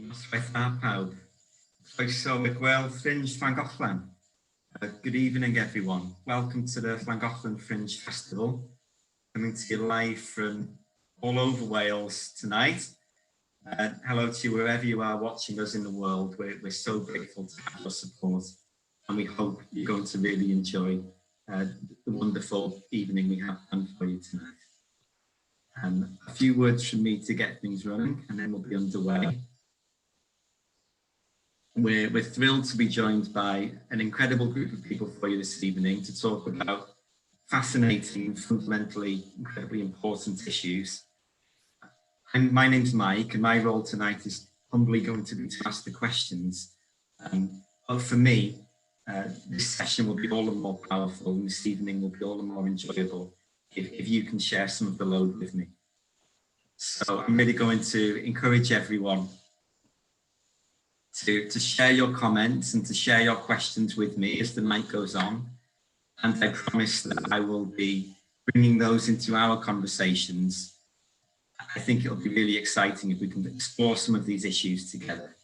Noswaith pawb. Croeso i'r gweld Fringe Llangollen. Good evening, everyone. Welcome to the Llangollen Fringe Festival. Coming to you live from all over Wales tonight. Hello to you wherever you are watching us in the world. We're so grateful to have your support, and we hope you're going to really enjoy the wonderful evening we have planned for you tonight. A few words from me to get things running, and then we'll be underway. We're thrilled to be joined by an incredible group of people for you this evening to talk about fascinating, fundamentally incredibly important issues. My name's Mike, and my role tonight is humbly going to be to ask the questions. But for me, this session will be all the more powerful, and this evening will be all the more enjoyable if you can share some of the load with me. So I'm really going to encourage everyone to share your comments and to share your questions with me as the night goes on. And I promise that I will be bringing those into our conversations. I think it'll be really exciting if we can explore some of these issues together.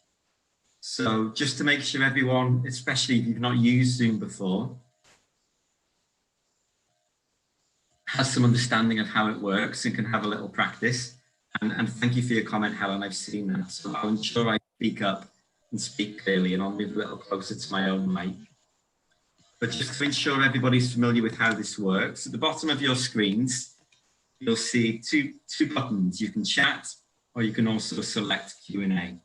So just to make sure everyone, especially if you've not used Zoom before, has some understanding of how it works and can have a little practice. And thank you for your comment, Helen, I've seen that. So I'll ensure I speak up and speak clearly, and I'll move a little closer to my own mic. But just to ensure everybody's familiar with how this works, at the bottom of your screens, you'll see two buttons. You can chat, or you can also select Q&A.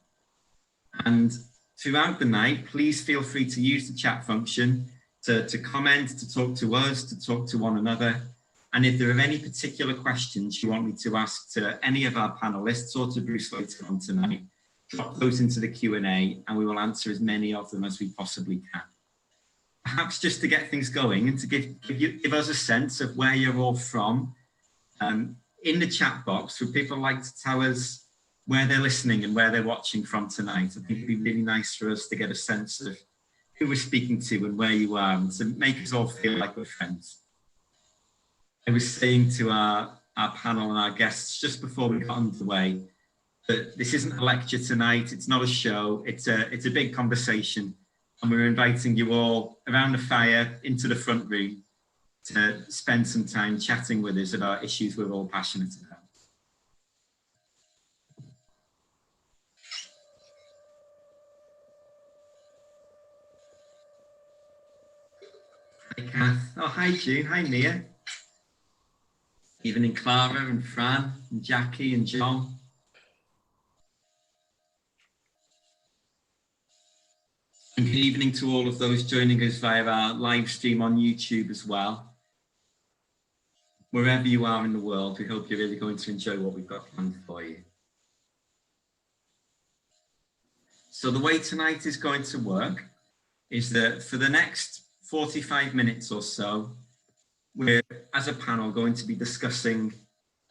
And throughout the night, please feel free to use the chat function to comment, to talk to us, to talk to one another. And if there are any particular questions you want me to ask to any of our panelists or to Bruce later on tonight, drop those into the Q&A and we will answer as many of them as we possibly can. Perhaps just to get things going and to give us a sense of where you're all from, in the chat box, would people like to tell us where they're listening and where they're watching from tonight? I think it'd be really nice for us to get a sense of who we're speaking to and where you are, and to make us all feel like we're friends. I was saying to our panel and our guests just before we got underway that this isn't a lecture tonight, it's not a show, it's a big conversation, and we're inviting you all around the fire into the front room to spend some time chatting with us about issues we're all passionate about. Hi Kath, oh hi June, hi Nia. Evening Clara and Fran and Jackie and John. And good evening to all of those joining us via our live stream on YouTube as well. Wherever you are in the world, we hope you're really going to enjoy what we've got planned for you. So the way tonight is going to work is that for the next 45 minutes or so, we're, as a panel, going to be discussing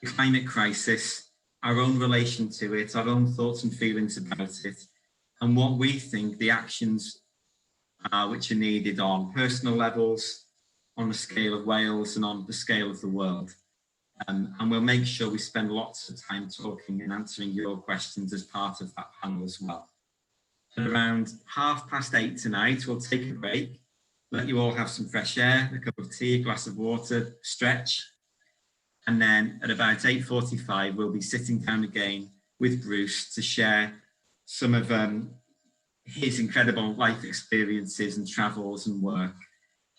the climate crisis, our own relation to it, our own thoughts and feelings about it, and what we think the actions are which are needed on personal levels, on the scale of Wales and on the scale of the world. And we'll make sure we spend lots of time talking and answering your questions as part of that panel as well. At around 8:30 tonight, we'll take a break, let you all have some fresh air, a cup of tea, a glass of water, stretch. And then at about 8:45, we'll be sitting down again with Bruce to share some of his incredible life experiences and travels and work,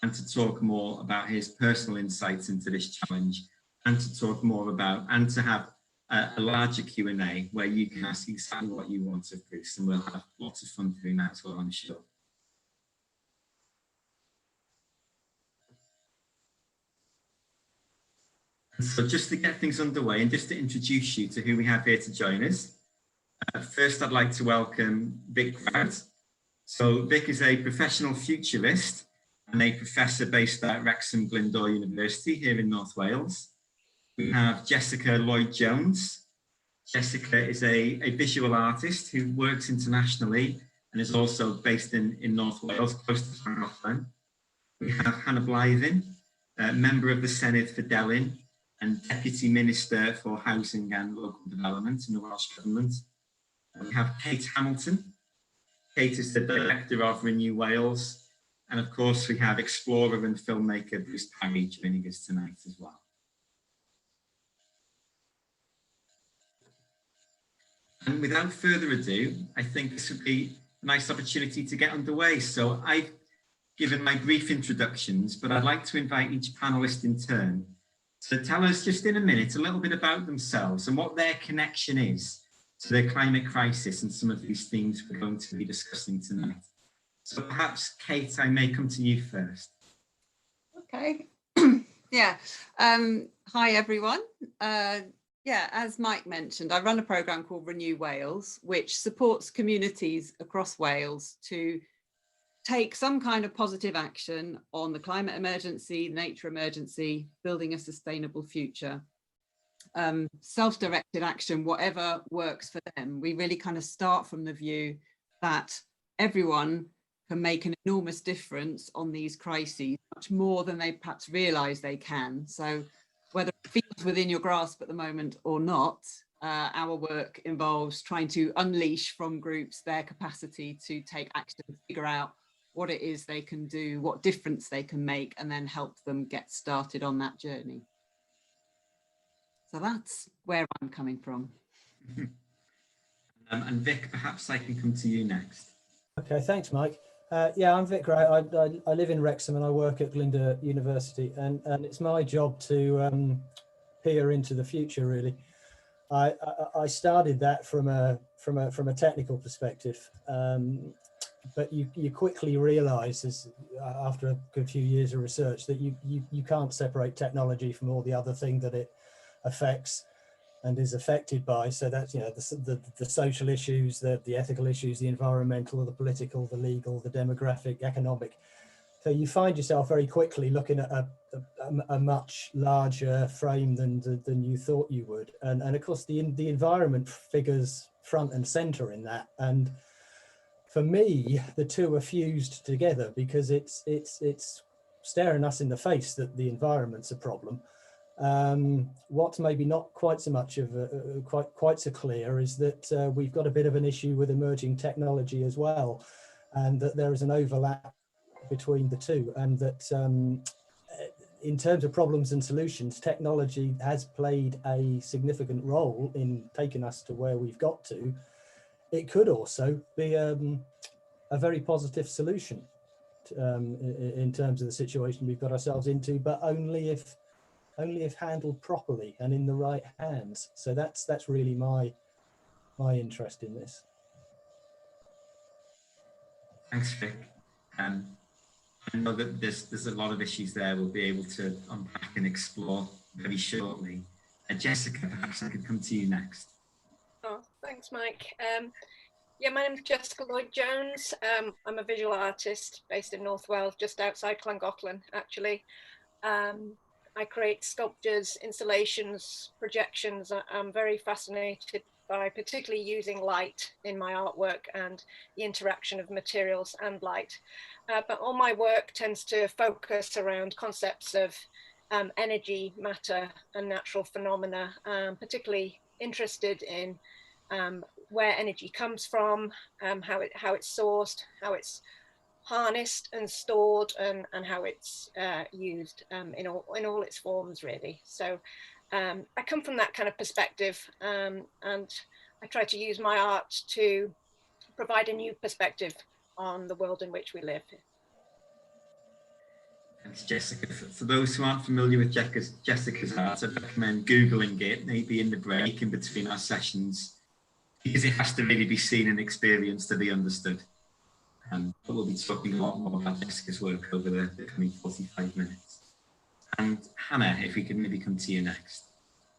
and to talk more about his personal insights into this challenge, and to talk more about, and to have a larger Q&A where you can ask exactly what you want of Bruce, and we'll have lots of fun doing that as well, I'm sure. So just to get things underway and just to introduce you to who we have here to join us. First, I'd like to welcome Vic Grout. So Vic is a professional futurist and a professor based at Wrexham Glyndŵr University here in North Wales. We have Jessica Lloyd-Jones. Jessica is a visual artist who works internationally and is also based in North Wales, close to Llangollen. We have Hannah Blythin, a member of the Senedd for and Deputy Minister for Housing and Local Development in the Welsh Government. We have Kate Hamilton. Kate is the director of Renew Wales. And of course, we have explorer and filmmaker Bruce Parry joining us tonight as well. And without further ado, I think this would be a nice opportunity to get underway. So I've given my brief introductions, but I'd like to invite each panelist in turn to tell us just in a minute a little bit about themselves and what their connection is to the climate crisis and some of these themes we're going to be discussing tonight. So perhaps, Kate, I may come to you first. Okay. Yeah. Hi, everyone. Yeah, as Mike mentioned, I run a programme called Renew Wales, which supports communities across Wales to take some kind of positive action on the climate emergency, the nature emergency, building a sustainable future. Self-directed action, whatever works for them. We really kind of start from the view that everyone can make an enormous difference on these crises, much more than they perhaps realise they can. So whether it feels within your grasp at the moment or not, our work involves trying to unleash from groups their capacity to take action, figure out what it is they can do, what difference they can make, and then help them get started on that journey. So that's where I'm coming from. And Vic, perhaps I can come to you next. Okay, thanks, Mike. Yeah, I'm Vic Gray. I live in Wrexham and I work at Glyndŵr University, and it's my job to peer into the future. Really, I started that from a technical perspective, but you quickly realise, after a good few years of research, that you can't separate technology from all the other thing that it affects and is affected by. So that's, you know, the social issues, the ethical issues, the environmental, the political, the legal, the demographic, economic. So you find yourself very quickly looking at a much larger frame than you thought you would, and of course the environment figures front and center in that. And for me, the two are fused together because it's staring us in the face that the environment's a problem. What's maybe not quite so much of quite so clear is that we've got a bit of an issue with emerging technology as well, and that there is an overlap between the two, and that in terms of problems and solutions, technology has played a significant role in taking us to where we've got to. It could also be a very positive solution in terms of the situation we've got ourselves into, but only if handled properly and in the right hands. So that's really my interest in this. Thanks, Vic. I know that there's a lot of issues there we'll be able to unpack and explore very shortly. Jessica, perhaps I could come to you next. Oh, thanks, Mike. Yeah, my name is Jessica Lloyd-Jones. I'm a visual artist based in North Wales, just outside Llangollen, actually. I create sculptures, installations, projections. I'm very fascinated by particularly using light in my artwork and the interaction of materials and light. But all my work tends to focus around concepts of energy, matter, and natural phenomena. Particularly interested in where energy comes from, how it's sourced, how it's harnessed and stored, and how it's used in all its forms, really. So I come from that kind of perspective, and I try to use my art to provide a new perspective on the world in which we live. Thanks, Jessica. For those who aren't familiar with Jessica's art, I'd recommend Googling it, maybe in the break in between our sessions, because it has to really be seen and experienced to be understood. But we'll be talking a lot more about Jessica's work over the coming 45 minutes. And Hannah, if we can maybe come to you next.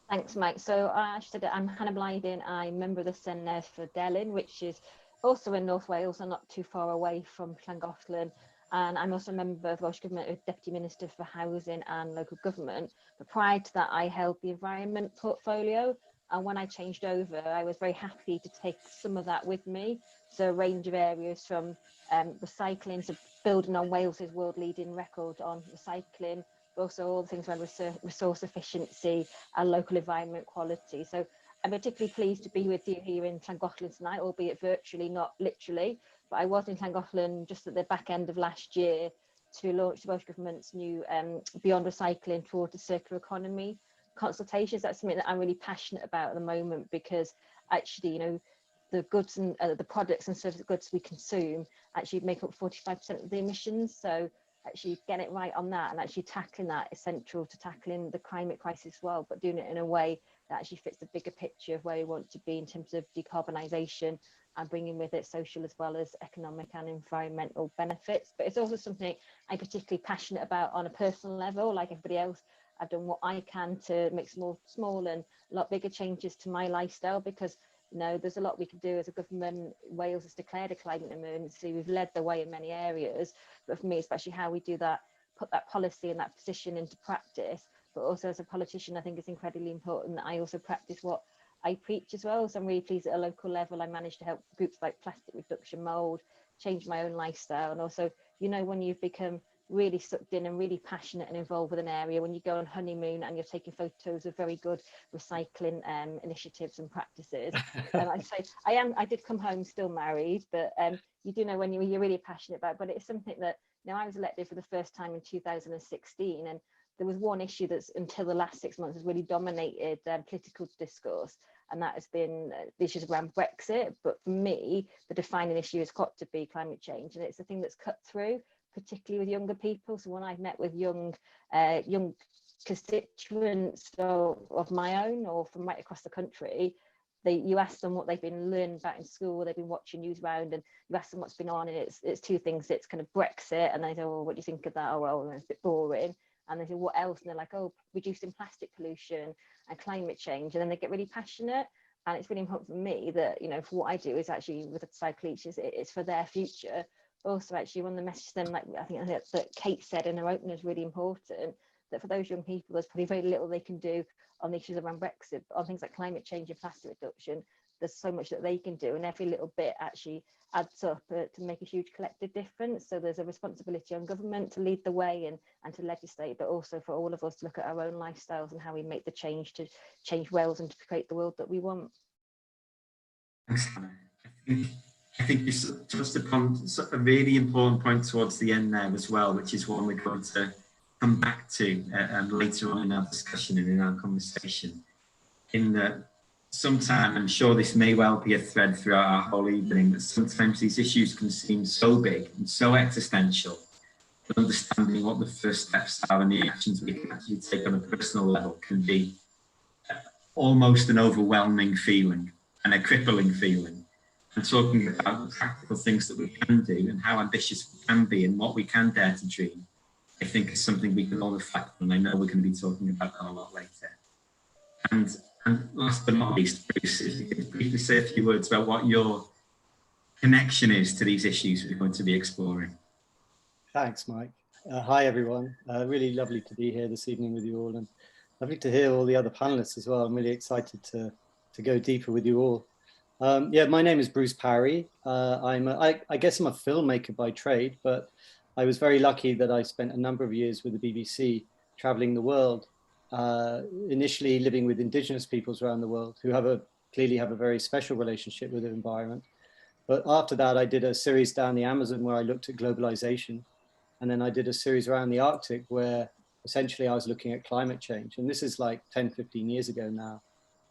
Thanks, Mike. So I said I'm Hannah Blyden. I'm a member of the Senedd for Delyn, which is also in North Wales and not too far away from Llangollen. And I'm also a member of the Welsh Government, Deputy Minister for Housing and Local Government. But prior to that, I held the environment portfolio. And when I changed over, I was very happy to take some of that with me. So a range of areas from recycling to building on Wales's world leading record on recycling, but also all the things around resource efficiency and local environment quality. So I'm particularly pleased to be with you here in Llangollen tonight, albeit virtually, not literally. But I was in Llangollen just at the back end of last year to launch the Welsh Government's new Beyond Recycling Towards the Circular Economy consultations. That's something that I'm really passionate about at the moment, because actually, you know, the goods and the products and service goods we consume actually make up 45% of the emissions. So actually getting it right on that and actually tackling that is central to tackling the climate crisis as well, but doing it in a way that actually fits the bigger picture of where we want to be in terms of decarbonisation and bringing with it social as well as economic and environmental benefits. But it's also something I'm particularly passionate about on a personal level. Like everybody else, I've done what I can to make small and a lot bigger changes to my lifestyle, because you know, there's a lot we can do as a government. Wales has declared a climate emergency. We've led the way in many areas, but for me, especially how we do that, put that policy and that position into practice. But also as a politician, I think it's incredibly important that I also practice what I preach as well. So I'm really pleased at a local level, I managed to help groups like Plastic Reduction Mould, change my own lifestyle. And also, you know, when you've become really sucked in and really passionate and involved with an area, when you go on honeymoon and you're taking photos of very good recycling initiatives and practices. I say I did come home still married, but you do know when you're really passionate about it. But it's something that, you know, I was elected for the first time in 2016, and there was one issue that's until the last 6 months has really dominated political discourse, and that has been the issues around Brexit. But for me, the defining issue has got to be climate change, and it's the thing that's cut through, particularly with younger people. So when I've met with young constituents of my own or from right across the country, you ask them what they've been learning about in school, they've been watching news round, and you ask them what's been on, and it's two things. It's kind of Brexit, and they say, oh, what do you think of that? Oh, well, it's a bit boring. And they say, what else? And they're like, oh, reducing plastic pollution and climate change. And then they get really passionate. And it's really important for me that, you know, for what I do is actually with the cycleaches, it's for their future. Also, actually, one of the messages then, like I think that Kate said in her opener is really important, that for those young people, there's probably very little they can do on the issues around Brexit, but on things like climate change and plastic reduction, there's so much that they can do, and every little bit actually adds up to make a huge collective difference. So there's a responsibility on government to lead the way and to legislate, but also for all of us to look at our own lifestyles and how we make the change to change Wales and to create the world that we want. Thanks, Hannah. I think you touched upon a really important point towards the end there as well, which is one we're going to come back to later on in our discussion and in our conversation. In that sometimes, I'm sure this may well be a thread throughout our whole evening, that sometimes these issues can seem so big and so existential that understanding what the first steps are and the actions we can actually take on a personal level can be almost an overwhelming feeling and a crippling feeling. And talking about the practical things that we can do and how ambitious we can be and what we can dare to dream, I think is something we can all reflect on. I know we're going to be talking about that a lot later. And last but not least, Bruce, if you could briefly say a few words about what your connection is to these issues we're going to be exploring. Thanks, Mike. Hi, everyone. Really lovely to be here this evening with you all, and lovely to hear all the other panelists as well. I'm really excited to go deeper with you all. Yeah, my name is Bruce Parry. I guess I'm a filmmaker by trade, but I was very lucky that I spent a number of years with the BBC traveling the world, initially living with Indigenous peoples around the world who clearly have a very special relationship with the environment. But after that, I did a series down the Amazon where I looked at globalization. And then I did a series around the Arctic where essentially I was looking at climate change. And this is like 10, 15 years ago now.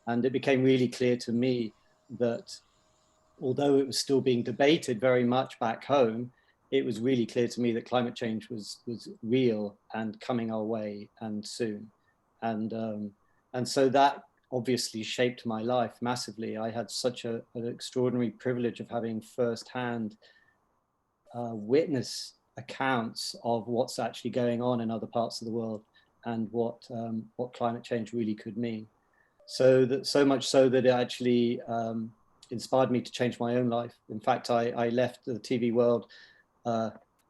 And it became really clear to me that although it was still being debated very much back home, it was really clear to me that climate change was real and coming our way and soon. And so that obviously shaped my life massively. I had such an extraordinary privilege of having firsthand witness accounts of what's actually going on in other parts of the world and what climate change really could mean. So much so that it actually inspired me to change my own life. In fact, I left the TV world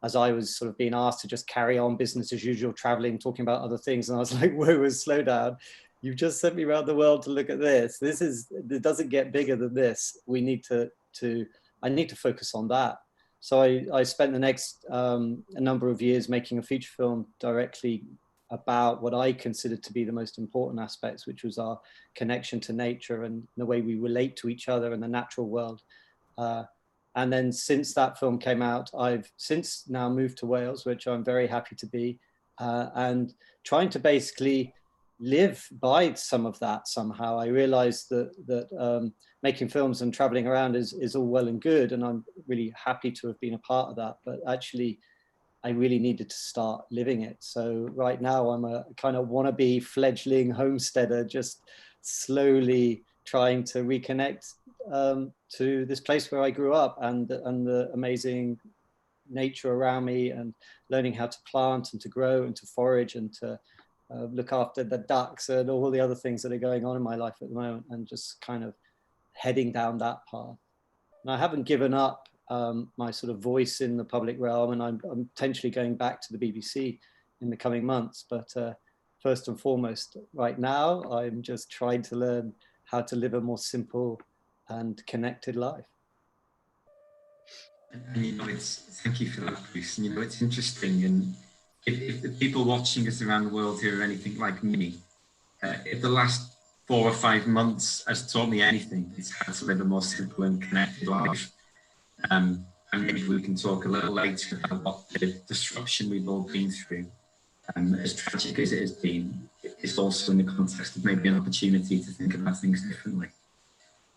as I was sort of being asked to just carry on business as usual, traveling, talking about other things. And I was like, whoa, slow down. You've just sent me around the world to look at this. It doesn't get bigger than this. I need to focus on that. So I spent the next a number of years making a feature film directly about what I considered to be the most important aspects, which was our connection to nature and the way we relate to each other in the natural world. And then since that film came out, I've since now moved to Wales, which I'm very happy to be, and trying to basically live by some of that somehow. I realized that making films and traveling around is all well and good, and I'm really happy to have been a part of that, but actually I really needed to start living it. So right now I'm a kind of wannabe fledgling homesteader, just slowly trying to reconnect to this place where I grew up and the amazing nature around me, and learning how to plant and to grow and to forage and to look after the ducks and all the other things that are going on in my life at the moment, and just kind of heading down that path. And I haven't given up my sort of voice in the public realm, and I'm potentially going back to the BBC in the coming months. But first and foremost, right now, I'm just trying to learn how to live a more simple and connected life. And you know, thank you for that, Bruce. And you know, it's interesting. And if the people watching us around the world here are anything like me, if the last 4 or 5 months has taught me anything, it's how to live a more simple and connected life. And maybe we can talk a little later about what the disruption we've all been through, as tragic as it has been, is also in the context of maybe an opportunity to think about things differently.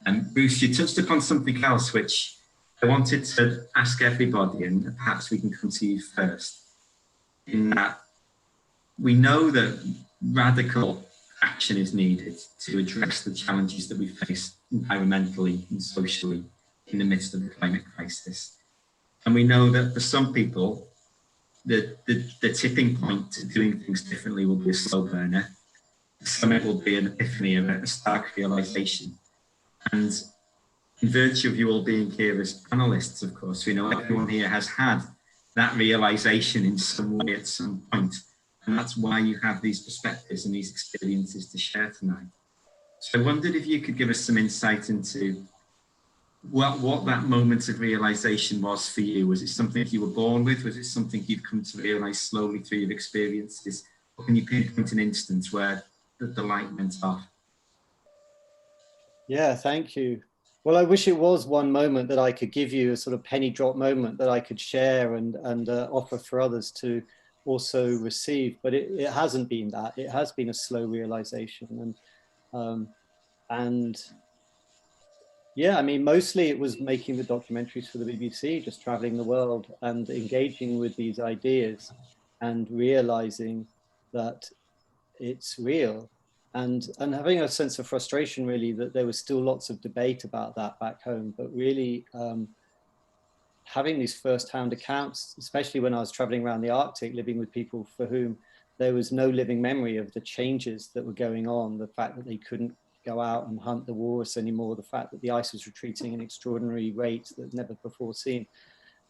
And Bruce, you touched upon something else which I wanted to ask everybody, and perhaps we can come to you first, in that we know that radical action is needed to address the challenges that we face environmentally and socially in the midst of the climate crisis. And we know that for some people, the tipping point to doing things differently will be a slow burner. For some, it will be an epiphany of a stark realization. And in virtue of you all being here as panelists, of course, we know everyone here has had that realization in some way at some point. And that's why you have these perspectives and these experiences to share tonight. So I wondered if you could give us some insight into what that moment of realization was for you. Was it something you were born with? Was it something you've come to realize slowly through your experiences? Or can you pinpoint an instance where the light went off? Yeah, thank you. Well, I wish it was one moment that I could give you, a sort of penny drop moment that I could share and offer for others to also receive, but it hasn't been that. It has been a slow realization, and yeah, I mean, mostly it was making the documentaries for the BBC, just traveling the world and engaging with these ideas and realizing that it's real, and having a sense of frustration really that there was still lots of debate about that back home, but really having these first-hand accounts, especially when I was traveling around the Arctic, living with people for whom there was no living memory of the changes that were going on, the fact that they couldn't go out and hunt the walrus anymore, the fact that the ice was retreating at extraordinary rates that never before seen.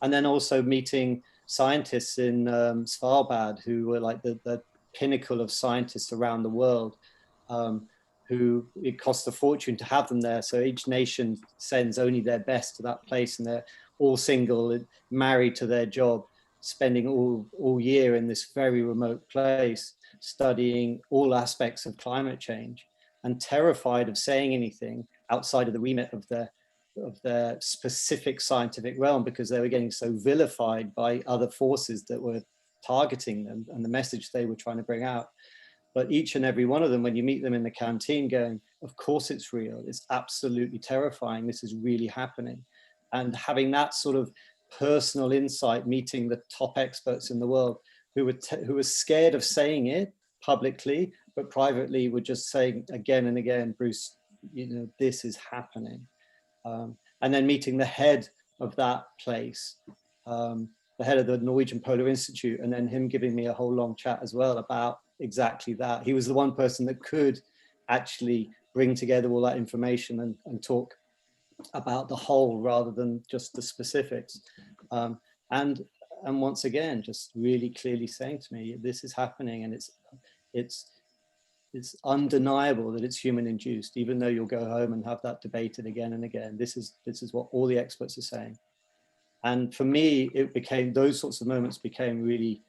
And then also meeting scientists in Svalbard who were like the pinnacle of scientists around the world, who it costs a fortune to have them there. So each nation sends only their best to that place, and they're all single, married to their job, spending all year in this very remote place, studying all aspects of climate change, and terrified of saying anything outside of the remit of their specific scientific realm, because they were getting so vilified by other forces that were targeting them and the message they were trying to bring out. But each and every one of them, when you meet them in the canteen, going, of course it's real, it's absolutely terrifying, this is really happening. And having that sort of personal insight, meeting the top experts in the world who were scared of saying it publicly, but privately were just saying again and again, Bruce, you know, this is happening. And then meeting the head of that place, the head of the Norwegian Polar Institute, and then him giving me a whole long chat as well about exactly that. He was the one person that could actually bring together all that information and talk about the whole rather than just the specifics. And once again, just really clearly saying to me, this is happening, and it's undeniable that it's human induced, even though you'll go home and have that debated again and again. This is what all the experts are saying. And for me, it became, those sorts of moments became really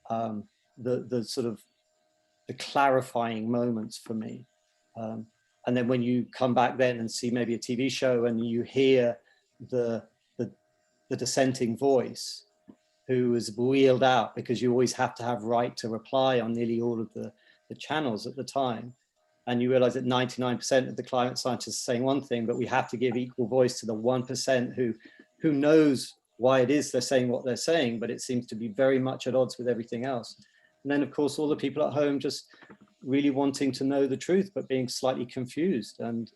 the sort of the clarifying moments for me. And then when you come back then and see maybe a TV show and you hear the dissenting voice who was wheeled out, because you always have to have right to reply on nearly all of the channels at the time. And you realize that 99% of the climate scientists are saying one thing, but we have to give equal voice to the 1% who knows why it is they're saying what they're saying, but it seems to be very much at odds with everything else. And then of course, all the people at home just really wanting to know the truth, but being slightly confused. And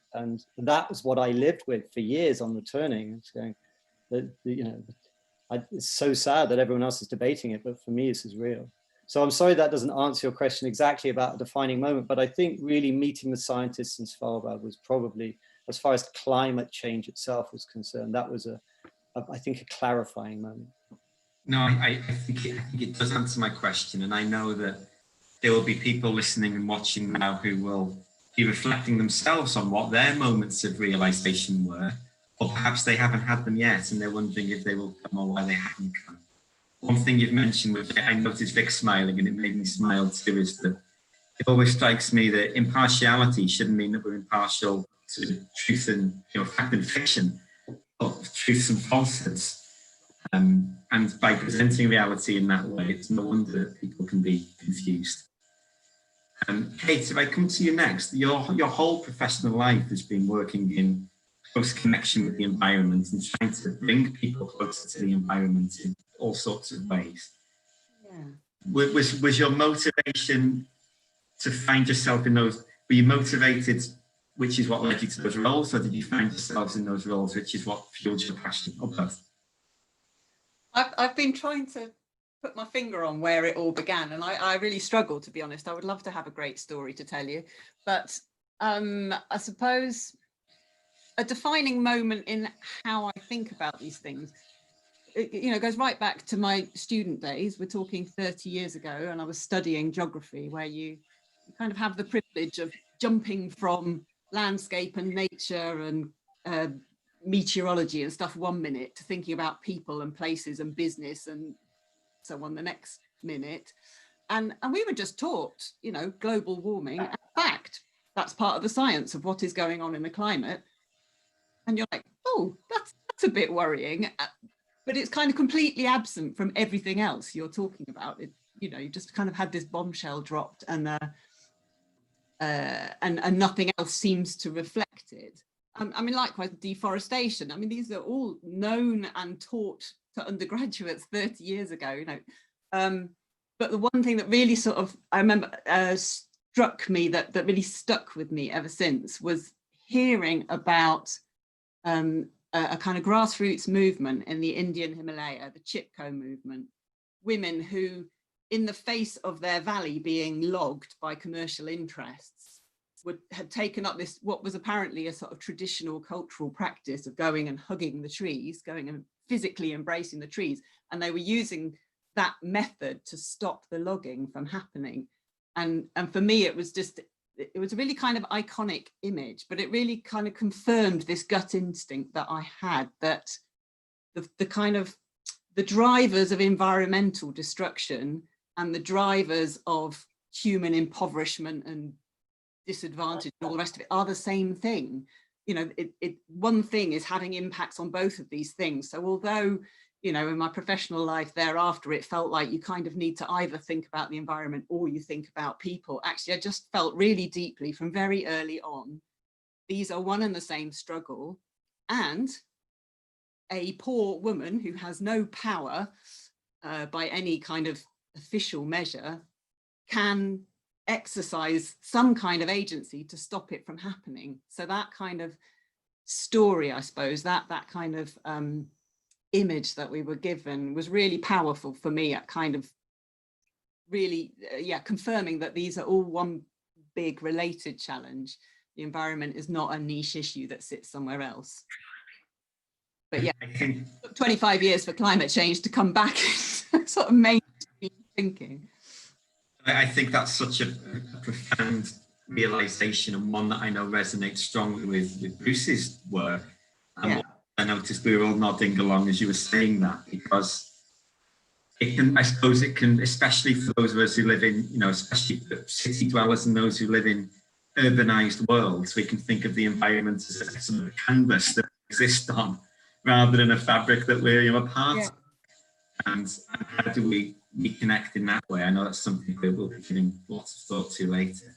that was what I lived with for years on returning. Going, you know, it's so sad that everyone else is debating it, but for me, this is real. So I'm sorry that doesn't answer your question exactly about a defining moment, but I think really meeting the scientists in Svalbard was probably, as far as climate change itself was concerned, that was I think a clarifying moment. No, I think it does answer my question, and I know that there will be people listening and watching now who will be reflecting themselves on what their moments of realization were, or perhaps they haven't had them yet and they're wondering if they will come or why they haven't come. One thing you've mentioned, which I noticed Vic smiling and it made me smile too, is that it always strikes me that impartiality shouldn't mean that we're impartial to truth and, you know, fact and fiction, or truths and falsehoods. And by presenting reality in that way, it's no wonder that people can be confused. Kate, if I come to you next, your whole professional life has been working in close connection with the environment and trying to bring people closer to the environment in all sorts of ways. Yeah. Was your motivation to find yourself in those, were you motivated, which is what led you to those roles, or did you find yourselves in those roles, which is what fueled your passion, or both? I've been trying to put my finger on where it all began, and I really struggle, to be honest. I would love to have a great story to tell you, but I suppose a defining moment in how I think about these things, you know, goes right back to my student days. We're talking 30 years ago, and I was studying geography, where you kind of have the privilege of jumping from landscape and nature and meteorology and stuff 1 minute to thinking about people and places and business and so on the next minute. And we were just taught, you know, global warming. In fact, that's part of the science of what is going on in the climate. And you're like, oh, that's a bit worrying. But it's kind of completely absent from everything else you're talking about. It, you know, you just kind of had this bombshell dropped, and nothing else seems to reflect it. I mean, likewise, deforestation. I mean, these are all known and taught to undergraduates 30 years ago, you know. But the one thing that really sort of, I remember, struck me, that really stuck with me ever since, was hearing about a kind of grassroots movement in the Indian Himalaya, the Chipko movement. Women who, in the face of their valley being logged by commercial interests, had taken up this, what was apparently a sort of traditional cultural practice of going and hugging the trees, going and physically embracing the trees. And they were using that method to stop the logging from happening. And for me, it was a really kind of iconic image, but it really kind of confirmed this gut instinct that I had, that the kind of the drivers of environmental destruction and the drivers of human impoverishment and disadvantage and all the rest of it are the same thing. You know, one thing is having impacts on both of these things. So although, you know, in my professional life thereafter, it felt like you kind of need to either think about the environment or you think about people. Actually, I just felt really deeply from very early on, these are one and the same struggle. And a poor woman who has no power by any kind of official measure can exercise some kind of agency to stop it from happening. So that kind of story, I suppose, that kind of image that we were given was really powerful for me at kind of really, confirming that these are all one big related challenge. The environment is not a niche issue that sits somewhere else. But yeah, it took 25 years for climate change to come back into sort of mainstream thinking. I think that's such a profound realization, and one that I know resonates strongly with Bruce's work. And I noticed we were all nodding along as you were saying that, because it can, I suppose it can, especially for those of us who live in, you know, especially for city dwellers and those who live in urbanized worlds, we can think of the environment as a sort of canvas that we exist on, rather than a fabric that we're, you know, a part of. And how do we reconnect in that way? I know that's something that we'll be giving lots of thought to later.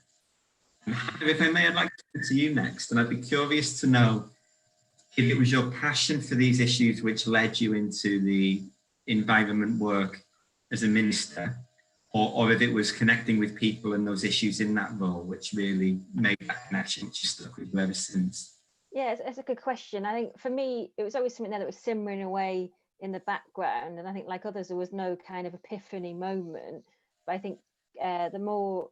And if I may, I'd like to come to you next, and I'd be curious to know if it was your passion for these issues which led you into the environment work as a minister, or if it was connecting with people and those issues in that role which really made that connection, which you stuck with you ever since. Yeah, it's a good question. I think for me, it was always something there that was simmering away in the background, and I think like others, there was no kind of epiphany moment. But I think the more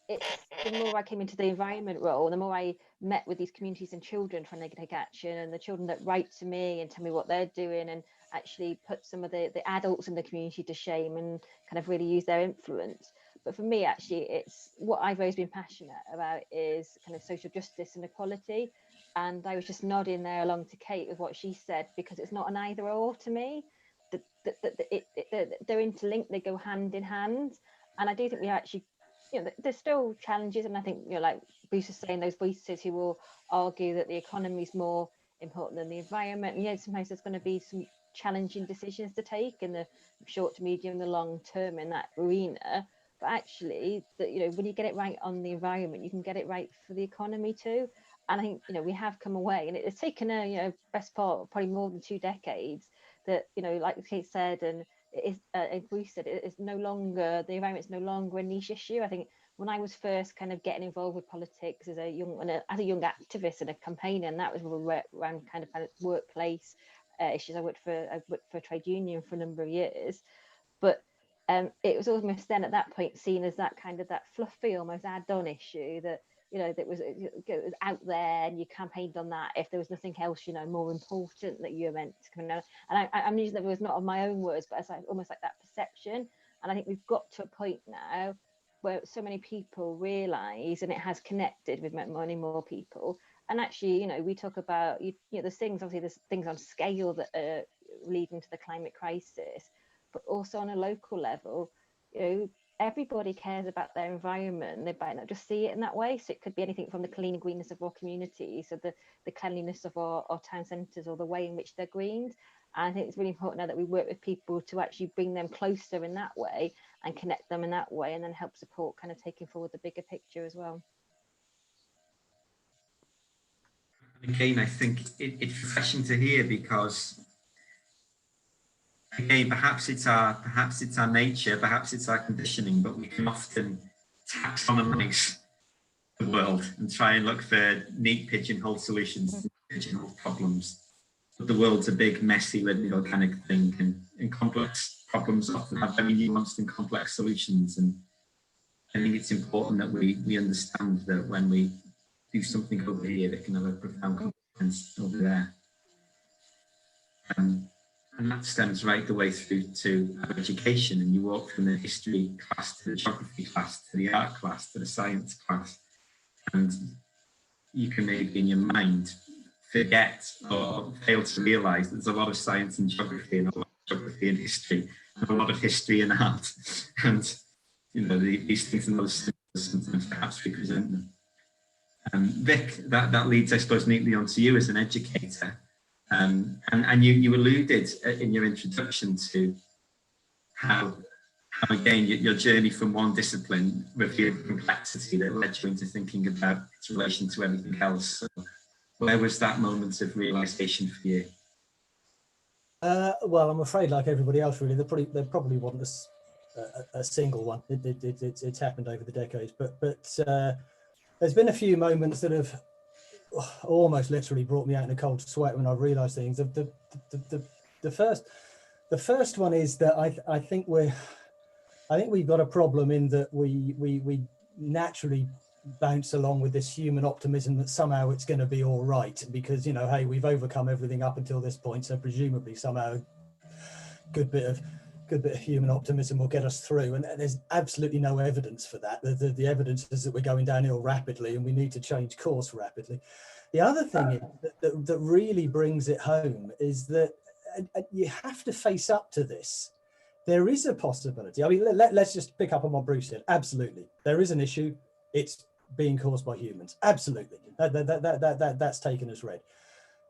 the more I came into the environment role, the more I met with these communities and children trying to take action, and the children that write to me and tell me what they're doing, and actually put some of the adults in the community to shame and kind of really use their influence. But for me, actually, it's what I've always been passionate about is kind of social justice and equality. And I was just nodding there along to Kate with what she said, because it's not an either or to me. They're interlinked, they go hand in hand. And I do think we actually, you know, there's still challenges. And I think, you know, like Bruce was saying, those voices who will argue that the economy is more important than the environment. And yeah, sometimes there's going to be some challenging decisions to take in the short to medium, the long term in that arena. But actually, that, you know, when you get it right on the environment, you can get it right for the economy too. And I think, you know, we have come away, and it's taken a, you know, best part probably more than 2 decades that, you know, like Kate said, and it is, as Bruce said, it is no longer, the environment's no longer a niche issue. I think when I was first kind of getting involved with politics as a young activist and a campaigner, and that was around kind of workplace issues. I worked for a trade union for a number of years, but it was almost then at that point seen as that kind of that fluffy, almost add-on issue that, you know, that was out there, and you campaigned on that if there was nothing else, you know, more important that you were meant to come in. And I'm using that was not of my own words, but it's like almost like that perception. And I think we've got to a point now where so many people realise, and it has connected with many more people. And actually, you know, we talk about, you know, there's things, obviously there's things on scale that are leading to the climate crisis, but also on a local level, you know, everybody cares about their environment. They might not just see it in that way. So it could be anything from the clean and greenness of our communities, or the cleanliness of our town centres, or the way in which they're greened. And I think it's really important now that we work with people to actually bring them closer in that way and connect them in that way, and then help support kind of taking forward the bigger picture as well. Again, I think it's refreshing to hear, because again, perhaps it's our nature, perhaps it's our conditioning, but we can often taxonomize the world and try and look for neat pigeonhole solutions, pigeonhole problems. But the world's a big, messy, living, organic thing, and complex problems often have very nuanced and complex solutions. And I think it's important that we understand that when we do something over here, it can have a profound consequence over there. And that stems right the way through to our education. And you walk from the history class to the geography class to the art class to the science class. And you can maybe in your mind forget or fail to realise there's a lot of science and geography, and a lot of geography and history, and a lot of history and art. And, you know, these things and those sometimes perhaps we present them. Vic, that leads, I suppose, neatly onto you as an educator. And you alluded in your introduction to how again, your journey from one discipline revealed complexity that led you into thinking about its relation to everything else. So where was that moment of realization for you? Well, I'm afraid, like everybody else, really, there probably wasn't a single one. It's happened over the decades, but there's been a few moments that have almost literally brought me out in a cold sweat when I've realised things. The first one is that I think we've got a problem in that we naturally bounce along with this human optimism that somehow it's going to be all right, because, you know, hey, we've overcome everything up until this point, so presumably somehow good bit of human optimism will get us through. And there's absolutely no evidence for that. The evidence is that we're going downhill rapidly and we need to change course rapidly. The other thing that really brings it home is that you have to face up to this. There is a possibility. I mean, let's just pick up on what Bruce said. Absolutely, there is an issue. It's being caused by humans. Absolutely, that's taken as read.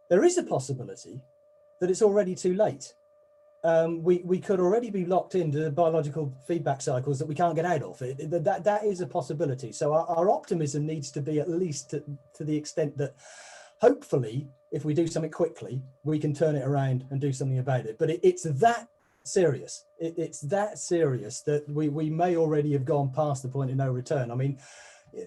There is a possibility that it's already too late. We could already be locked into biological feedback cycles that we can't get out of. That is a possibility. So our optimism needs to be at least to the extent that hopefully, if we do something quickly, we can turn it around and do something about it. But it's that serious. It's that serious that we may already have gone past the point of no return. I mean,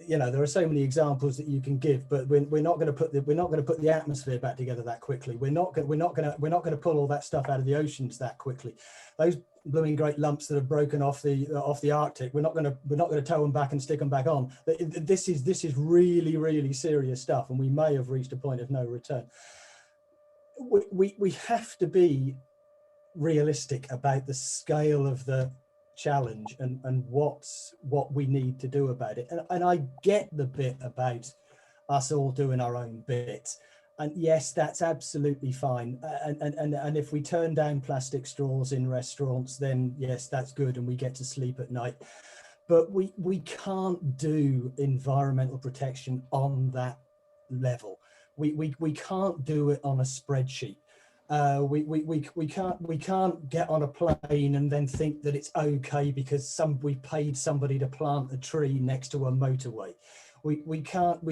you know, there are so many examples that you can give, but we're not going to put the atmosphere back together that quickly. We're not going to pull all that stuff out of the oceans that quickly. Those blooming great lumps that have broken off the Arctic, we're not going to tow them back and stick them back on. This is really, really serious stuff, and we may have reached a point of no return. We have to be realistic about the scale of the challenge and what we need to do about it. And I get the bit about us all doing our own bit, and yes, that's absolutely fine. And if we turn down plastic straws in restaurants, then yes, that's good, and we get to sleep at night. But we can't do environmental protection on that level. We can't do it on a spreadsheet. We can't get on a plane and then think that it's okay because we paid somebody to plant a tree next to a motorway. We can't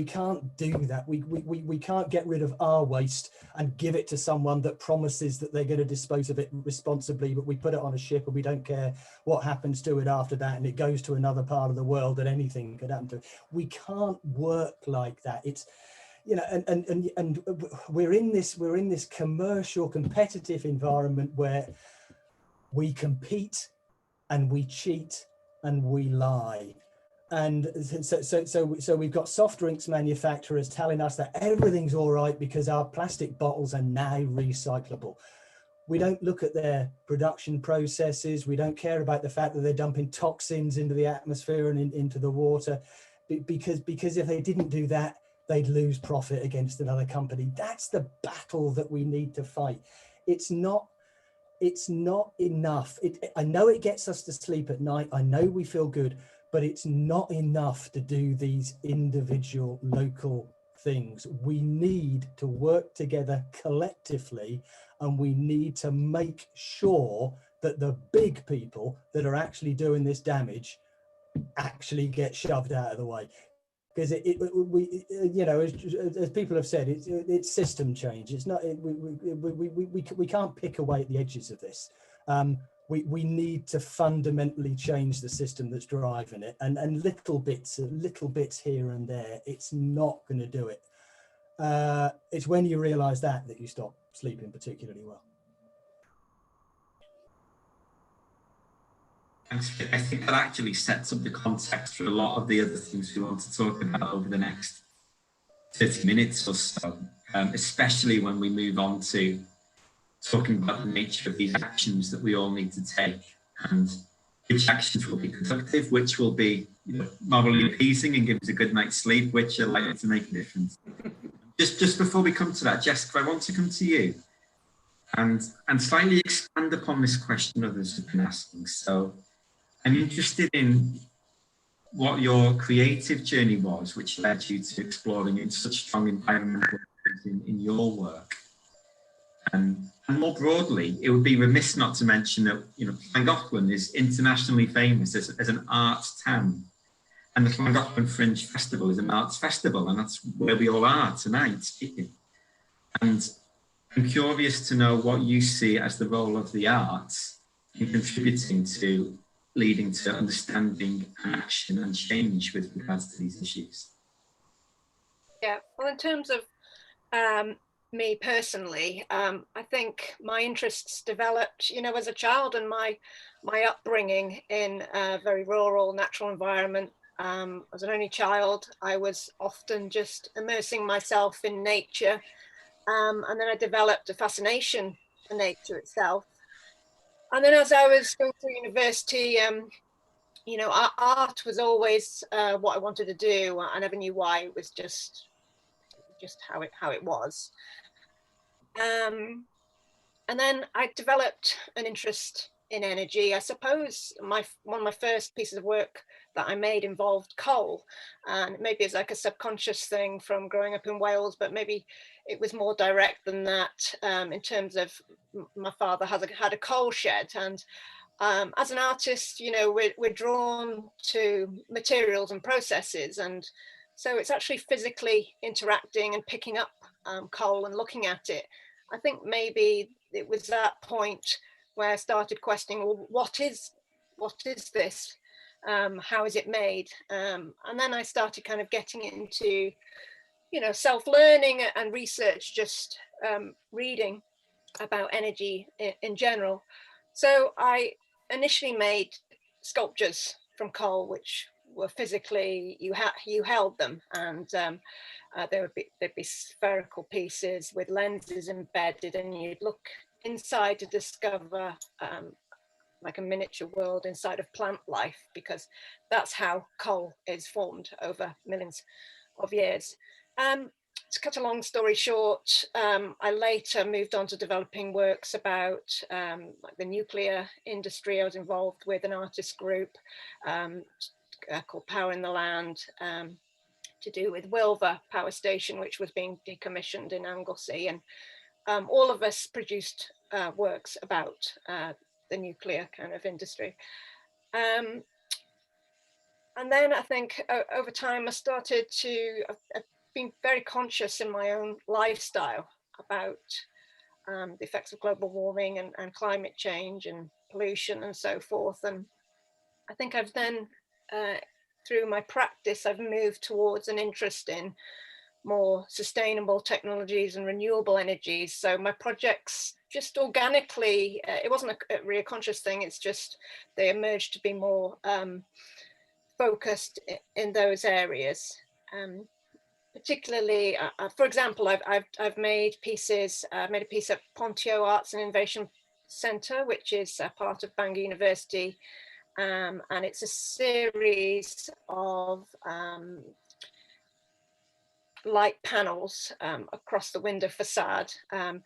do that. We can't get rid of our waste and give it to someone that promises that they're going to dispose of it responsibly, but we put it on a ship and we don't care what happens to it after that, and it goes to another part of the world and anything could happen to it. We can't work like that. It's, you know, and we're in this commercial competitive environment where we compete and we cheat and we lie. And so we've got soft drinks manufacturers telling us that everything's all right because our plastic bottles are now recyclable. We don't look at their production processes. We don't care about the fact that they're dumping toxins into the atmosphere and into the water, because if they didn't do that, they'd lose profit against another company. That's the battle that we need to fight. It's not enough. I know it gets us to sleep at night. I know we feel good, but it's not enough to do these individual local things. We need to work together collectively, and we need to make sure that the big people that are actually doing this damage actually get shoved out of the way. Because you know, as people have said, it's system change. It's not. We can't pick away at the edges of this. We need to fundamentally change the system that's driving it, and little bits here and there. It's not going to do it. It's when you realise that you stop sleeping particularly well. I think that actually sets up the context for a lot of the other things we want to talk about over the next 30 minutes or so, especially when we move on to talking about the nature of these actions that we all need to take, and which actions will be productive, which will be, you know, morally appeasing and give us a good night's sleep, which are likely to make a difference. Just before we come to that, Jessica, I want to come to you and slightly expand upon this question others have been asking. So I'm interested in what your creative journey was, which led you to exploring in such strong environmental in your work. And more broadly, it would be remiss not to mention that, you know, Llangollen is internationally famous as an arts town. And the Llangollen Fringe Festival is an arts festival, and that's where we all are tonight speaking. And I'm curious to know what you see as the role of the arts in contributing to leading to understanding, action and change with regards to these issues. Yeah, well, in terms of me personally, I think my interests developed, you know, as a child, and my upbringing in a very rural, natural environment. As an only child, I was often just immersing myself in nature, and then I developed a fascination for nature itself. And then as I was going through university, you know, art was always what I wanted to do. I never knew why. It was just how it was. And then I developed an interest in energy. I suppose one of my first pieces of work that I made involved coal, and maybe it's like a subconscious thing from growing up in Wales, but maybe it was more direct than that, in terms of my father had a coal shed, and as an artist, you know, we're drawn to materials and processes, and so it's actually physically interacting and picking up coal and looking at it. I think maybe it was that point where I started questioning, well, what is this? How is it made? And then I started kind of getting into, you know, self-learning and research, just reading about energy in general. So I initially made sculptures from coal, which were physically, you held them, and there'd be spherical pieces with lenses embedded, and you'd look inside to discover like a miniature world inside of plant life, because that's how coal is formed over millions of years. To cut a long story short, I later moved on to developing works about like the nuclear industry. I was involved with an artist group called Power in the Land, to do with Wilver Power Station, which was being decommissioned in Anglesey. And all of us produced works about the nuclear kind of industry. And then I think over time I started to, I've been very conscious in my own lifestyle about the effects of global warming and climate change and pollution and so forth. And I think I've then, through my practice, I've moved towards an interest in more sustainable technologies and renewable energies. So my projects just organically, it wasn't a really conscious thing, it's just they emerged to be more focused in those areas. Particularly, for example, I've made pieces. I made a piece at Pontio Arts and Innovation Centre, which is a part of Bangor University, and it's a series of light panels across the window facade, and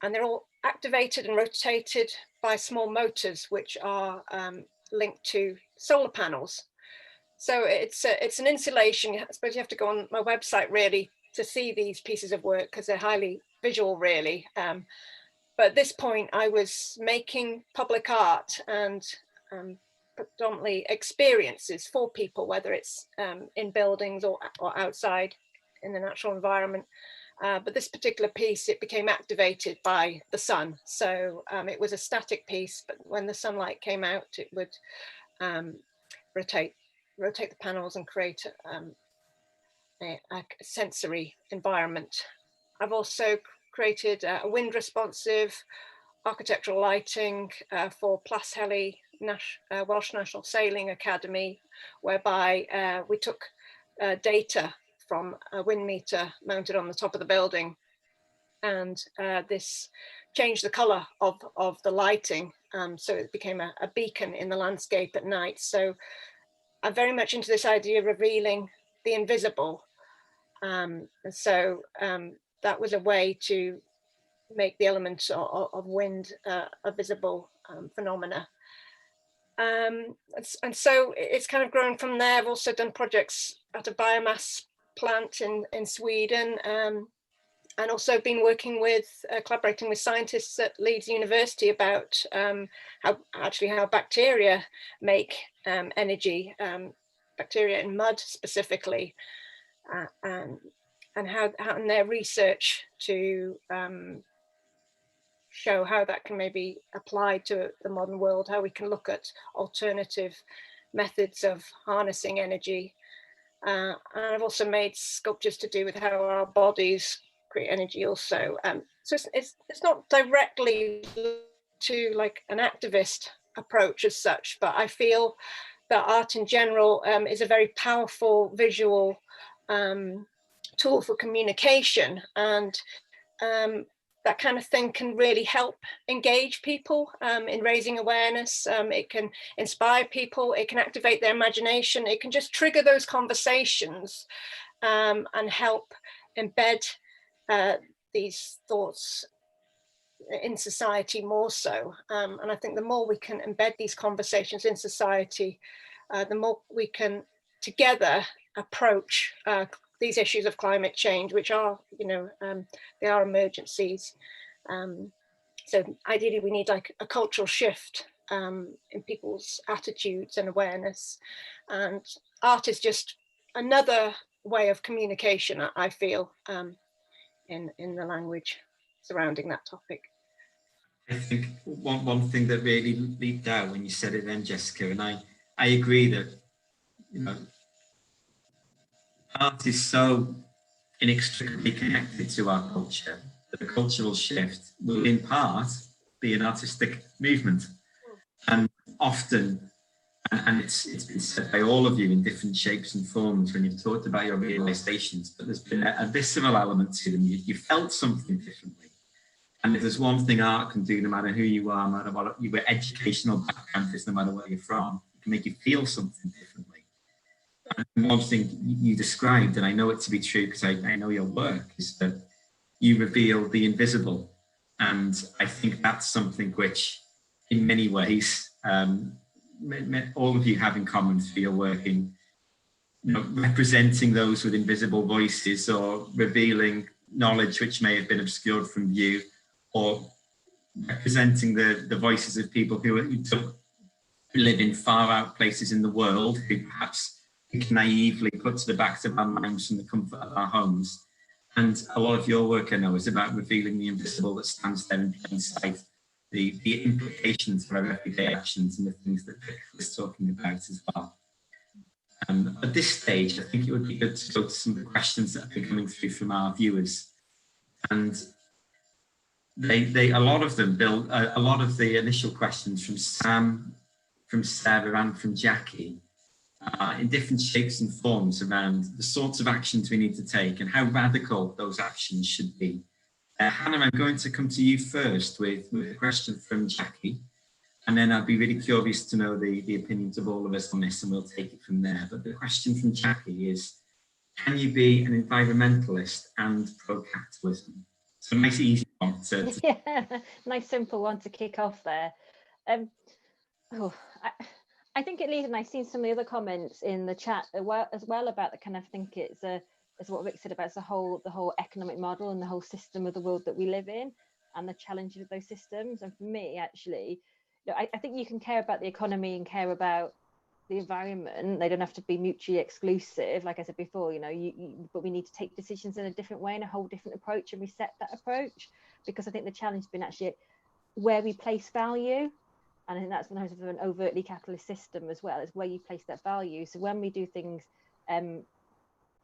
they're all activated and rotated by small motors, which are linked to solar panels. So it's an insulation. I suppose you have to go on my website really to see these pieces of work, because they're highly visual really. But at this point I was making public art and predominantly experiences for people, whether it's in buildings or outside in the natural environment. But this particular piece, it became activated by the sun. So it was a static piece, but when the sunlight came out, it would rotate the panels and create a sensory environment. I've also created a wind responsive architectural lighting for Plas Welsh National Sailing Academy, whereby we took data from a wind meter mounted on the top of the building, and this changed the colour of the lighting, so it became a beacon in the landscape at night. So I'm very much into this idea of revealing the invisible. And so that was a way to make the elements of wind a visible phenomena. And so it's kind of grown from there. I've also done projects at a biomass plant in Sweden, and also been working with, collaborating with scientists at Leeds University about how bacteria make energy, bacteria in mud specifically, and how in their research to show how that can maybe apply to the modern world, how we can look at alternative methods of harnessing energy. And I've also made sculptures to do with how our bodies create energy also. So it's not directly to like an activist approach as such, but I feel that art in general is a very powerful visual tool for communication, and that kind of thing can really help engage people in raising awareness. It can inspire people, it can activate their imagination, it can just trigger those conversations and help embed these thoughts in society more so. And I think the more we can embed these conversations in society, the more we can together approach these issues of climate change, which are, they are emergencies. So ideally we need like a cultural shift in people's attitudes and awareness. And art is just another way of communication, I feel, in the language surrounding that topic. I think one thing that really leaped out when you said it then, Jessica, and I agree that, art is so inextricably connected to our culture that a cultural shift will in part be an artistic movement. And often, and it's been said by all of you in different shapes and forms when you've talked about your realizations, but there's been a visceral element to them. You felt something differently. And if there's one thing art can do, no matter who you are, no matter what your educational background is, no matter where you're from, it can make you feel something differently. And one thing you described, and I know it to be true because I know your work, is that you reveal the invisible. And I think that's something which, in many ways, all of you have in common through your work in representing those with invisible voices, or revealing knowledge which may have been obscured from view, or representing the voices of people who live in far out places in the world, who perhaps we can naively put to the backs of our minds from the comfort of our homes. And a lot of your work, I know, is about revealing the invisible that stands there in plain sight, the implications for our everyday actions and the things that Vic was talking about as well. At this stage, I think it would be good to go to some of the questions that have been coming through from our viewers. And a lot of them build, a lot of the initial questions from Sam, from Sarah and from Jackie, in different shapes and forms around the sorts of actions we need to take and how radical those actions should be. Hannah, I'm going to come to you first with a question from Jackie, and then I'd be really curious to know the opinions of all of us on this, and we'll take it from there. But the question from Jackie is, can you be an environmentalist and pro-capitalism? So a nice easy one to yeah, nice simple one to kick off there. I think it leads, and I've seen some of the other comments in the chat as well about the kind of, think it's as what Rick said about the whole economic model and the whole system of the world that we live in and the challenges of those systems. And for me, actually, I think you can care about the economy and care about the environment. They don't have to be mutually exclusive, like I said before, but we need to take decisions in a different way and a whole different approach, and reset that approach, because I think the challenge has been actually where we place value. And I think that's sometimes of an overtly capitalist system as well, is where you place that value. So when we do things in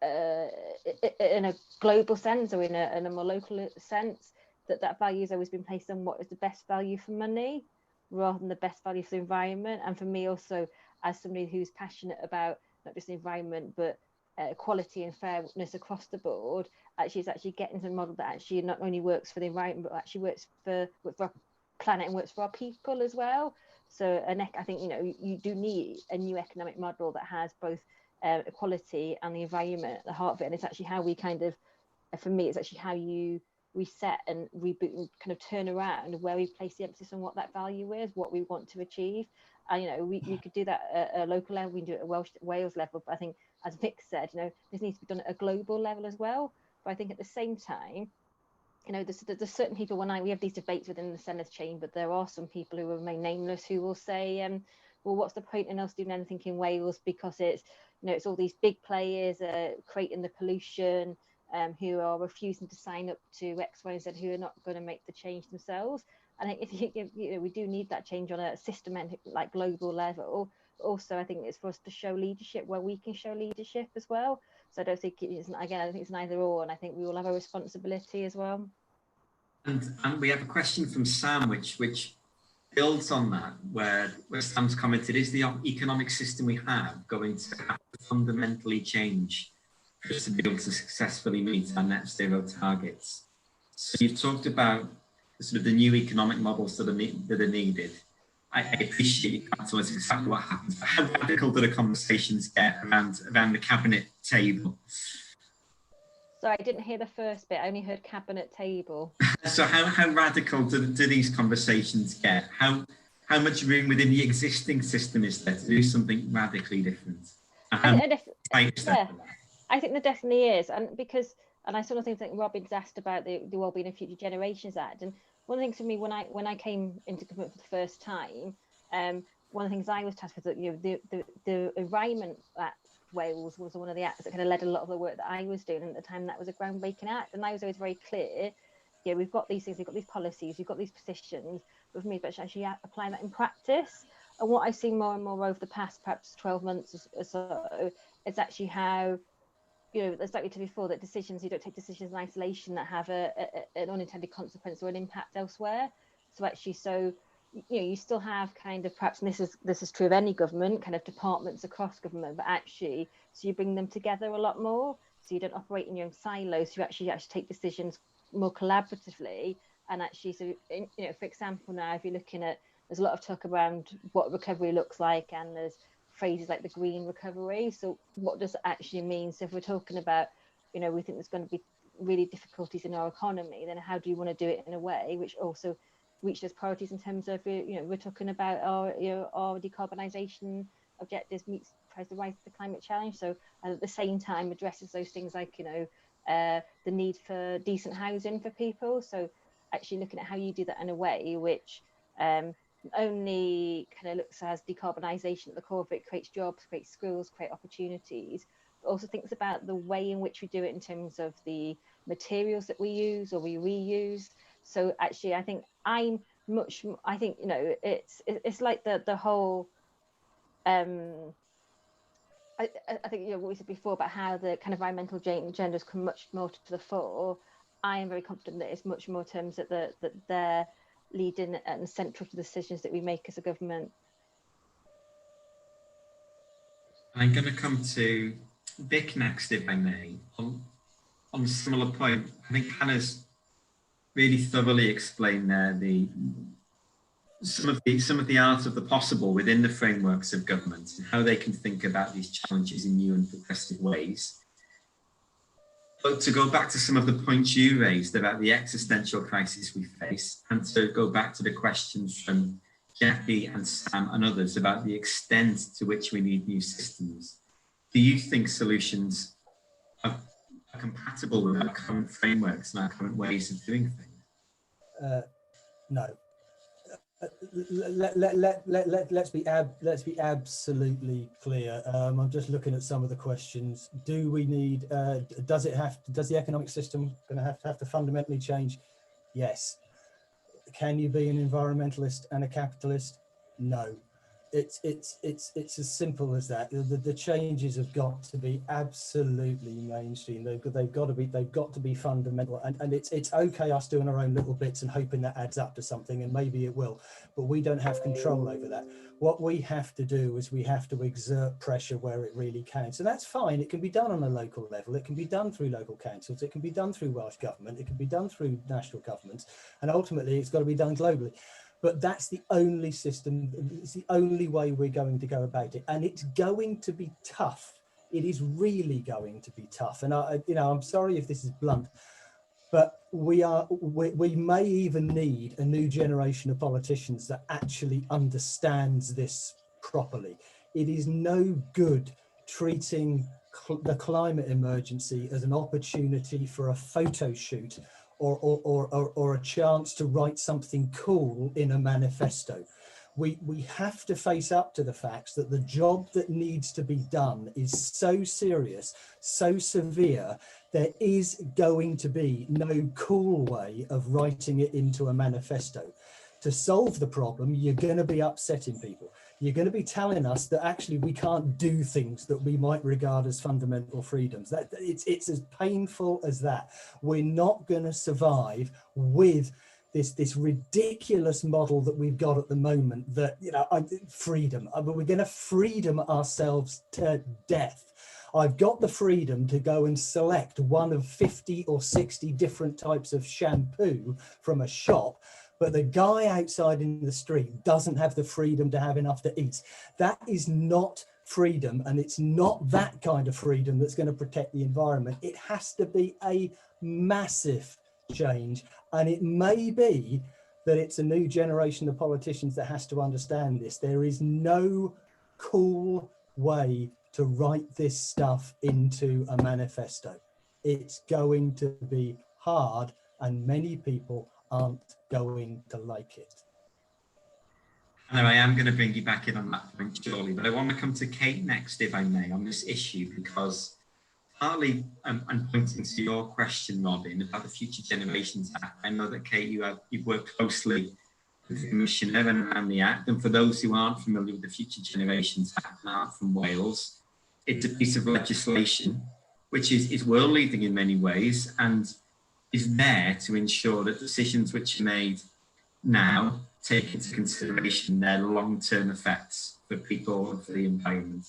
a global sense or in a more local sense, that value has always been placed on what is the best value for money rather than the best value for the environment. And for me also, as somebody who's passionate about not just the environment, but equality and fairness across the board, actually it's actually getting to a model that actually not only works for the environment, but actually works for our planet and works for our people as well. So I think you do need a new economic model that has both equality and the environment at the heart of it. And it's actually how we kind of, for me, it's actually how you reset and reboot and kind of turn around where we place the emphasis on what that value is, what we want to achieve. And we could do that at a local level, we can do it at Wales level, but I think, as Vic said, this needs to be done at a global level as well. But I think at the same time, there's certain people, we have these debates within the Senate chamber, there are some people who remain nameless who will say, well, what's the point in us doing anything in Wales, because it's it's all these big players creating the pollution, who are refusing to sign up to X, Y, and Z, who are not going to make the change themselves. And if we do need that change on a systematic, like global level. Also, I think it's for us to show leadership where we can show leadership as well. So I don't think it's, again, I think it's neither or, and I think we all have a responsibility as well. And we have a question from Sam, which builds on that, where Sam's commented, is the economic system we have going to have to fundamentally change for us to be able to successfully meet our net zero targets? So you've talked about sort of the new economic models that are needed. I appreciate you can't tell us exactly what happens, but how radical do the conversations get around the cabinet table? So I didn't hear the first bit. I only heard cabinet table. So how radical do these conversations get? How much room within the existing system is there to do something radically different? Yeah, I think there definitely is, and I sort of think Robin's asked about the Wellbeing and Future Generations Act, and one of the things for me when I came into government for the first time, one of the things I was tasked with, that the Environment Act Wales was one of the acts that kind of led a lot of the work that I was doing, and at the time that was a groundbreaking act, and I was always very clear. Yeah, we've got these things, we've got these policies, we've got these positions, but for me, but actually applying that in practice. And what I've seen more and more over the past perhaps 12 months or so is actually how, there's likely to be before that you don't take decisions in isolation that have an unintended consequence or an impact elsewhere. So actually, you still have kind of, perhaps, and this is true of any government, kind of departments across government, but actually, so you bring them together a lot more. So you don't operate in your own silos. You actually take decisions more collaboratively. And actually, for example, now if you're looking at, there's a lot of talk around what recovery looks like, and there's phrases like the green recovery. So what does it actually mean? So if we're talking about, we think there's going to be really difficulties in our economy, then how do you want to do it in a way which also reaches priorities in terms of, we're talking about our decarbonisation objectives tries to rise to the climate challenge. So, and at the same time addresses those things like, the need for decent housing for people. So actually looking at how you do that in a way which only kind of looks as decarbonisation at the core of it, creates jobs, creates skills, create opportunities, but also thinks about the way in which we do it in terms of the materials that we use or we reuse. So actually, I think it's like the whole, I think, what we said before about how the kind of environmental agendas come much more to the fore. I am very confident that it's much more terms that they're leading and central to the decisions that we make as a government. I'm going to come to Vic next, if I may, on a similar point. I think Hannah's really thoroughly explained there some of the art of the possible within the frameworks of government and how they can think about these challenges in new and progressive ways. But to go back to some of the points you raised about the existential crisis we face, and to go back to the questions from Jackie and Sam and others about the extent to which we need new systems, do you think solutions are compatible with our current frameworks and our current ways of doing things? No. Let's be absolutely clear. I'm just looking at some of the questions. Do we need? Does the economic system going to have to fundamentally change? Yes. Can you be an environmentalist and a capitalist? No. It's as simple as that. The changes have got to be absolutely mainstream. They've got to be fundamental. And it's okay us doing our own little bits and hoping that adds up to something, and maybe it will, but we don't have control over that. What we have to do is we have to exert pressure where it really counts. So that's fine. It can be done on a local level. It can be done through local councils. It can be done through Welsh government. It can be done through national governments. And ultimately, it's got to be done globally. But that's the only system, it's the only way we're going to go about it. And it's going to be tough. It is really going to be tough. And I'm sorry if this is blunt, but we may even need a new generation of politicians that actually understands this properly. It is no good treating the climate emergency as an opportunity for a photo shoot or a chance to write something cool in a manifesto. We have to face up to the facts that the job that needs to be done is so serious, so severe, there is going to be no cool way of writing it into a manifesto. To solve the problem, you're going to be upsetting people. You're going to be telling us that actually we can't do things that we might regard as fundamental freedoms. It's as painful as that. We're not going to survive with this ridiculous model that we've got at the moment, that freedom. We're going to freedom ourselves to death. I've got the freedom to go and select one of 50 or 60 different types of shampoo from a shop, but the guy outside in the street doesn't have the freedom to have enough to eat. That is not freedom, and it's not that kind of freedom that's going to protect the environment. It has to be a massive change, and it may be that it's a new generation of politicians that has to understand this. There is no cool way to write this stuff into a manifesto. It's going to be hard, and many people aren't going to like it. Hello, I am going to bring you back in on that point shortly, but I want to come to Kate next, if I may, on this issue, because partly I'm pointing to your question, Robin, about the Future Generations Act. I know that, Kate, you've worked closely with the Commissioner and around the Act, and for those who aren't familiar with the Future Generations Act and aren't from Wales, it's a piece of legislation which is world-leading in many ways and is there to ensure that decisions which are made now take into consideration their long-term effects for people and for the environment.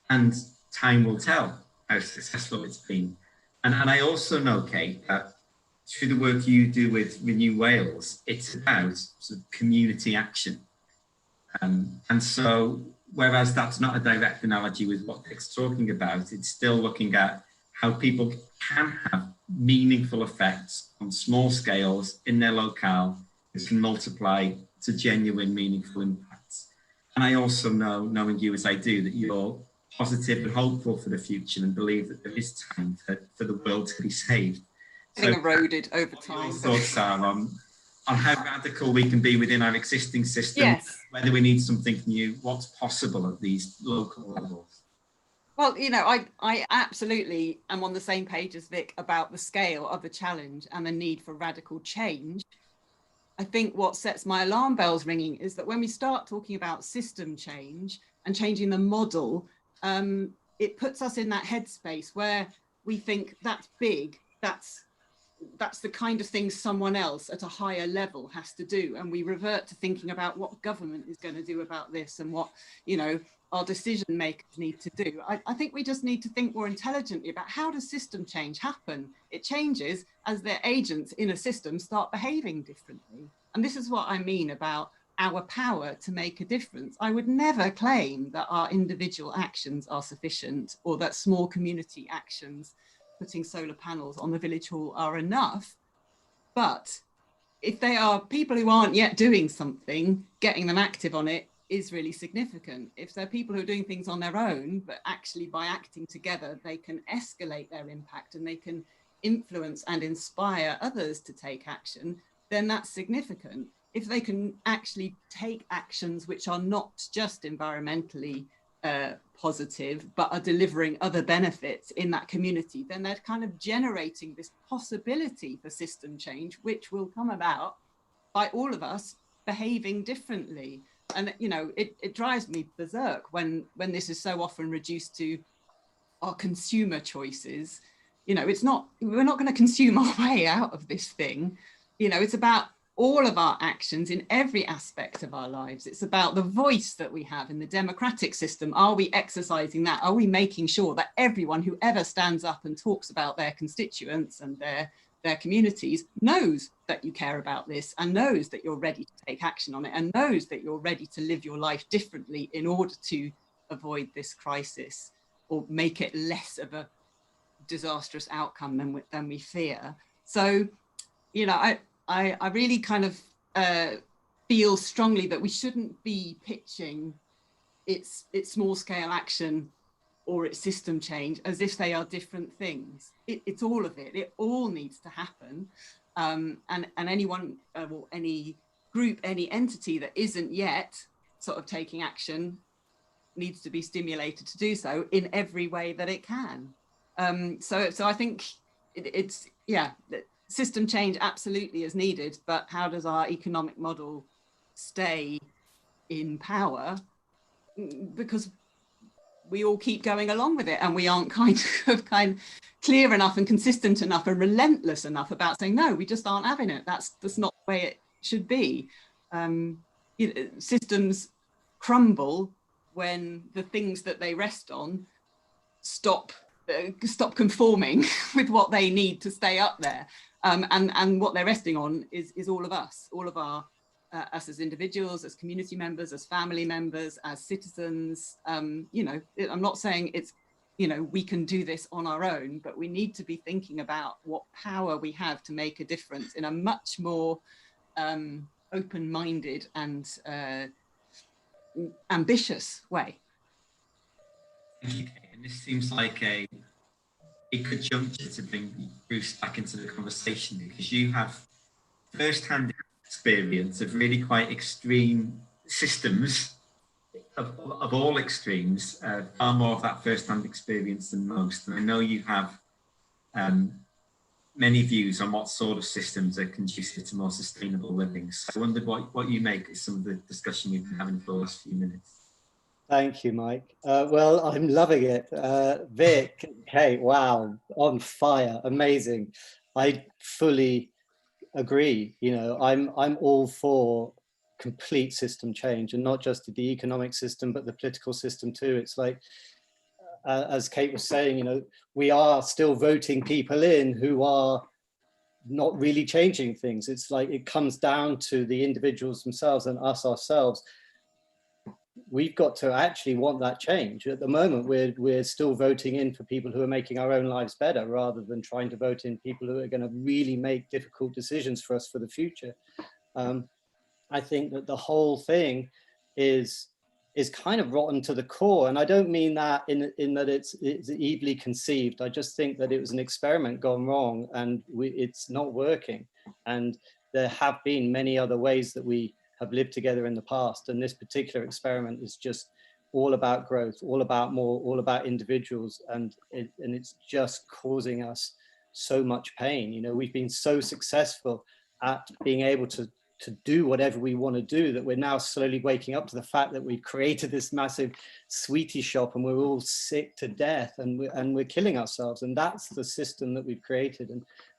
And time will tell how successful it's been. And I also know, Kate, that through the work you do with Renew Wales, it's about sort of community action. And so, whereas that's not a direct analogy with what Dick's talking about, it's still looking at how people can have meaningful effects on small scales in their locale that can multiply to genuine, meaningful impacts. And I also know, knowing you as I do, that you're positive and hopeful for the future and believe that there is time for the world to be saved. Getting eroded over time. Your thoughts are on how radical we can be within our existing system, yes. Whether we need something new, what's possible at these local levels. Well, you know, I absolutely am on the same page as Vic about the scale of the challenge and the need for radical change. I think what sets my alarm bells ringing is that when we start talking about system change and changing the model, it puts us in that headspace where we think that's big, that's the kind of thing someone else at a higher level has to do. And we revert to thinking about what government is going to do about this and what, you know, our decision makers need to do. I think we just need to think more intelligently about how does system change happen? It changes as their agents in a system start behaving differently. And this is what I mean about our power to make a difference. I would never claim that our individual actions are sufficient or that small community actions, putting solar panels on the village hall, are enough. But if they are people who aren't yet doing something, getting them active on it is really significant. If they're people who are doing things on their own, but actually by acting together, they can escalate their impact and they can influence and inspire others to take action, then that's significant. If they can actually take actions which are not just environmentally positive, but are delivering other benefits in that community, then they're kind of generating this possibility for system change, which will come about by all of us behaving differently. And, you know, it drives me berserk when this is so often reduced to our consumer choices. You know, we're not going to consume our way out of this thing. You know, it's about all of our actions in every aspect of our lives. It's about the voice that we have in the democratic system. Are we exercising that? Are we making sure that everyone who ever stands up and talks about their constituents and their communities knows that you care about this and knows that you're ready to take action on it and knows that you're ready to live your life differently in order to avoid this crisis or make it less of a disastrous outcome than we fear. So, you know, I really kind of feel strongly that we shouldn't be pitching its small scale action or its system change as if they are different things. It's all of it. It all needs to happen. And anyone or any group, any entity that isn't yet sort of taking action needs to be stimulated to do so in every way that it can. So I think it's system change absolutely is needed, but how does our economic model stay in power? Because we all keep going along with it and we aren't kind of clear enough and consistent enough and relentless enough about saying, no, we just aren't having it. That's not the way it should be. Systems crumble when the things that they rest on stop conforming with what they need to stay up there. And what they're resting on is all of us, all of our us as individuals, as community members, as family members, as citizens. You know, I'm not saying it's, you know, we can do this on our own, but we need to be thinking about what power we have to make a difference in a much more open-minded and ambitious way. Thank you, Kate. And this seems like a good juncture to bring Bruce back into the conversation, because you have first-hand experience of really quite extreme systems, of all extremes, far more of that first-hand experience than most. And I know you have many views on what sort of systems are conducive to more sustainable living. So I wondered what you make of some of the discussion we've been having for the last few minutes. Thank you, Mike. Well, I'm loving it. Vic, Kate, wow, on fire, amazing. I fully agree. You know, I'm all for complete system change, and not just the economic system, but the political system too. It's like, as Kate was saying, you know, we are still voting people in who are not really changing things. It's like it comes down to the individuals themselves and us ourselves. We've got to actually want that change. At the moment, we're still voting in for people who are making our own lives better, rather than trying to vote in people who are going to really make difficult decisions for us for the future. I think that the whole thing is kind of rotten to the core, and I don't mean that in that it's evilly conceived. I just think that it was an experiment gone wrong, and it's not working. And there have been many other ways that we have lived together in the past, and this particular experiment is just all about growth, all about more, all about individuals, and it's just causing us so much pain. You know, we've been so successful at being able to do whatever we want to do that we're now slowly waking up to the fact that we've created this massive sweetie shop and we're all sick to death, and we're killing ourselves. And that's the system that we've created,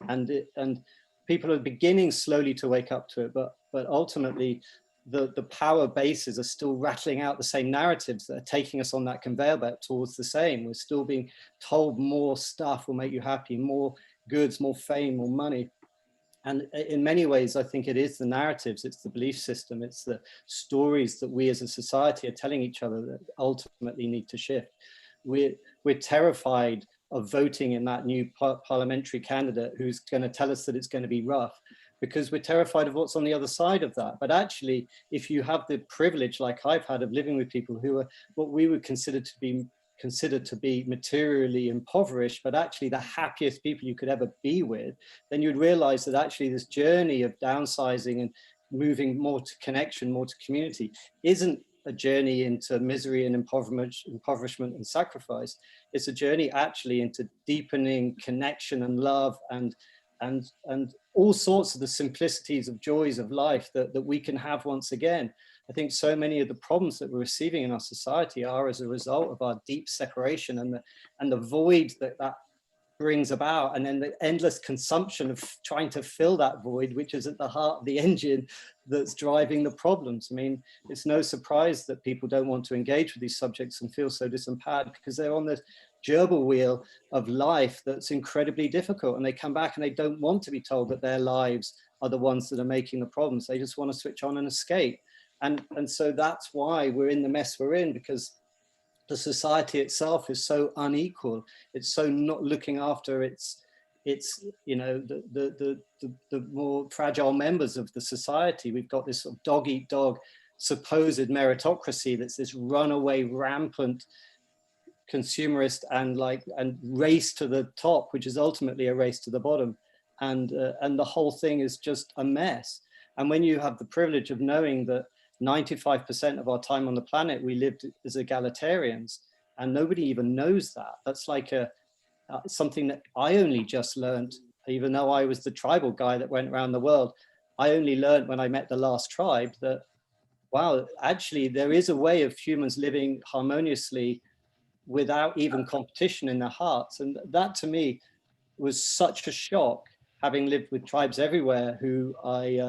and people are beginning slowly to wake up to it, but ultimately the power bases are still rattling out the same narratives that are taking us on that conveyor belt towards the same. We're still being told more stuff will make you happy, more goods, more fame, more money. And in many ways, I think it is the narratives, it's the belief system, it's the stories that we as a society are telling each other that ultimately need to shift. We're terrified of voting in that new parliamentary candidate who's going to tell us that it's going to be rough, because we're terrified of what's on the other side of that. But actually, if you have the privilege, like I've had, of living with people who are what we would consider to be materially impoverished, but actually the happiest people you could ever be with, then you'd realize that actually this journey of downsizing and moving more to connection, more to community, isn't a journey into misery and impoverishment and sacrifice. It's a journey actually into deepening connection and love and all sorts of the simplicities of joys of life that we can have once again. I think so many of the problems that we're receiving in our society are as a result of our deep separation and the void that brings about, and then the endless consumption of trying to fill that void, which is at the heart of the engine that's driving the problems. I mean, it's no surprise that people don't want to engage with these subjects and feel so disempowered, because they're on this gerbil wheel of life that's incredibly difficult, and they come back and they don't want to be told that their lives are the ones that are making the problems. They just want to switch on and escape. And so that's why we're in the mess we're in, because the society itself is so unequal. It's so not looking after its you know, the more fragile members of the society. We've got this sort of dog eat dog supposed meritocracy that's this runaway rampant consumerist and race to the top, which is ultimately a race to the bottom, and the whole thing is just a mess. And when you have the privilege of knowing that 95% of our time on the planet we lived as egalitarians, and nobody even knows that. That's like something that I only just learned, even though I was the tribal guy that went around the world. I only learned when I met the last tribe that, wow, actually there is a way of humans living harmoniously without even competition in their hearts. And that to me was such a shock, having lived with tribes everywhere who I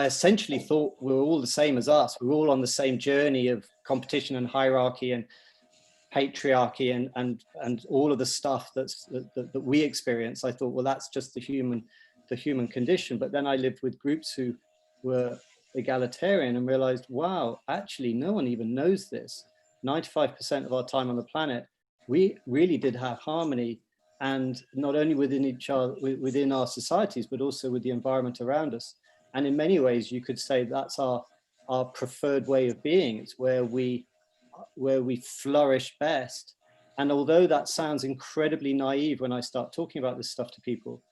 essentially thought were all the same as us. We're all on the same journey of competition and hierarchy and patriarchy and all of the stuff that we experience. I thought, well, that's just the human condition. But then I lived with groups who were egalitarian and realized, wow, actually, no one even knows this. 95% of our time on the planet, we really did have harmony, and not only within each other, within our societies, but also with the environment around us. And in many ways, you could say that's our preferred way of being. It's where we flourish best. And although that sounds incredibly naive when I start talking about this stuff to people,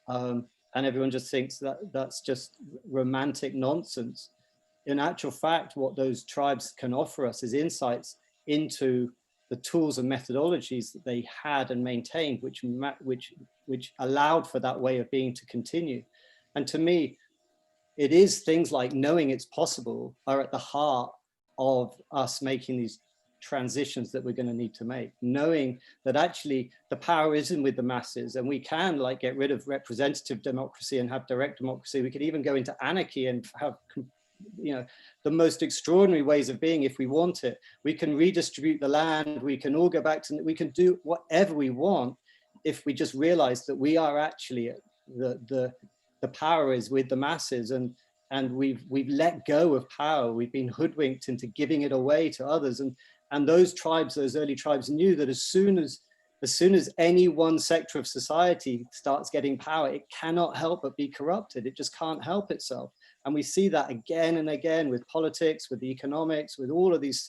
and everyone just thinks that that's just romantic nonsense, in actual fact, what those tribes can offer us is insights into the tools and methodologies that they had and maintained, which allowed for that way of being to continue. And to me, it is things like knowing it's possible are at the heart of us making these transitions that we're going to need to make, knowing that actually the power isn't with the masses, and we can like get rid of representative democracy and have direct democracy. We could even go into anarchy and have, you know, the most extraordinary ways of being if we want it. We can redistribute the land, we can all go back to, we can do whatever we want if we just realize that we are actually the power is with the masses, and we've let go of power. We've been hoodwinked into giving it away to others, and those tribes, those early tribes, knew that as soon as any one sector of society starts getting power, it cannot help but be corrupted. It just can't help itself. And we see that again and again with politics, with the economics, with all of these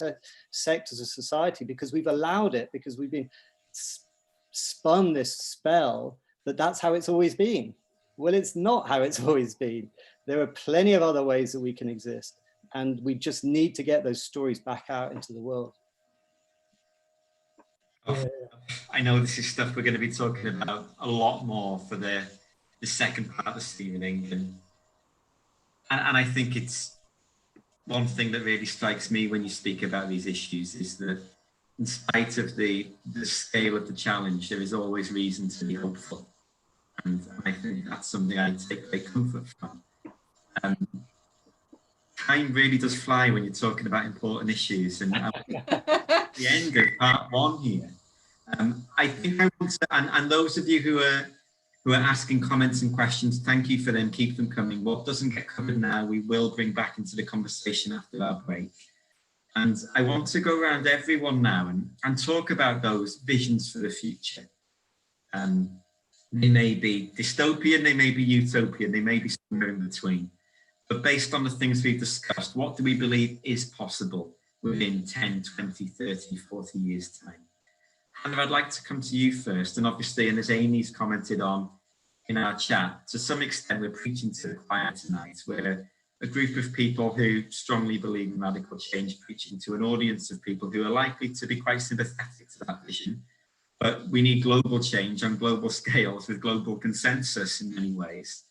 sectors of society, because we've allowed it, because we've been spun this spell that that's how it's always been. Well, it's not how it's always been. There are plenty of other ways that we can exist, and we just need to get those stories back out into the world. Oh, I know this is stuff we're going to be talking about a lot more for the second part this evening, and I think it's one thing that really strikes me when you speak about these issues is that in spite of the scale of the challenge, there is always reason to be hopeful. And I think that's something I take great comfort from. Time really does fly when you're talking about important issues. And at the end of part one here, I think I want to, and those of you who are asking comments and questions, thank you for them, keep them coming. What doesn't get covered now, we will bring back into the conversation after our break. And I want to go around everyone now and talk about those visions for the future. They may be dystopian, they may be utopian, they may be somewhere in between. But based on the things we've discussed, what do we believe is possible within 10, 20, 30, 40 years' time? And I'd like to come to you first. And obviously, and as Amy's commented on in our chat, to some extent, we're preaching to the choir tonight. We're a group of people who strongly believe in radical change, preaching to an audience of people who are likely to be quite sympathetic to that vision. But we need global change on global scales with global consensus in many ways.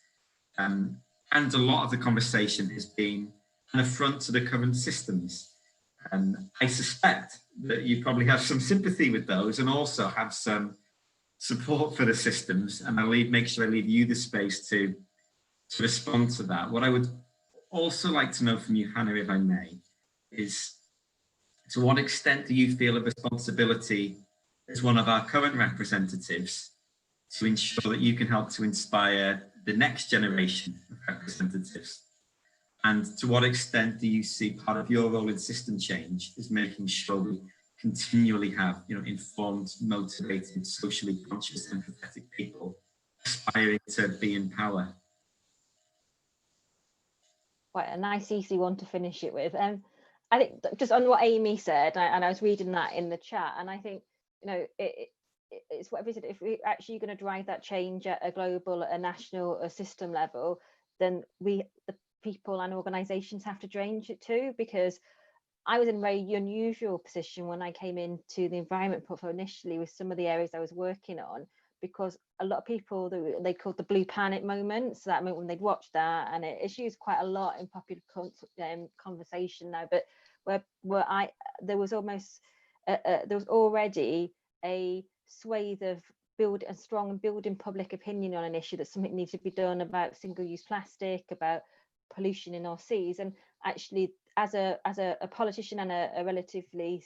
And a lot of the conversation has been an affront to the current systems. And I suspect that you probably have some sympathy with those and also have some support for the systems. And I'll make sure I leave you the space to respond to that. What I would also like to know from you, Hannah, if I may, is to what extent do you feel a responsibility as one of our current representatives to ensure that you can help to inspire the next generation of representatives? And to what extent do you see part of your role in system change is making sure we continually have, informed, motivated, socially conscious, empathetic people aspiring to be in power? Quite a nice, easy one to finish it with. I think just on what Amy said, and I was reading that in the chat, and I think, it's whatever it is, if we're actually going to drive that change at a global, a national, a system level, then the people and organisations have to change it too, because I was in a very unusual position when I came into the environment portfolio initially with some of the areas I was working on, because a lot of people, they called the blue planet moment, so that meant when they'd watch that, and it's used quite a lot in popular conversation now, but there was already a swathe of building public opinion on an issue that something needs to be done about single-use plastic, about pollution in our seas. And actually, as a politician and a relatively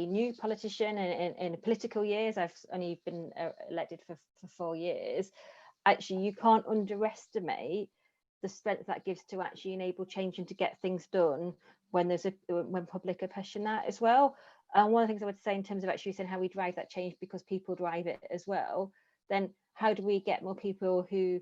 new politician in political years, I've only been elected for 4 years. Actually, you can't underestimate the strength that gives to actually enable change and to get things done when when public are pushing that as well. And one of the things I would say in terms of actually saying how we drive that change, because people drive it as well, then how do we get more people who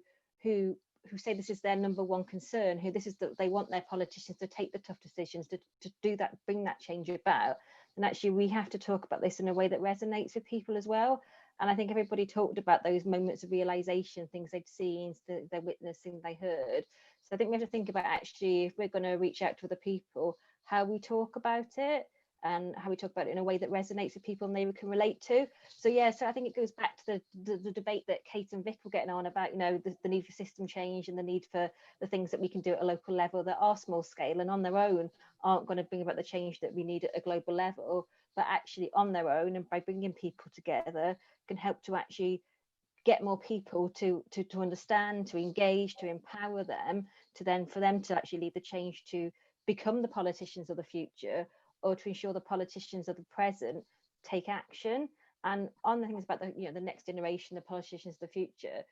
say this is their number one concern, who this is that they want their politicians to take the tough decisions, to do that, bring that change about. And actually we have to talk about this in a way that resonates with people as well. And I think everybody talked about those moments of realization, things they'd seen, they're witnessing, they heard. So I think we have to think about actually, if we're going to reach out to other people, how we talk about it, and how we talk about it in a way that resonates with people and they can relate to. So yeah, so I think it goes back to the debate that Kate and Vic were getting on about, you know, the need for system change and the need for the things that we can do at a local level that are small scale and on their own aren't going to bring about the change that we need at a global level, but actually on their own and by bringing people together can help to actually get more people to understand, to engage, to empower them, to then for them to actually lead the change to become the politicians of the future, or to ensure the politicians of the present take action. And on the things about the, you know, the next generation, the politicians of the future,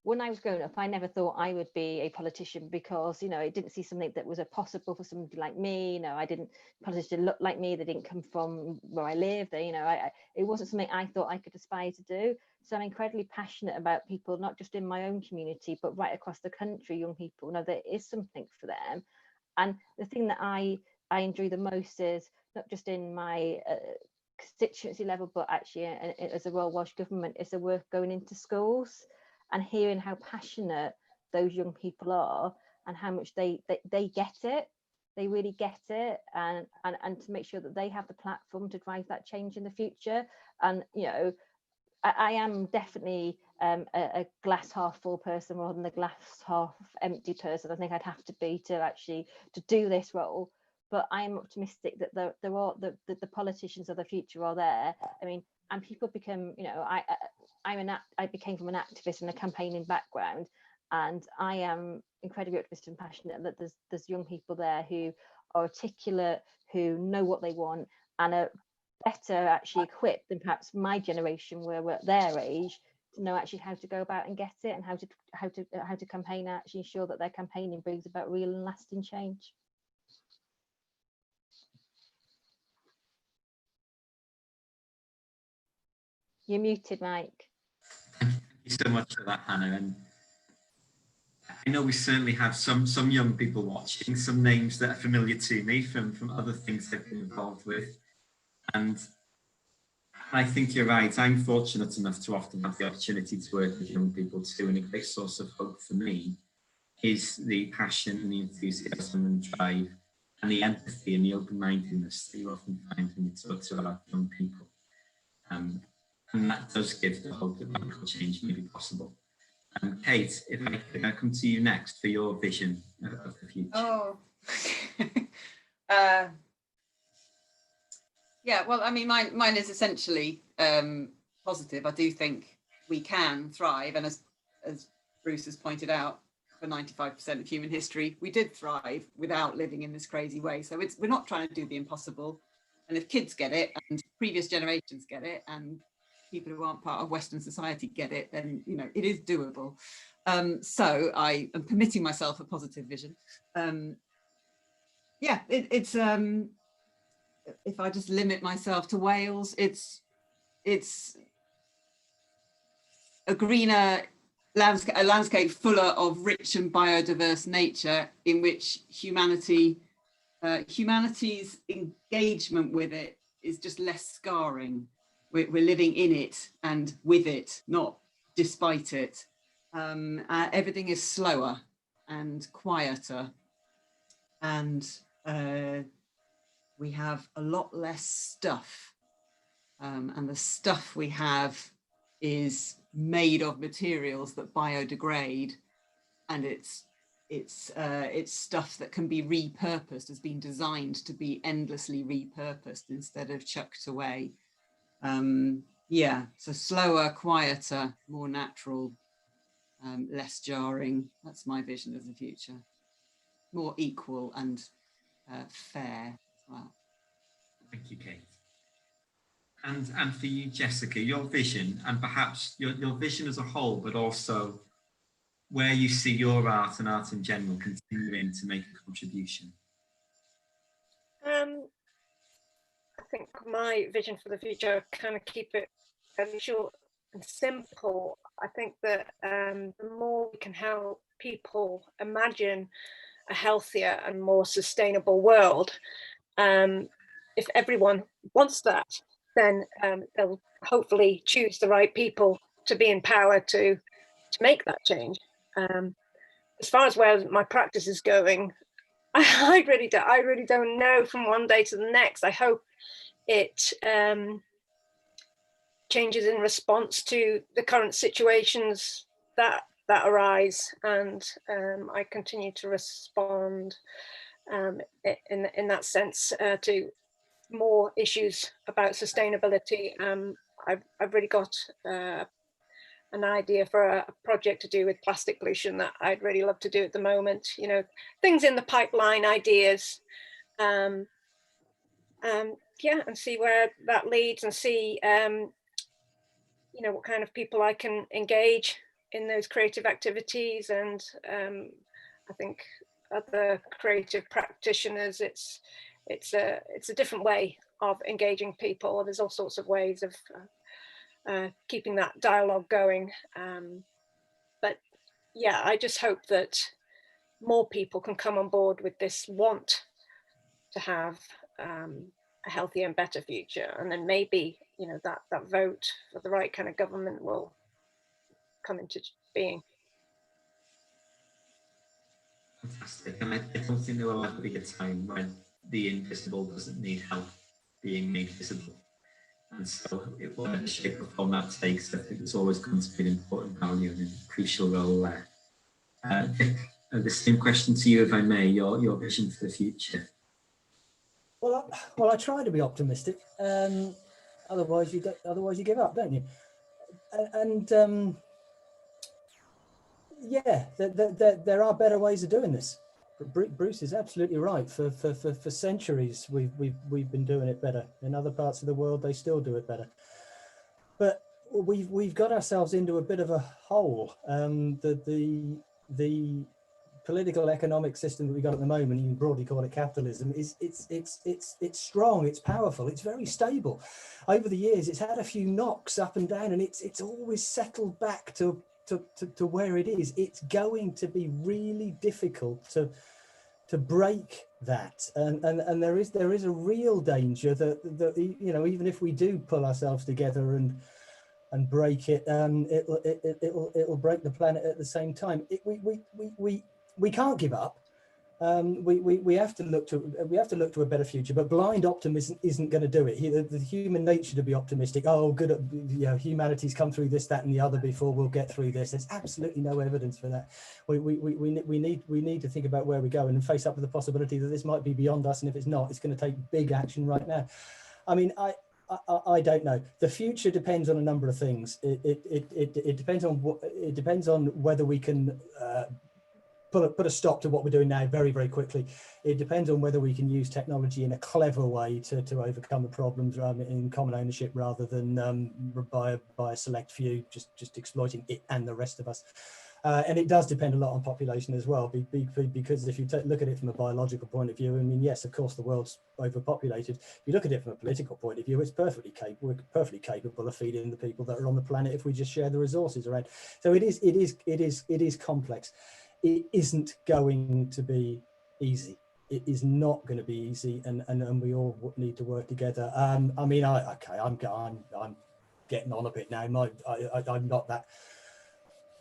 when I was growing up, I never thought I would be a politician because, you know, I didn't see something that was possible for somebody like me. You know, politicians didn't look like me. They didn't come from where I lived. You know, it wasn't something I thought I could aspire to do. So I'm incredibly passionate about people, not just in my own community, but right across the country, young people. You know, there is something for them. And the thing that I enjoy the most is not just in my constituency level, but actually as a Royal Welsh Government, is the work going into schools and hearing how passionate those young people are and how much they get it. They really get it, and to make sure that they have the platform to drive that change in the future. And, you know, I am definitely a glass half full person rather than the glass half empty person. I think I'd have to be to do this role. But I'm optimistic that the politicians of the future are there. I mean, and people become, you know, I became from an activist and a campaigning background, and I am incredibly optimistic and passionate that there's young people there who are articulate, who know what they want, and are better actually equipped than perhaps my generation were at their age to know actually how to go about and get it, and how to campaign, actually ensure that their campaigning brings about real and lasting change. You're muted, Mike. Thank you so much for that, Hannah. And I know we certainly have some young people watching, some names that are familiar to me from other things I've been involved with. And I think you're right. I'm fortunate enough to often have the opportunity to work with young people too, and a great source of hope for me is the passion and the enthusiasm and drive and the empathy and the open-mindedness that you often find when you talk to our young people. And that does give the hope that radical change may be possible. Kate, if I could come to you next for your vision of the future. Oh, yeah, well, I mean, mine is essentially positive. I do think we can thrive. And as Bruce has pointed out, for 95% of human history, we did thrive without living in this crazy way. So we're not trying to do the impossible. And if kids get it, and previous generations get it, and people who aren't part of Western society get it, then, you know, it is doable. So I am permitting myself a positive vision. Yeah, it's if I just limit myself to Wales, it's a greener landscape, a landscape fuller of rich and biodiverse nature in which humanity's engagement with it is just less scarring. We're living in it and with it, not despite it. Everything is slower and quieter, and we have a lot less stuff. And the stuff we have is made of materials that biodegrade, and it's stuff that can be repurposed, has been designed to be endlessly repurposed instead of chucked away. Yeah, so slower, quieter, more natural, less jarring. That's my vision of the future. More equal and fair as well. Thank you, Kate. And for you, Jessica, your vision, and perhaps your vision as a whole, but also where you see your art and art in general continuing to make a contribution? I think my vision for the future, kind of keep it fairly short and simple. I think that the more we can help people imagine a healthier and more sustainable world, if everyone wants that, then they'll hopefully choose the right people to be in power to make that change. As far as where my practice is going, I really don't know from one day to the next. I hope it changes in response to the current situations that arise, and I continue to respond in that sense to more issues about sustainability. I've really got an idea for a project to do with plastic pollution that I'd really love to do at the moment. You know, things in the pipeline, ideas. Yeah, and see where that leads, and see you know, what kind of people I can engage in those creative activities. And I think other creative practitioners, it's a different way of engaging people. There's all sorts of ways of keeping that dialogue going. But yeah, I just hope that more people can come on board with this want to have a healthier and better future, and then maybe, you know, that vote for the right kind of government will come into being. Fantastic. And I don't think there will ever be a time when the invisible doesn't need help being made visible. And so, whatever shape or form that takes, I think it's always going to be an important value and a crucial role there. Dick, the same question to you, if I may, your vision for the future. Well, I try to be optimistic. Otherwise, you give up, don't you? And yeah, there are better ways of doing this. Bruce is absolutely right. For centuries, we've been doing it better. In other parts of the world, they still do it better. But we've got ourselves into a bit of a hole. The political economic system that we got at the moment, you can broadly call it capitalism, it's strong, it's powerful, it's very stable. Over the years, it's had a few knocks up and down, and it's always settled back to where it is. It's going to be really difficult to break that, and there is a real danger that you know, even if we do pull ourselves together and break it, it'll break the planet at the same time. We can't give up. We have to look to a better future, but blind optimism isn't going to do it. The human nature to be optimistic. Oh, good, you know, humanity's come through this, that, and the other before. We'll get through this. There's absolutely no evidence for that. We need to think about where we go and face up with the possibility that this might be beyond us, and if it's not, it's going to take big action right now. I mean, I don't know. The future depends on a number of things. It depends on whether we can put a stop to what we're doing now very, very quickly. It depends on whether we can use technology in a clever way to overcome the problems in common ownership, rather than by a select few just exploiting it and the rest of us. And it does depend a lot on population as well, because if you look at it from a biological point of view, I mean, yes, of course, the world's overpopulated. If you look at it from a political point of view, it's perfectly capable of feeding the people that are on the planet if we just share the resources around. So it is complex. It isn't going to be easy. It is not going to be easy, and we all need to work together. I mean, I'm getting on a bit now. I'm not that.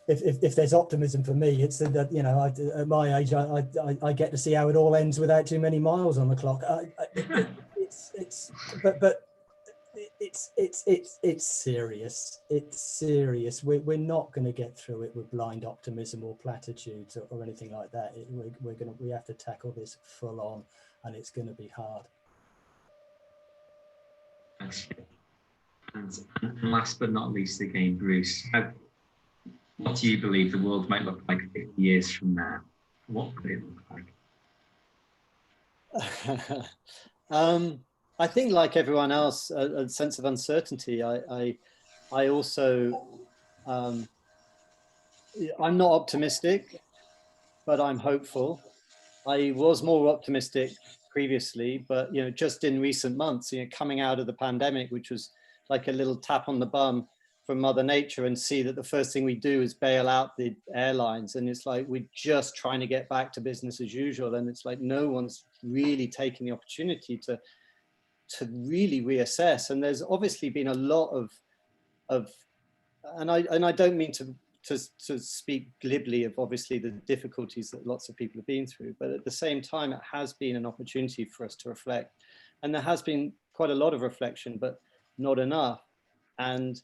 If there's optimism for me, it's that, you know, at my age, I get to see how it all ends without too many miles on the clock. It's serious. It's serious. We're not going to get through it with blind optimism or platitudes or anything like that. We have to tackle this full on, and it's going to be hard. And last but not least, again, Bruce, what do you believe the world might look like 50 years from now? What could it look like? I think, like everyone else, a sense of uncertainty. I also I'm not optimistic, but I'm hopeful. I was more optimistic previously, but just in recent months, coming out of the pandemic, which was like a little tap on the bum from Mother Nature, and see that the first thing we do is bail out the airlines, and it's like we're just trying to get back to business as usual, and it's like no one's really taking the opportunity to really reassess. And there's obviously been a lot of and I don't mean to speak glibly of obviously the difficulties that lots of people have been through, but at the same time, it has been an opportunity for us to reflect. And there has been quite a lot of reflection, but not enough. And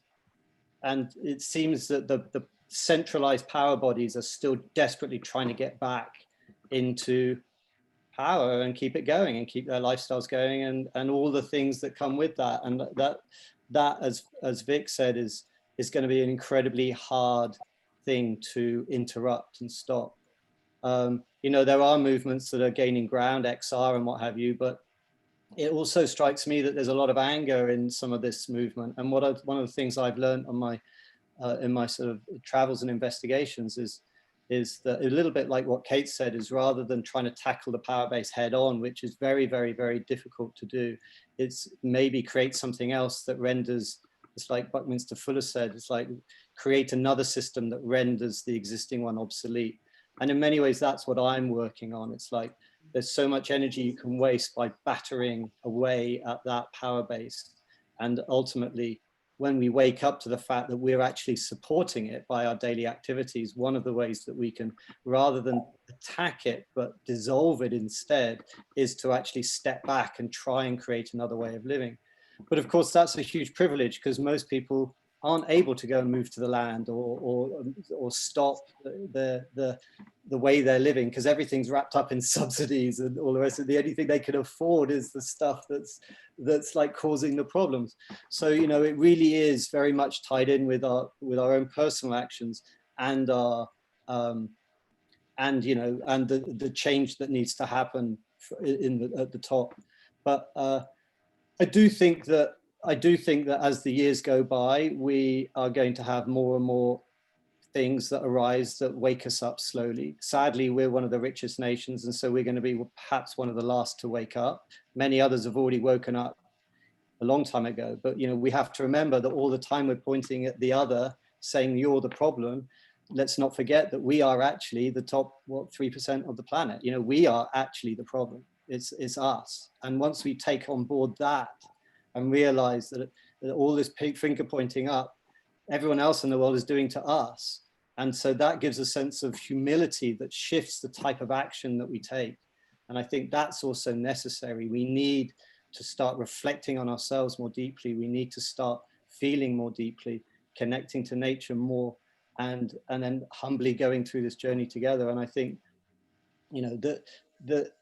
it seems that the centralized power bodies are still desperately trying to get back into power and keep it going and keep their lifestyles going, and all the things that come with that. And that as Vic said, is going to be an incredibly hard thing to interrupt and stop. There are movements that are gaining ground, XR and what have you, but it also strikes me that there's a lot of anger in some of this movement. And one of the things I've learned on my in my sort of travels and investigations is that a little bit like what Kate said, is rather than trying to tackle the power base head on, which is very, very, very difficult to do, it's maybe create something else that renders, it's like Buckminster Fuller said, it's like create another system that renders the existing one obsolete. And in many ways, that's what I'm working on. It's like there's so much energy you can waste by battering away at that power base. And ultimately, when we wake up to the fact that we're actually supporting it by our daily activities, one of the ways that we can, rather than attack it, but dissolve it instead, is to actually step back and try and create another way of living. But of course, that's a huge privilege, because most people aren't able to go and move to the land or stop the way they're living, because everything's wrapped up in subsidies and all the rest of the only thing they can afford is the stuff that's like causing the problems. So it really is very much tied in with our own personal actions and our and the change that needs to happen at the top. But I do think that as the years go by, we are going to have more and more things that arise that wake us up slowly. Sadly, we're one of the richest nations, and so we're going to be perhaps one of the last to wake up. Many others have already woken up a long time ago, but we have to remember that all the time we're pointing at the other, saying you're the problem. Let's not forget that we are actually the top 3% of the planet. We are actually the problem. It's us. And once we take on board that and realize that all this finger pointing up, everyone else in the world is doing to us. And so that gives a sense of humility that shifts the type of action that we take. And I think that's also necessary. We need to start reflecting on ourselves more deeply. We need to start feeling more deeply, connecting to nature more, and then humbly going through this journey together. And I think, that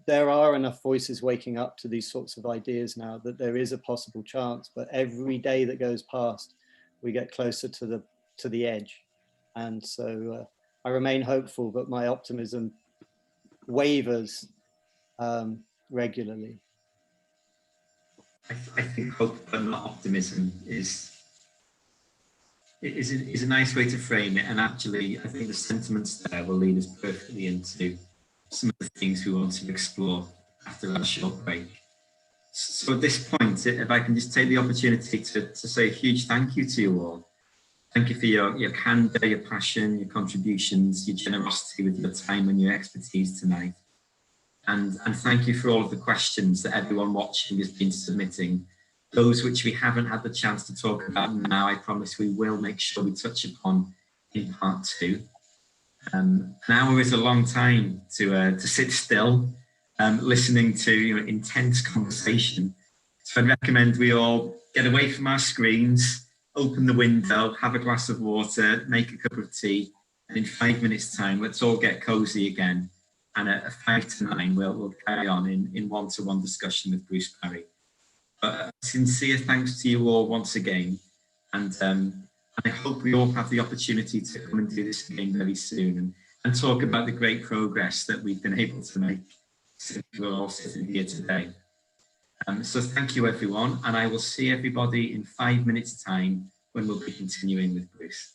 there are enough voices waking up to these sorts of ideas now that there is a possible chance, but every day that goes past, we get closer to the edge. And so I remain hopeful, but my optimism wavers regularly. I think hope but not optimism is a nice way to frame it. And actually, I think the sentiments there will lead us perfectly into some of the things we want to explore after our short break. So at this point, if I can just take the opportunity to say a huge thank you to you all. Thank you for your candor, your passion, your contributions, your generosity with your time and your expertise tonight. And thank you for all of the questions that everyone watching has been submitting. Those which we haven't had the chance to talk about now, I promise we will make sure we touch upon in part 2. An hour is a long time to sit still, listening to intense conversation. So I'd recommend we all get away from our screens, open the window, have a glass of water, make a cup of tea, and in 5 minutes' time, let's all get cozy again. And at 5 to 9, we'll carry on in one-to-one discussion with Bruce Parry. But sincere thanks to you all once again, and I hope we all have the opportunity to come and do this again very soon and talk about the great progress that we've been able to make since we're all sitting here today. So thank you, everyone, and I will see everybody in 5 minutes' time when we'll be continuing with Bruce.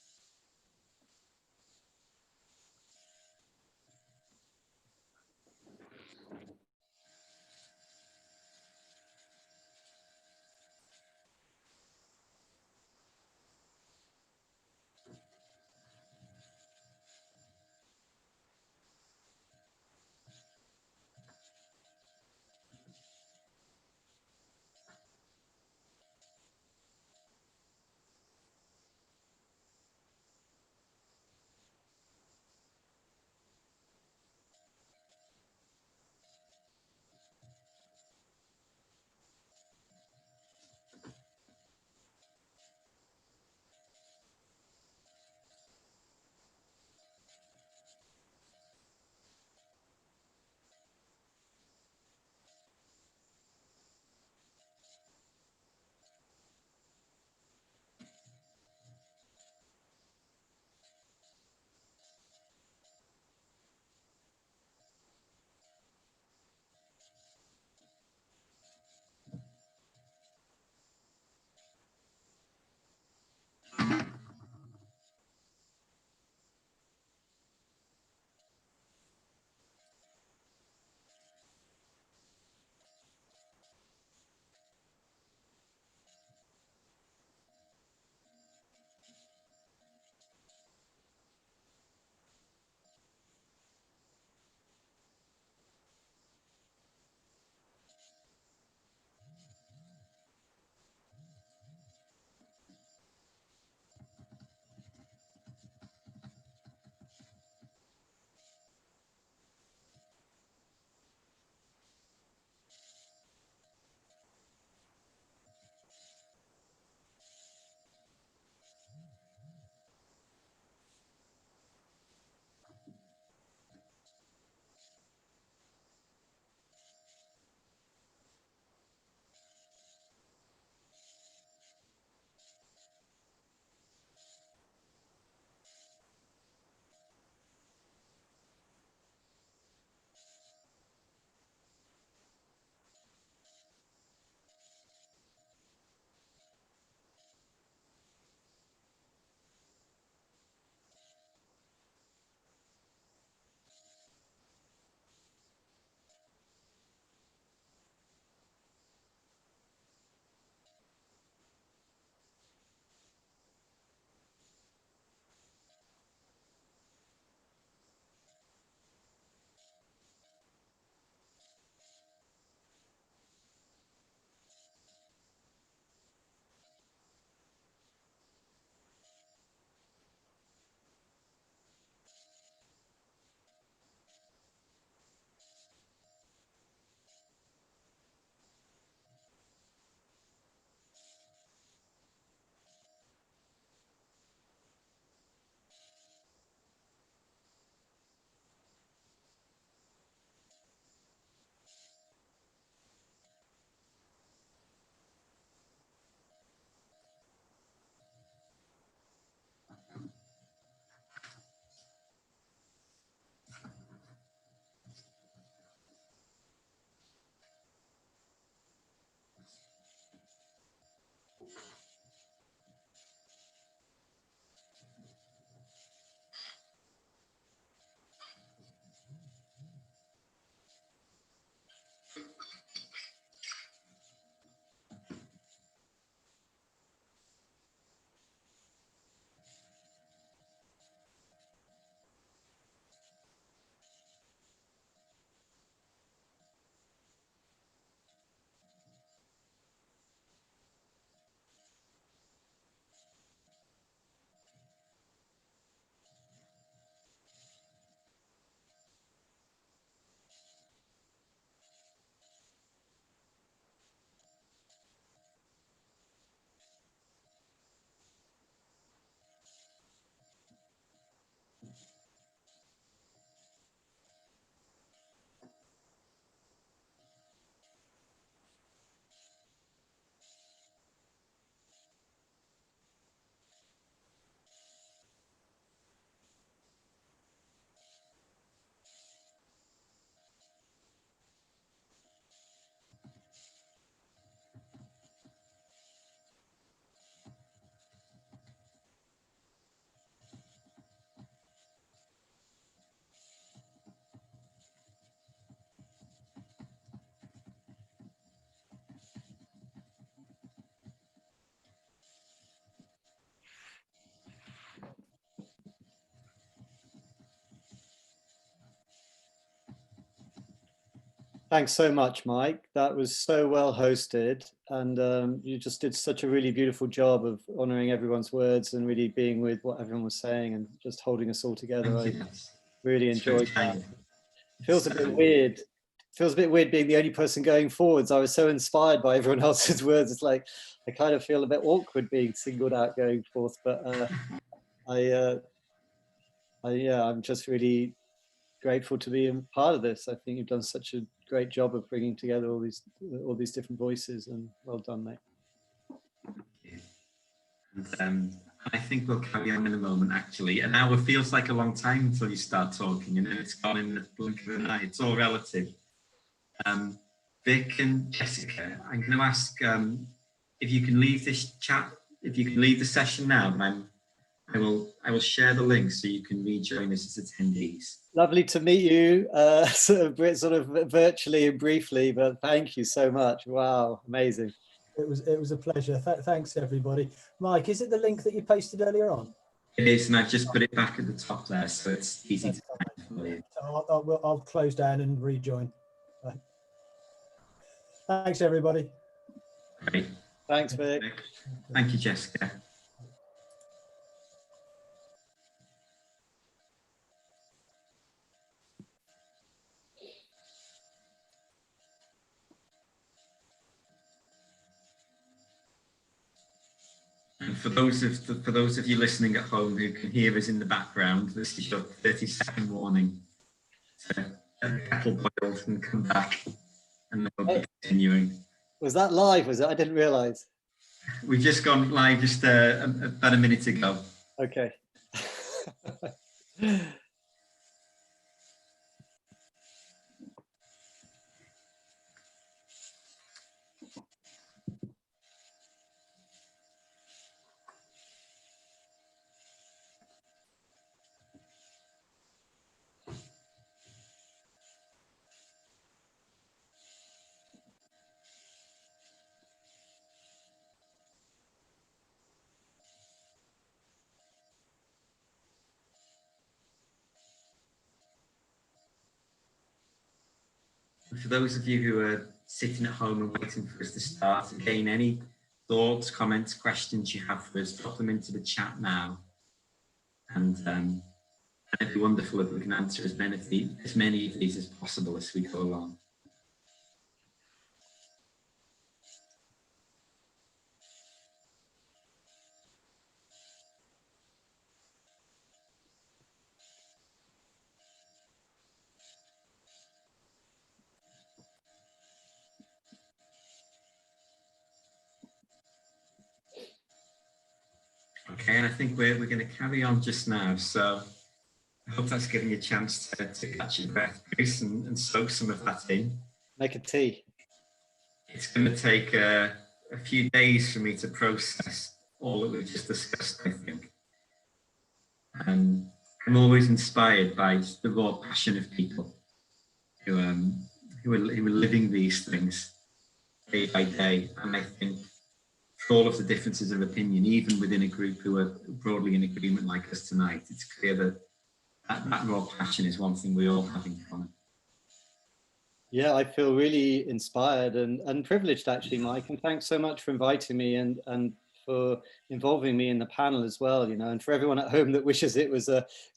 Thanks so much, Mike. That was so well hosted, and you just did such a really beautiful job of honouring everyone's words and really being with what everyone was saying and just holding us all together. Thank you. I really It's very enjoyed that. kind. It feels a bit weird. It feels a bit weird being the only person going forwards. I was so inspired by everyone else's words. It's like I kind of feel a bit awkward being singled out going forth, but I'm just really grateful to be a part of this. I think you've done such a great job of bringing together all these different voices, and well done, mate. And I think we'll carry on in a moment, actually. An hour feels like a long time until you start talking, and then it's gone in the blink of an eye. It's all relative. Vic and Jessica, I'm going to ask if you can leave this chat, if you can leave the session now, then I will share the link so you can rejoin us as attendees. Lovely to meet you, sort of virtually and briefly, but thank you so much. Wow, amazing. It was a pleasure. Thanks, everybody. Mike, is it the link that you pasted earlier on? It is, and I've just put it back at the top there, so it's easy to find for you. I'll close down and rejoin. Right. Thanks, everybody. Great. Thanks, Vic. Thank you, Jessica. And for those of you listening at home who can hear us in the background, this is your 30-second warning. So get the kettle boiled and come back, and then we'll be continuing. Was that live? Was it? I didn't realise. We've just gone live just about a minute ago. Okay. For those of you who are sitting at home and waiting for us to start, again, any thoughts, comments, questions you have for us, drop them into the chat now. And it'd be wonderful if we can answer as many of these as possible as we go along. Okay, and I think we're going to carry on just now. So I hope that's giving you a chance to catch your breath, Bruce, and soak some of that in. Make a tea. It's going to take a few days for me to process all that we've just discussed, I think. I'm always inspired by the raw passion of people who are living these things day by day. And I think for all of the differences of opinion, even within a group who are broadly in agreement like us tonight, it's clear that raw passion is one thing we all have in common. Yeah, I feel really inspired and privileged, actually, Mike. And thanks so much for inviting me and for involving me in the panel as well, you know, and for everyone at home that wishes it was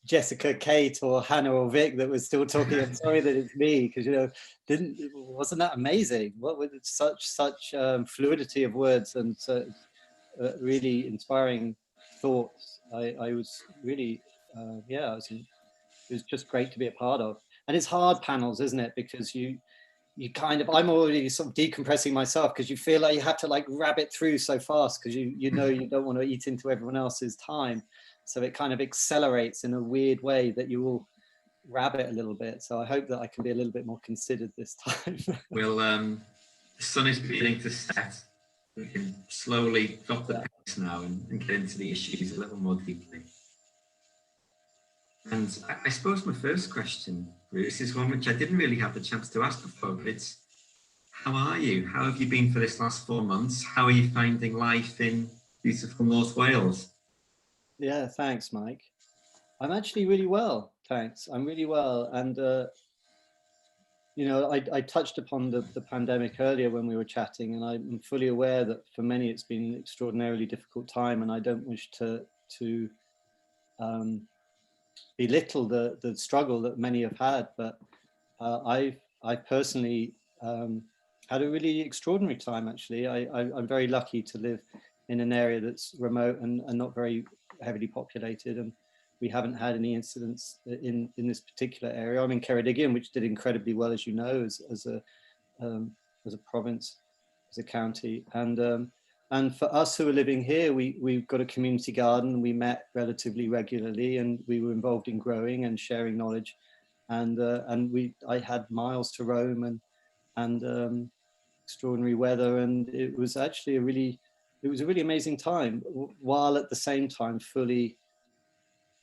Jessica, Kate or Hannah or Vic that was still talking. I'm sorry that it's me, because, you know, wasn't that amazing? What with such fluidity of words and really inspiring thoughts. I was really, it was just great to be a part of. And it's hard panels, isn't it? Because you kind of, I'm already sort of decompressing myself, because you feel like you have to like rabbit through so fast, because you know you don't want to eat into everyone else's time. So it kind of accelerates in a weird way that you will rabbit a little bit. So I hope that I can be a little bit more considered this time. Well, the sun is beginning to set. We can slowly drop the pace now and get into the issues a little more deeply. And I suppose my first question, Bruce, is one which I didn't really have the chance to ask before, but it's, how are you? How have you been for this last 4 months? How are you finding life in beautiful North Wales? Yeah, thanks, Mike. I'm actually really well, thanks. I'm really well. And you know, I touched upon the pandemic earlier when we were chatting, and I'm fully aware that for many it's been an extraordinarily difficult time, and I don't wish to belittle the struggle that many have had, but I personally had a really extraordinary time, actually. I'm very lucky to live in an area that's remote and not very heavily populated, and we haven't had any incidents in this particular area. I'm in Ceredigion, which did incredibly well, as you know, as a province, as a county, and for us who are living here, we've got a community garden. We met relatively regularly, and we were involved in growing and sharing knowledge, and I had miles to roam and extraordinary weather, and it was actually a really amazing time, while at the same time fully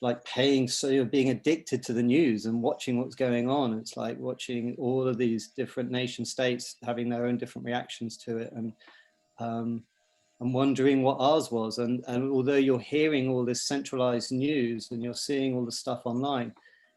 like being addicted to the news and watching what's going on. It's like watching all of these different nation states having their own different reactions to it, and wondering what ours was. And although you're hearing all this centralized news and you're seeing all the stuff online,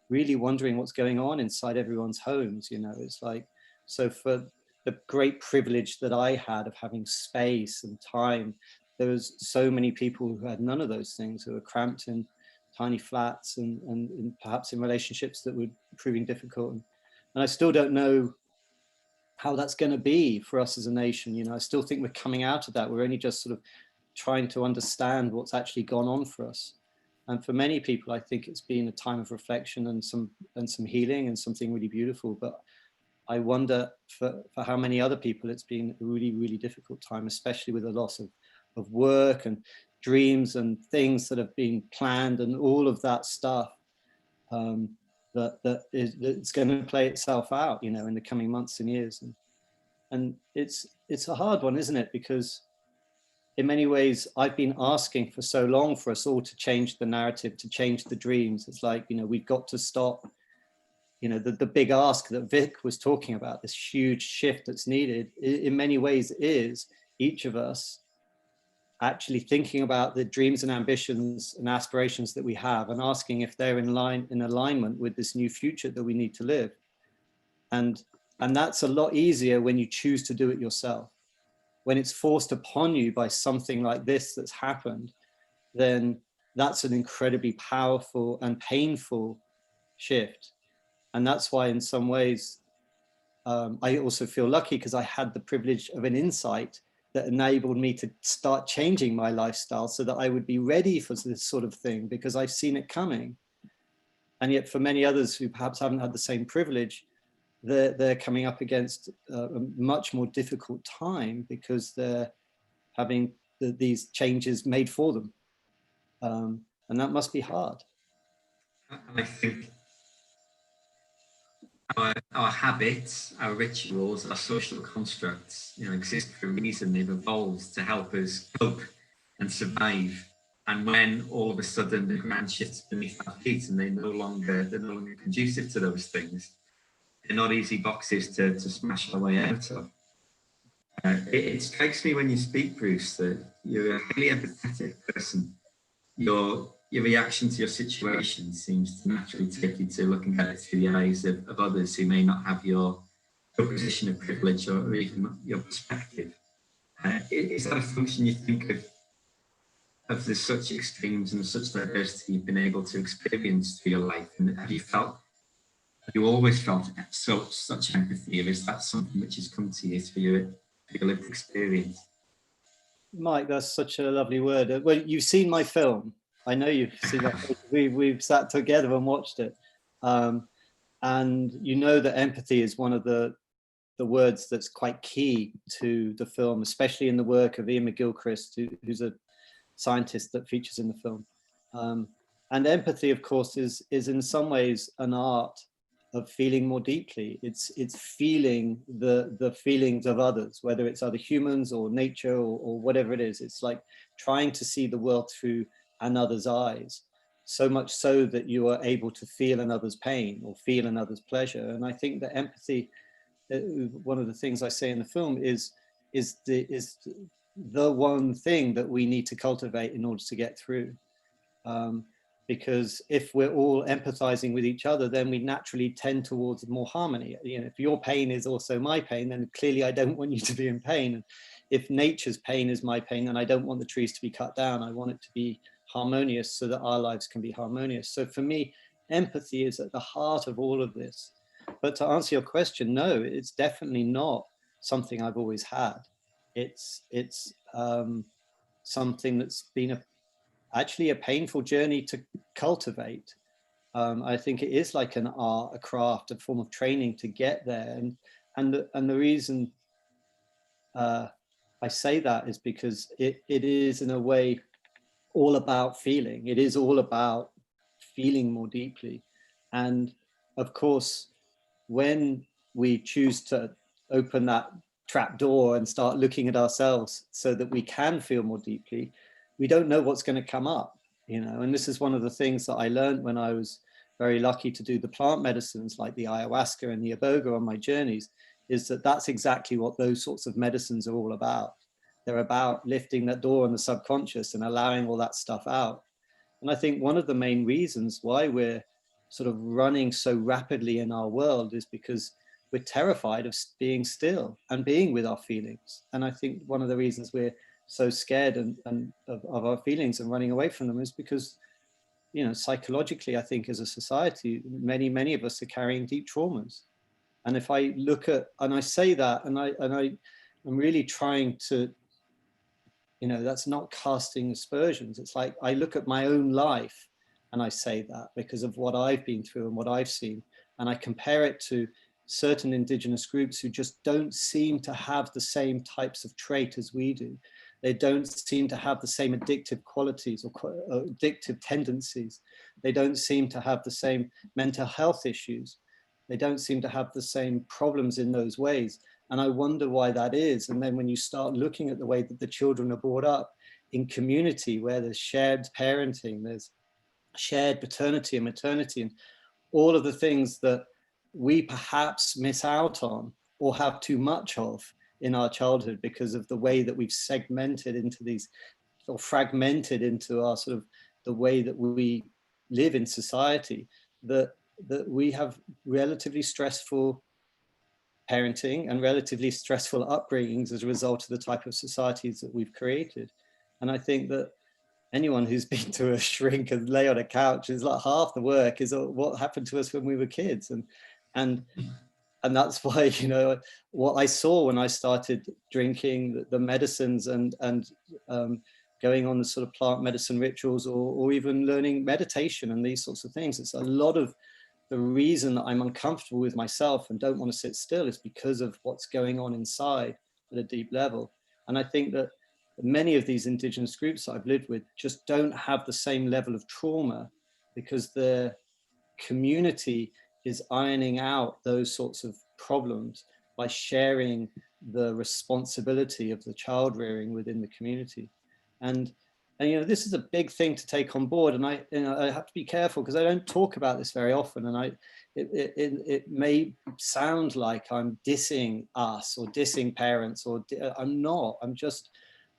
really wondering what's going on inside everyone's homes, you know. It's like, so for the great privilege that I had of having space and time, there was so many people who had none of those things, who were cramped in tiny flats and perhaps in relationships that were proving difficult. And I still don't know how that's going to be for us as a nation. You know, I still think we're coming out of that. We're only just sort of trying to understand what's actually gone on for us. And for many people, I think it's been a time of reflection and some healing and something really beautiful. But I wonder for how many other people it's been a really, really difficult time, especially with the loss of work and dreams and things that have been planned and all of that stuff. It's going to play itself out, you know, in the coming months and years. And it's a hard one, isn't it? Because in many ways, I've been asking for so long for us all to change the narrative, to change the dreams. It's like, you know, we've got to stop, you know, the big ask that Vic was talking about, this huge shift that's needed, in many ways is each of us actually thinking about the dreams and ambitions and aspirations that we have and asking if they're in alignment with this new future that we need to live. And that's a lot easier when you choose to do it yourself. When it's forced upon you by something like this that's happened, then that's an incredibly powerful and painful shift. And that's why in some ways, I also feel lucky because I had the privilege of an insight that enabled me to start changing my lifestyle so that I would be ready for this sort of thing, because I've seen it coming. And yet for many others who perhaps haven't had the same privilege, they're coming up against a much more difficult time because they're having these changes made for them. And that must be hard. I think our habits, our rituals, our social constructs, you know, exist for a reason. They've evolved to help us cope and survive. And when all of a sudden the ground shifts beneath our feet and they're no longer conducive to those things, they're not easy boxes to smash our way out of. It strikes me when you speak, Bruce, that you're a highly empathetic person. Your reaction to your situation seems to naturally take you to looking at it through the eyes of others who may not have your position of privilege or even your perspective. Is that a function you think of the such extremes and such diversity you've been able to experience through your life? And have you always felt such empathy, or is that something which has come to you through your lived experience? Mike, that's such a lovely word. Well, you've seen my film. I know you've seen that. We've sat together and watched it. And you know that empathy is one of the words that's quite key to the film, especially in the work of Ian McGilchrist, who's a scientist that features in the film. And empathy, of course, is in some ways an art of feeling more deeply. It's feeling the feelings of others, whether it's other humans or nature or whatever it is. It's like trying to see the world through another's eyes, so much so that you are able to feel another's pain or feel another's pleasure. And I think that empathy, one of the things I say in the film is the one thing that we need to cultivate in order to get through. because if we're all empathizing with each other, then we naturally tend towards more harmony. You know, if your pain is also my pain, then clearly I don't want you to be in pain. And if nature's pain is my pain, then I don't want the trees to be cut down. I want it to be harmonious so that our lives can be harmonious. So for me, empathy is at the heart of all of this. But to answer your question, no, it's definitely not something I've always had. It's something that's been actually a painful journey to cultivate. I think it is like an art, a craft, a form of training to get there. And the reason I say that is because it is in a way all about feeling. It is all about feeling more deeply. And of course, when we choose to open that trap door and start looking at ourselves so that we can feel more deeply, we don't know what's going to come up, you know. And this is one of the things that I learned when I was very lucky to do the plant medicines like the ayahuasca and the iboga on my journeys, is that that's exactly what those sorts of medicines are all about. They're about lifting that door on the subconscious and allowing all that stuff out. And I think one of the main reasons why we're sort of running so rapidly in our world is because we're terrified of being still and being with our feelings. And I think one of the reasons we're so scared of our feelings and running away from them is because, you know, psychologically, I think as a society, many of us are carrying deep traumas. And if I look at, and I say that, and I'm really trying to, you know, that's not casting aspersions. It's like I look at my own life and I say that because of what I've been through and what I've seen. And I compare it to certain indigenous groups who just don't seem to have the same types of trait as we do. They don't seem to have the same addictive qualities or addictive tendencies. They don't seem to have the same mental health issues. They don't seem to have the same problems in those ways. And I wonder why that is. And then when you start looking at the way that the children are brought up in community, where there's shared parenting, there's shared paternity and maternity, and all of the things that we perhaps miss out on or have too much of in our childhood because of the way that we've segmented into these, or fragmented into our sort of the way that we live in society, that we have relatively stressful parenting and relatively stressful upbringings as a result of the type of societies that we've created. And I think that anyone who's been to a shrink and lay on a couch is like half the work is what happened to us when we were kids. And that's why, you know, what I saw when I started drinking the medicines and going on the sort of plant medicine rituals or even learning meditation and these sorts of things, it's a lot of the reason that I'm uncomfortable with myself and don't want to sit still is because of what's going on inside at a deep level. And I think that many of these indigenous groups I've lived with just don't have the same level of trauma because their community is ironing out those sorts of problems by sharing the responsibility of the child rearing within the community. And you know, this is a big thing to take on board, and I have to be careful because I don't talk about this very often, and it may sound like I'm dissing us or dissing parents, or I'm not. I'm just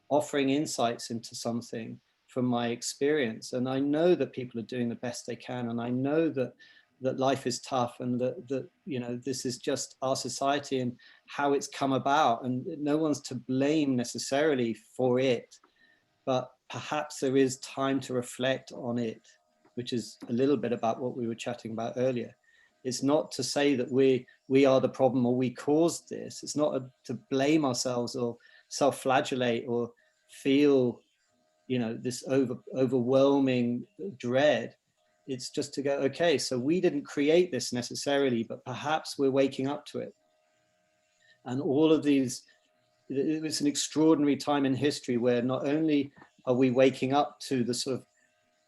offering insights into something from my experience, and I know that people are doing the best they can, and I know that life is tough, and that you know, this is just our society and how it's come about, and no one's to blame necessarily for it. But perhaps there is time to reflect on it, which is a little bit about what we were chatting about earlier. It's not to say that we are the problem or we caused this. It's not to blame ourselves or self-flagellate or feel, you know, this overwhelming dread. It's just to go, okay, so we didn't create this necessarily, but perhaps we're waking up to it. And all of these, it's an extraordinary time in history where not only are we waking up to the sort of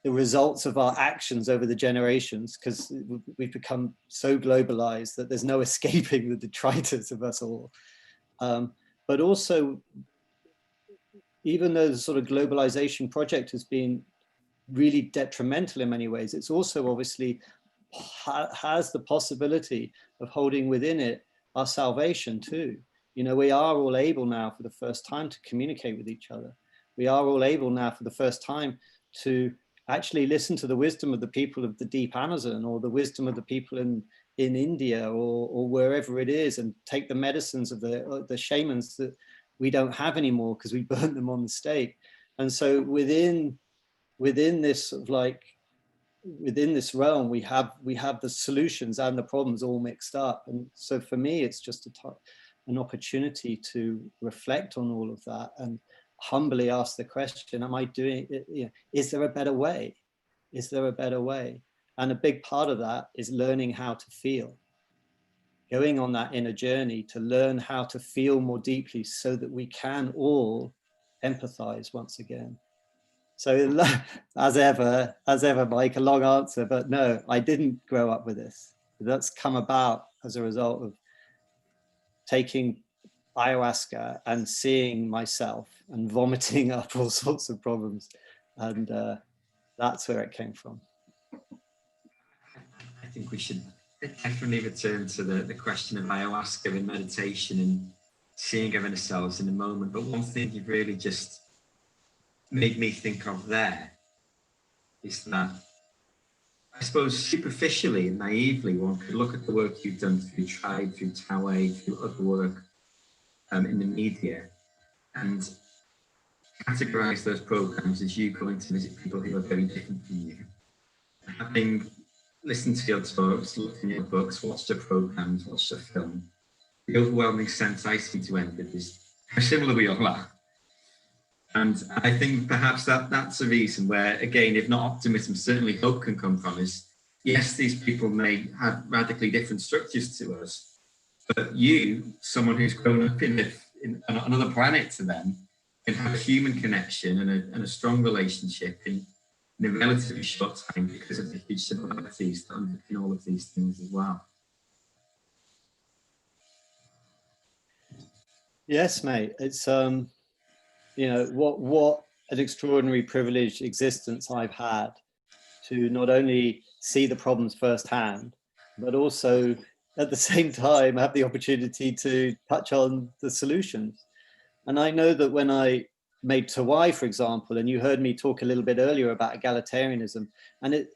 the results of our actions over the generations, because we've become so globalized that there's no escaping the detritus of us all. But also, even though the sort of globalization project has been really detrimental in many ways, it's also obviously has the possibility of holding within it our salvation too. You know, we are all able now for the first time to communicate with each other. We are all able now for the first time to actually listen to the wisdom of the people of the deep Amazon, or the wisdom of the people in India, or wherever it is, and take the medicines of the shamans that we don't have anymore because we burnt them on the stake. And so within this sort of like, within this realm, we have the solutions and the problems all mixed up. And so for me, it's just an opportunity to reflect on all of that and humbly ask the question, am I doing it? You know, is there a better way? Is there a better way? And a big part of that is learning how to feel, going on that inner journey to learn how to feel more deeply so that we can all empathize once again. So as ever, Mike, a long answer, but no, I didn't grow up with this. That's come about as a result of taking ayahuasca and seeing myself and vomiting up all sorts of problems. And that's where it came from. I think we should definitely return to the question of ayahuasca and meditation and seeing ourselves in the moment. But one thing you've really just made me think of there is that, I suppose, superficially and naively, one could look at the work you've done through Tribe, through Taway, through other work in the media, and categorize those programs as you going to visit people who are very different from you. Having listened to your talks, looked in your books, watched your programs, watched your film, the overwhelming sense I seem to end with is how similar we all are. And I think perhaps that's a reason where, again, if not optimism, certainly hope can come from, is yes, these people may have radically different structures to us, but you, someone who's grown up in another planet to them, can have a human connection and a strong relationship in a relatively short time because of the huge similarities that underpin all of these things as well. Yes, mate. It's you know, what an extraordinary privileged existence I've had to not only see the problems firsthand, but also at the same time have the opportunity to touch on the solutions. And I know that when I made Tawai, for example, and you heard me talk a little bit earlier about egalitarianism, and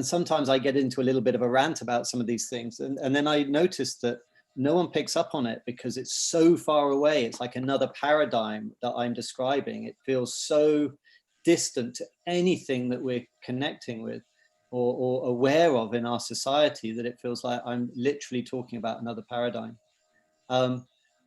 sometimes I get into a little bit of a rant about some of these things, and then I noticed that no one picks up on it because it's so far away. It's like another paradigm that I'm describing. It feels so distant to anything that we're connecting with or aware of in our society that it feels like I'm literally talking about another paradigm. And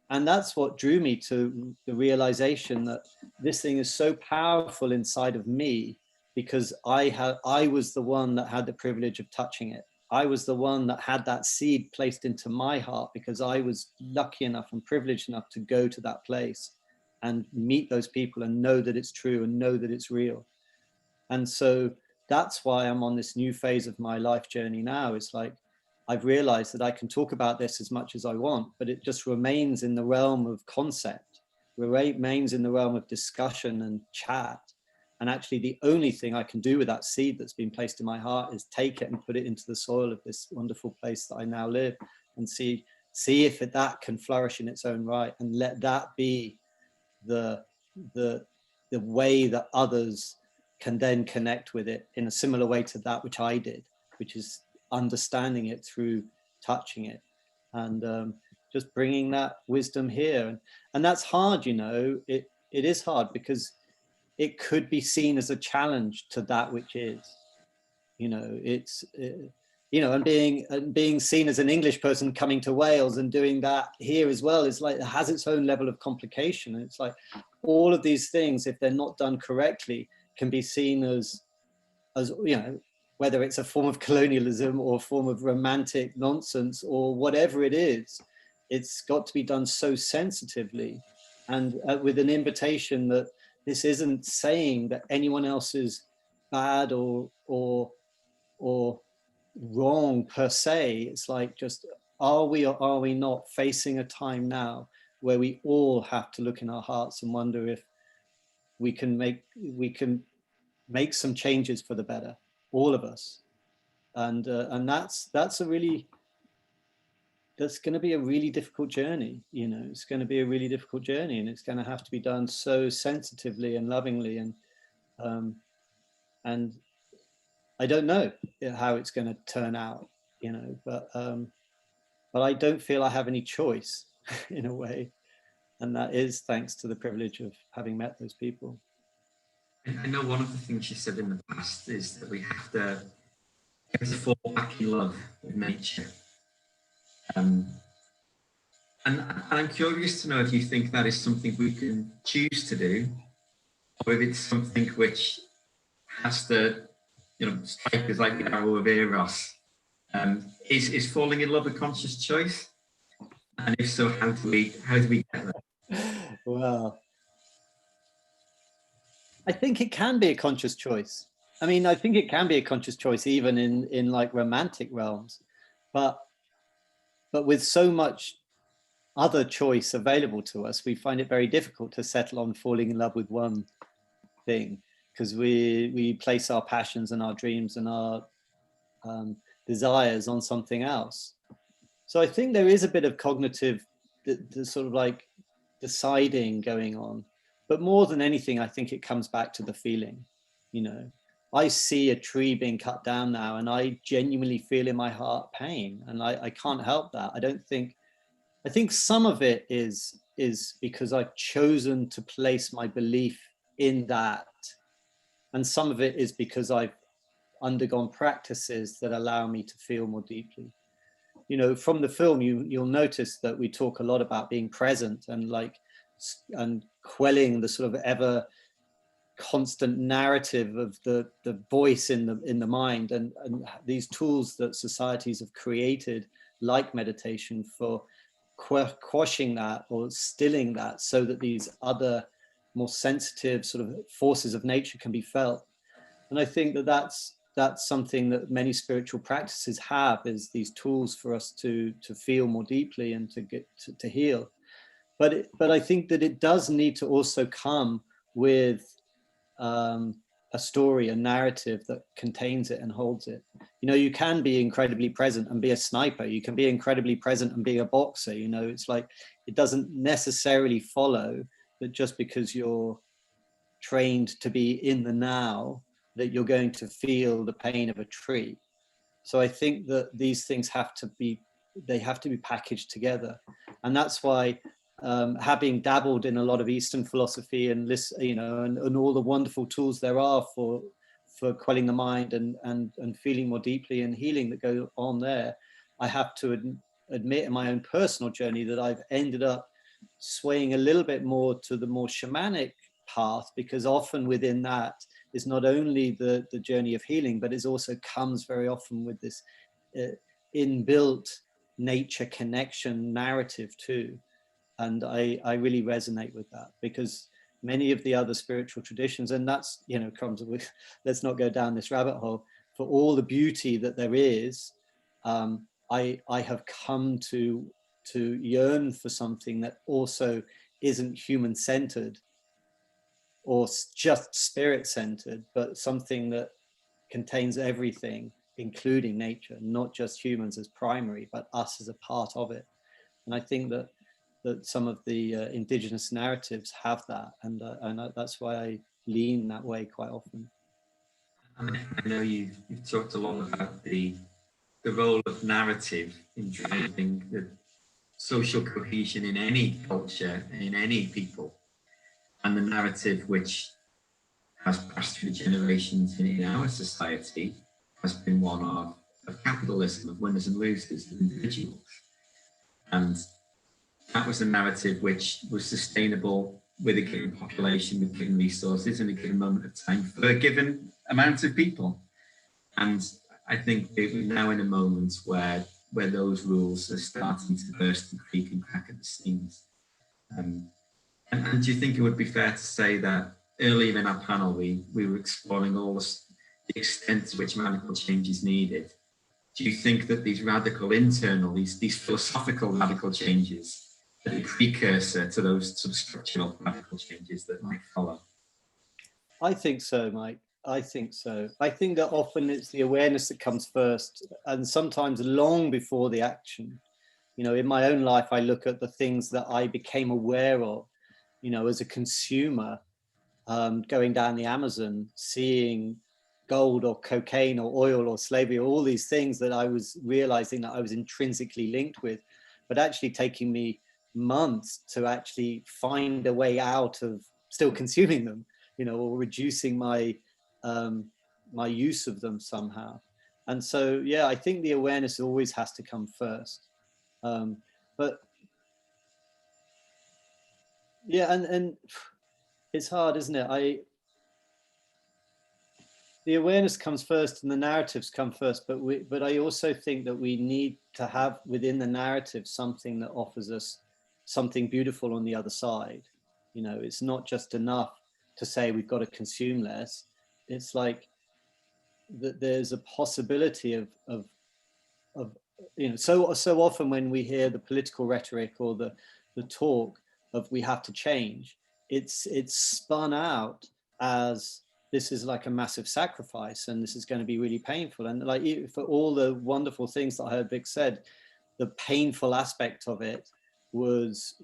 that's what drew me to the realization that this thing is so powerful inside of me because I was the one that had the privilege of touching it. I was the one that had that seed placed into my heart because I was lucky enough and privileged enough to go to that place and meet those people and know that it's true and know that it's real. And so that's why I'm on this new phase of my life journey now. It's like, I've realized that I can talk about this as much as I want, but it just remains in the realm of concept, remains in the realm of discussion and chat. And actually the only thing I can do with that seed that's been placed in my heart is take it and put it into the soil of this wonderful place that I now live and see if that can flourish in its own right, and let that be the way that others can then connect with it in a similar way to that which I did, which is understanding it through touching it and just bringing that wisdom here. And that's hard, you know, it is hard because it could be seen as a challenge to that which is, you know, you know, and being seen as an English person coming to Wales and doing that here as well is like, it has its own level of complication. And it's like all of these things, if they're not done correctly, can be seen as, you know, whether it's a form of colonialism or a form of romantic nonsense or whatever it is, it's got to be done so sensitively and with an invitation that this isn't saying that anyone else is bad or wrong per se. It's like, just, are we or are we not facing a time now where we all have to look in our hearts and wonder if we can make some changes for the better, all of us. And that's going to be a really difficult journey. You know, it's going to be a really difficult journey, and it's going to have to be done so sensitively and lovingly, and I don't know how it's going to turn out, you know, but I don't feel I have any choice in a way. And that is thanks to the privilege of having met those people. I know one of the things you said in the past is that we have to fall back in love with nature. And I'm curious to know if you think that is something we can choose to do, or if it's something which has to, you know, strike us like the arrow of Eros. Is falling in love a conscious choice? And if so, how do we get there? Well, I think it can be a conscious choice. I mean, I think it can be a conscious choice even in like romantic realms, but with so much other choice available to us, we find it very difficult to settle on falling in love with one thing, because we place our passions and our dreams and our desires on something else. So I think there is a bit of cognitive, the sort of like deciding going on, but more than anything, I think it comes back to the feeling. You know, I see a tree being cut down now, and I genuinely feel in my heart pain, and I can't help that. I think some of it is because I've chosen to place my belief in that, and some of it is because I've undergone practices that allow me to feel more deeply. You know, from the film, you'll notice that we talk a lot about being present and quelling the sort of ever constant narrative of the voice in the mind, and these tools that societies have created, like meditation, for quashing that or stilling that, so that these other more sensitive sort of forces of nature can be felt. And I think that that's something that many spiritual practices have, is these tools for us to feel more deeply and to get to heal. But I think that it does need to also come with a story, a narrative that contains it and holds it. You know, you can be incredibly present and be a sniper. You can be incredibly present and be a boxer. You know, it's like, it doesn't necessarily follow that just because you're trained to be in the now, that you're going to feel the pain of a tree. So I think that these things have to be packaged together. And that's why having dabbled in a lot of Eastern philosophy and and all the wonderful tools there are for quelling the mind and feeling more deeply and healing that go on there, I have to admit in my own personal journey that I've ended up swaying a little bit more to the more shamanic path, because often within that is not only the journey of healing, but it also comes very often with this inbuilt nature connection narrative too. And I really resonate with that, because many of the other spiritual traditions, and that's, you know, comes with, let's not go down this rabbit hole, for all the beauty that there is, I have come to yearn for something that also isn't human-centered or just spirit-centered, but something that contains everything, including nature, not just humans as primary, but us as a part of it. And I think that some of the indigenous narratives have that, and that's why I lean that way quite often. I know you've talked a lot about the role of narrative in driving the social cohesion in any culture and in any people, and the narrative which has passed through generations in our society has been one of capitalism, of winners and losers, of individuals. And that was a narrative which was sustainable with a given population, with given resources, in a given moment of time for a given amount of people. And I think we're now in a moment where those rules are starting to burst and creak and crack at the seams. And do you think it would be fair to say that earlier in our panel, we were exploring all the extent to which radical change is needed? Do you think that these radical internal, these philosophical radical changes are the precursor to those sort of structural radical changes that might follow? I think so, Mike. I think so. I think that often it's the awareness that comes first, and sometimes long before the action. You know, in my own life, I look at the things that I became aware of, you know, as a consumer, going down the Amazon, seeing gold or cocaine or oil or slavery, or all these things that I was realizing that I was intrinsically linked with, but actually taking me months to actually find a way out of still consuming them, you know, or reducing my my use of them somehow. And so, yeah, I think the awareness always has to come first. But yeah, and it's hard, isn't it? The awareness comes first and the narratives come first, but I also think that we need to have within the narrative something that offers us something beautiful on the other side. You know, it's not just enough to say we've got to consume less. It's like that there's a possibility of you know, so often when we hear the political rhetoric or the talk of we have to change, it's spun out as this is like a massive sacrifice and this is going to be really painful. And like for all the wonderful things that I heard Vic said, the painful aspect of it was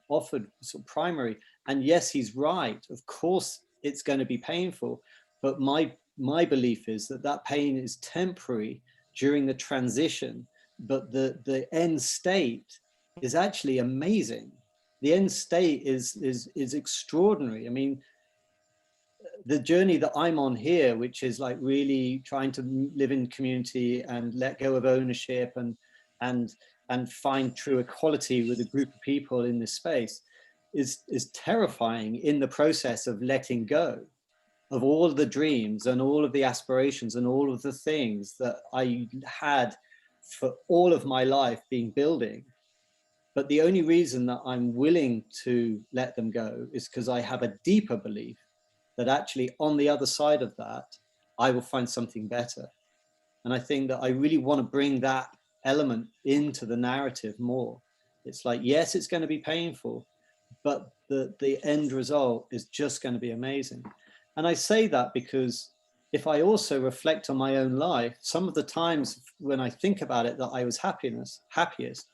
offered sort of primary. And yes, he's right. Of course, it's going to be painful, but my belief is that that pain is temporary during the transition, but the end state is actually amazing. The end state is extraordinary. I mean, the journey that I'm on here, which is like really trying to live in community and let go of ownership and find true equality with a group of people in this space, is terrifying in the process of letting go of all of the dreams and all of the aspirations and all of the things that I had for all of my life being building. But the only reason that I'm willing to let them go is because I have a deeper belief that actually on the other side of that, I will find something better. And I think that I really want to bring that element into the narrative more. It's like, yes, it's going to be painful, but the end result is just going to be amazing. And I say that because if I also reflect on my own life, some of the times when I think about it that I was happiest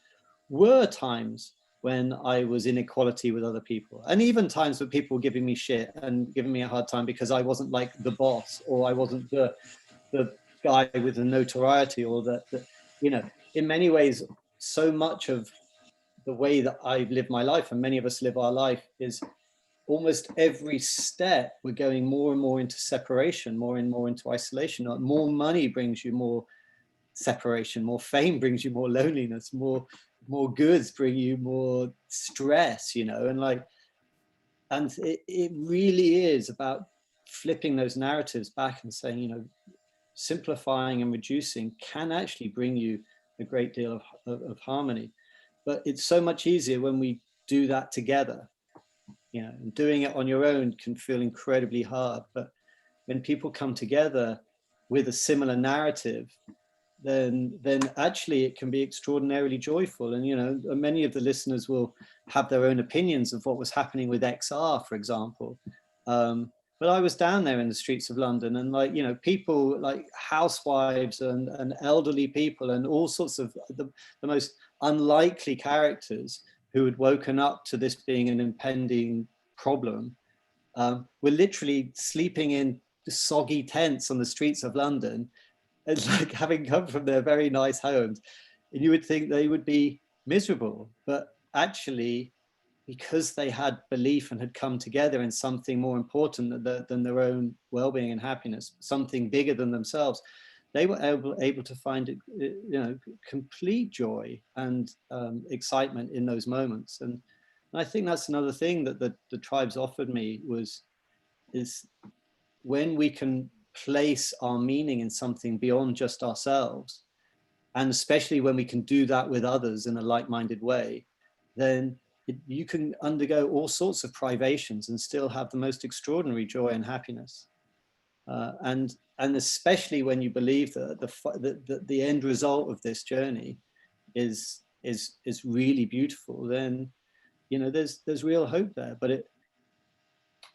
were times when I was in equality with other people. And even times when people were giving me shit and giving me a hard time because I wasn't like the boss, or I wasn't the guy with the notoriety, or the you know, in many ways, so much of the way that I've lived my life, and many of us live our life, is almost every step we're going more and more into separation, more and more into isolation. More money brings you more separation, more fame brings you more loneliness, more goods bring you more stress, you know. And it really is about flipping those narratives back and saying, you know, simplifying and reducing can actually bring you a great deal of harmony. But it's so much easier when we do that together. You know, and doing it on your own can feel incredibly hard. But when people come together with a similar narrative, then actually it can be extraordinarily joyful. And, you know, many of the listeners will have their own opinions of what was happening with XR, for example. But I was down there in the streets of London, and like, you know, people like housewives and elderly people and all sorts of the most unlikely characters who had woken up to this being an impending problem, were literally sleeping in soggy tents on the streets of London. It's like having come from their very nice homes, and you would think they would be miserable, but actually, because they had belief and had come together in something more important than their own well-being and happiness, something bigger than themselves, they were able to find, you know, complete joy and excitement in those moments. And I think that's another thing that the tribes offered me is when we can place our meaning in something beyond just ourselves, and especially when we can do that with others in a like-minded way, then you can undergo all sorts of privations and still have the most extraordinary joy and happiness. And especially when you believe that the end result of this journey is really beautiful, then, you know, there's real hope there. But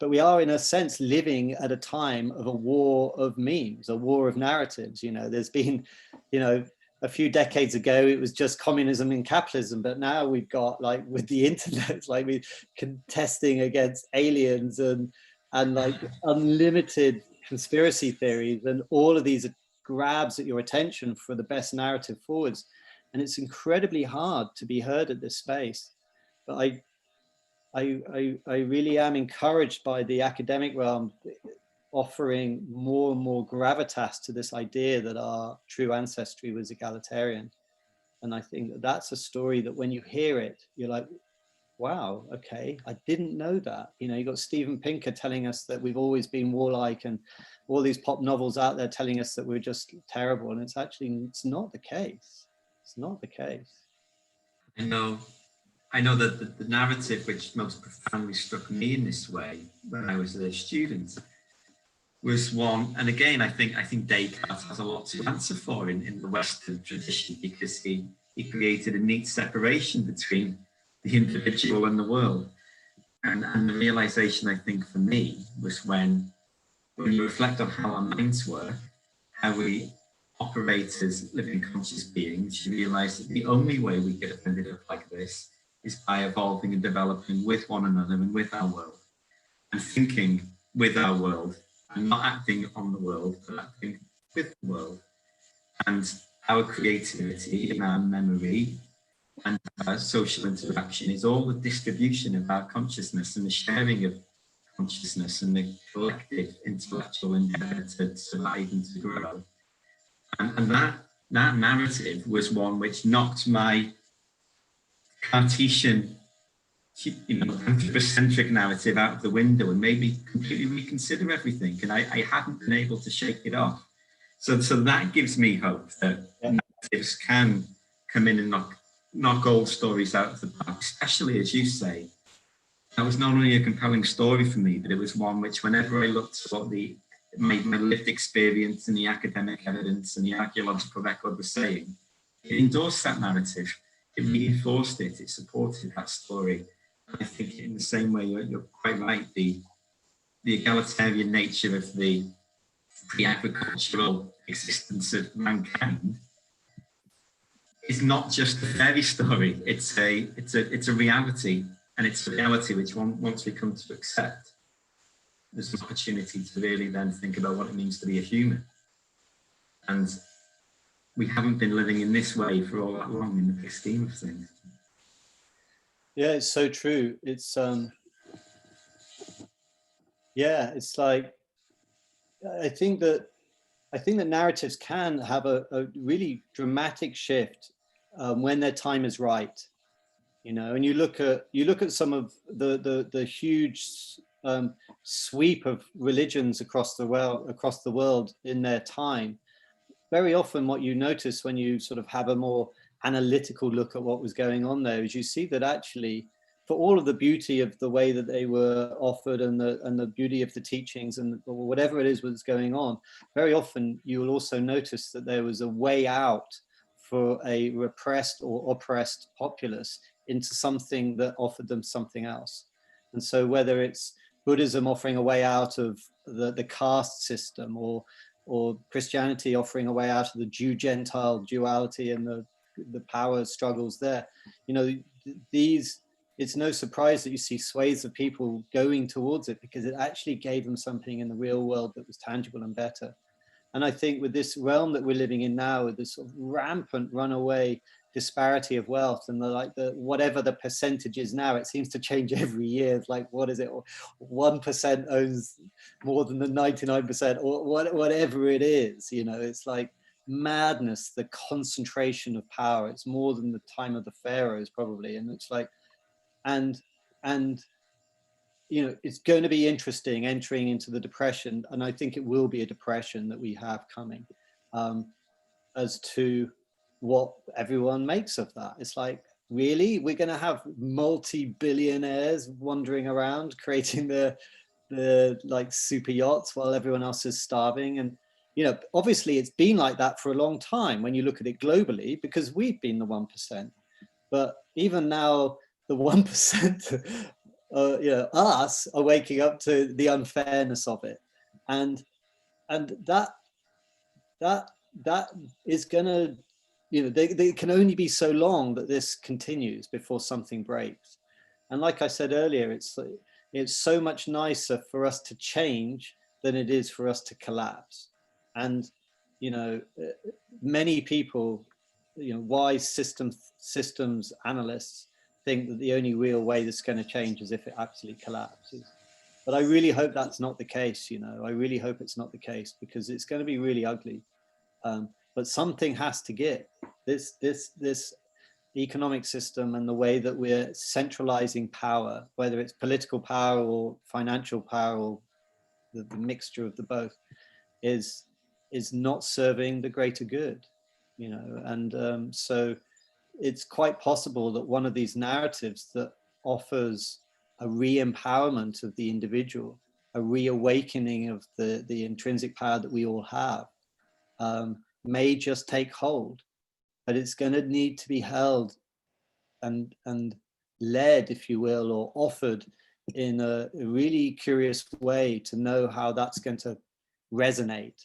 we are, in a sense, living at a time of a war of memes, a war of narratives. You know, there's been, you know, a few decades ago, it was just communism and capitalism. But now we've got, like, with the internet, like, we're contesting against aliens and and like unlimited conspiracy theories and all of these grabs at your attention for the best narrative forwards. And it's incredibly hard to be heard at this space. But I really am encouraged by the academic realm offering more and more gravitas to this idea that our true ancestry was egalitarian. And I think that that's a story that when you hear it, you're like, wow, okay, I didn't know that. You know, you got Steven Pinker telling us that we've always been warlike, and all these pop novels out there telling us that we're just terrible. And it's actually, it's not the case. It's not the case. I know that the narrative which most profoundly struck me in this way when I was a student was one, and again, I think Descartes has a lot to answer for in the Western tradition, because he created a neat separation between the individual and the world. And the realization, I think, for me, was when you reflect on how our minds work, how we operate as living conscious beings, you realize that the only way we get ended up like this is by evolving and developing with one another and with our world, and thinking with our world, and not acting on the world, but acting with the world. And our creativity and our memory and our social interaction is all the distribution of our consciousness and the sharing of consciousness and the collective intellectual endeavor to survive and to grow. And that narrative was one which knocked my Cartesian, anthropocentric narrative out of the window and made me completely reconsider everything. And I hadn't been able to shake it off. So that gives me hope that narratives can come in and knock old stories out of the park, especially, as you say. That was not only a compelling story for me, but it was one which, whenever I looked at what my lived experience and the academic evidence and the archaeological record was saying, it endorsed that narrative. It reinforced it. It supported that story. And I think in the same way, you're quite right. The egalitarian nature of the pre-agricultural existence of mankind is not just a fairy story. It's a reality, and it's a reality which once we come to accept, there's an opportunity to really then think about what it means to be a human. And we haven't been living in this way for all that long in the big scheme of things. Yeah, it's so true. It's it's like, I think that narratives can have a really dramatic shift when their time is right, you know. And you look at some of the huge sweep of religions across the world in their time. Very often what you notice when you sort of have a more analytical look at what was going on there is you see that actually, for all of the beauty of the way that they were offered and the beauty of the teachings and whatever it is was going on, very often you will also notice that there was a way out for a repressed or oppressed populace into something that offered them something else. And so whether it's Buddhism offering a way out of the caste system, or Christianity offering a way out of the Jew-Gentile duality and the power struggles there, you know, it's no surprise that you see swathes of people going towards it, because it actually gave them something in the real world that was tangible and better. And I think with this realm that we're living in now, with this sort of rampant runaway disparity of wealth, and whatever the percentage is now, it seems to change every year. It's like, what is it? 1% owns more than the 99%, or whatever it is. You know, it's like madness, the concentration of power. It's more than the time of the pharaohs probably. And it's like, and you know, it's going to be interesting entering into the depression, and I think it will be a depression that we have coming, as to what everyone makes of that. It's like, really, we're going to have multi-billionaires wandering around creating the like super yachts while everyone else is starving? And you know, obviously it's been like that for a long time when you look at it globally, because we've been the 1%. But even now, the 1%, you know, us are waking up to the unfairness of it, and that is gonna, you know, they can only be so long that this continues before something breaks. And like I said earlier, it's it's so much nicer for us to change than it is for us to collapse. And, you know, many people, you know, wise systems analysts think that the only real way that's going to change is if it absolutely collapses. But I really hope that's not the case, you know, I really hope it's not the case, because it's going to be really ugly. But something has to give. This economic system and the way that we're centralizing power, whether it's political power or financial power or the mixture of the both, is not serving the greater good, you know. And so it's quite possible that one of these narratives that offers a re-empowerment of the individual, a reawakening of the intrinsic power that we all have, may just take hold. But it's going to need to be held and led, if you will, or offered in a really curious way to know how that's going to resonate.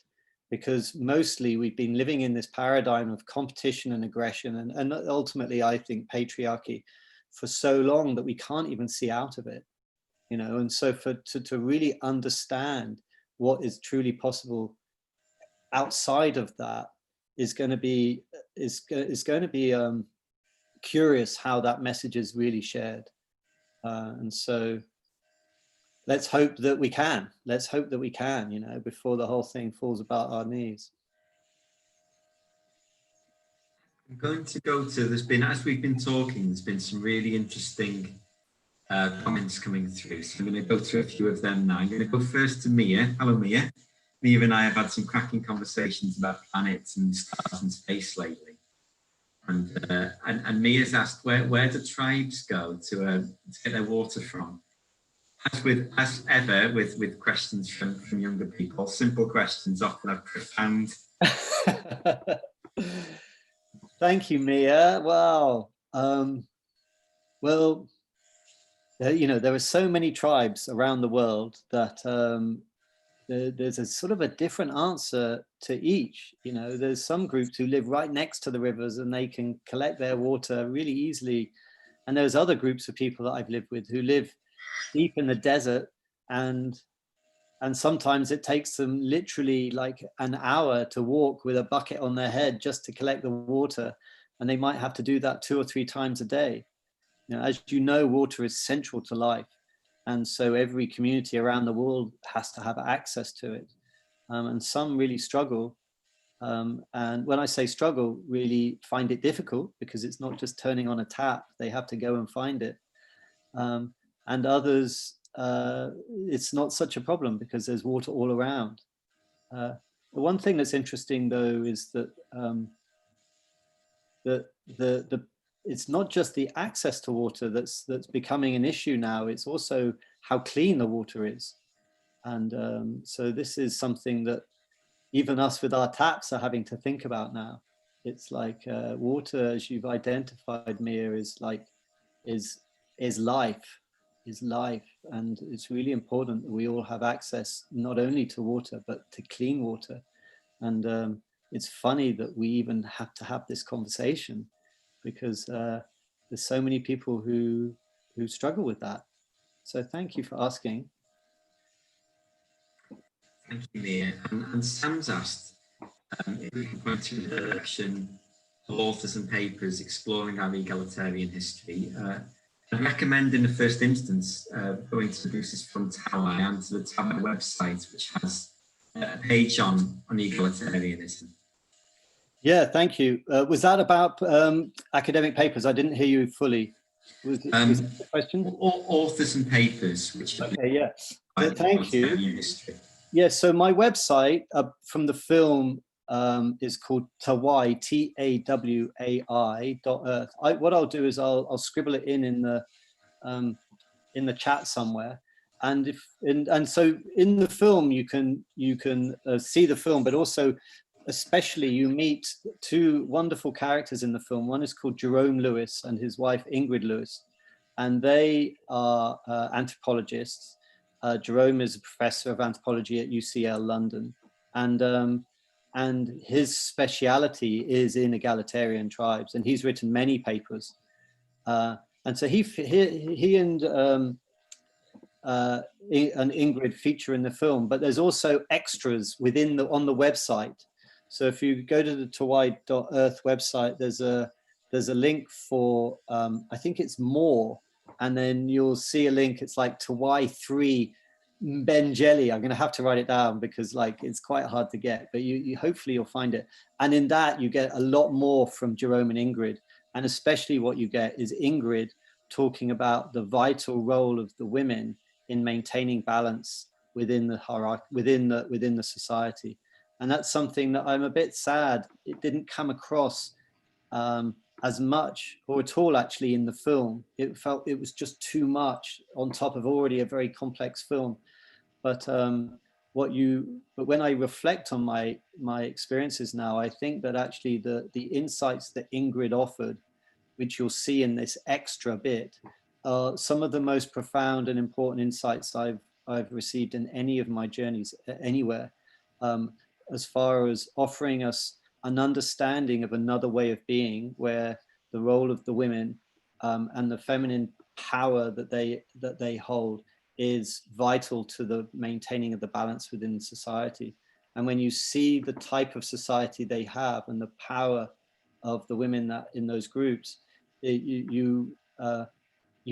Because mostly we've been living in this paradigm of competition and aggression and ultimately, I think, patriarchy for so long that we can't even see out of it, you know. And so to really understand what is truly possible outside of that is going to be curious how that message is really shared. And so let's hope that we can, you know, before the whole thing falls about our knees. I'm going to go to, there's been, as we've been talking, there's been some really interesting comments coming through. So I'm going to go through a few of them now. I'm going to go first to Mia. Hello, Mia. Mia and I have had some cracking conversations about planets and stars and space lately. And Mia's asked, where do tribes go to get their water from? As ever with questions from younger people, simple questions often have profound. Thank you, Mia. Wow. Well, you know, there are so many tribes around the world that there's a sort of a different answer to each. You know, there's some groups who live right next to the rivers and they can collect their water really easily. And there's other groups of people that I've lived with who live deep in the desert, and sometimes it takes them literally like an hour to walk with a bucket on their head just to collect the water. And they might have to do that 2 or 3 times a day. You know, as you know, water is central to life. And so every community around the world has to have access to it. And some really struggle. And when I say struggle, really find it difficult, because it's not just turning on a tap, they have to go and find it. And others, it's not such a problem because there's water all around. The one thing that's interesting, though, is that it's not just the access to water that's becoming an issue now. It's also how clean the water is. And so this is something that even us with our taps are having to think about now. It's like water, as you've identified, Mia, is life. And it's really important that we all have access not only to water, but to clean water. And it's funny that we even have to have this conversation, because there's so many people who struggle with that. So thank you for asking. Thank you, Mia. And Sam's asked if we can point to the direction of authors and papers exploring our egalitarian history. I recommend in the first instance going to Bruce's Front Tower and to the Tower website, which has a page on egalitarianism. Yeah, thank you. Was that about academic papers? I didn't hear you fully. Was that the question? Authors and papers, which okay, yeah. Thank you. History. Yeah, so my website from the film is called Tawai, TAWAI.earth. What I'll do is I'll scribble it in the chat somewhere. And so in the film you can see the film, but also especially you meet 2 wonderful characters in the film. One is called Jerome Lewis and his wife Ingrid Lewis, and they are anthropologists. Jerome is a professor of anthropology at UCL London, and his speciality is in egalitarian tribes, and he's written many papers. And so he and an Ingrid feature in the film, but there's also extras on the website. So if you go to the Tawai.earth website, there's a link for I think it's more, and then you'll see a link. It's like Tawai 3 Benjeli. I'm going to have to write it down because like it's quite hard to get, but you hopefully you'll find it. And in that you get a lot more from Jerome and Ingrid, and especially what you get is Ingrid talking about the vital role of the women in maintaining balance within the hierarchy, within the society. And that's something that I'm a bit sad it didn't come across as much or at all actually in the film. It felt it was just too much on top of already a very complex film. But when I reflect on my experiences now, I think that actually the insights that Ingrid offered, which you'll see in this extra bit, are some of the most profound and important insights I've received in any of my journeys anywhere, as far as offering us an understanding of another way of being, where the role of the women and the feminine power that they hold is vital to the maintaining of the balance within society. And when you see the type of society they have and the power of the women that in those groups, you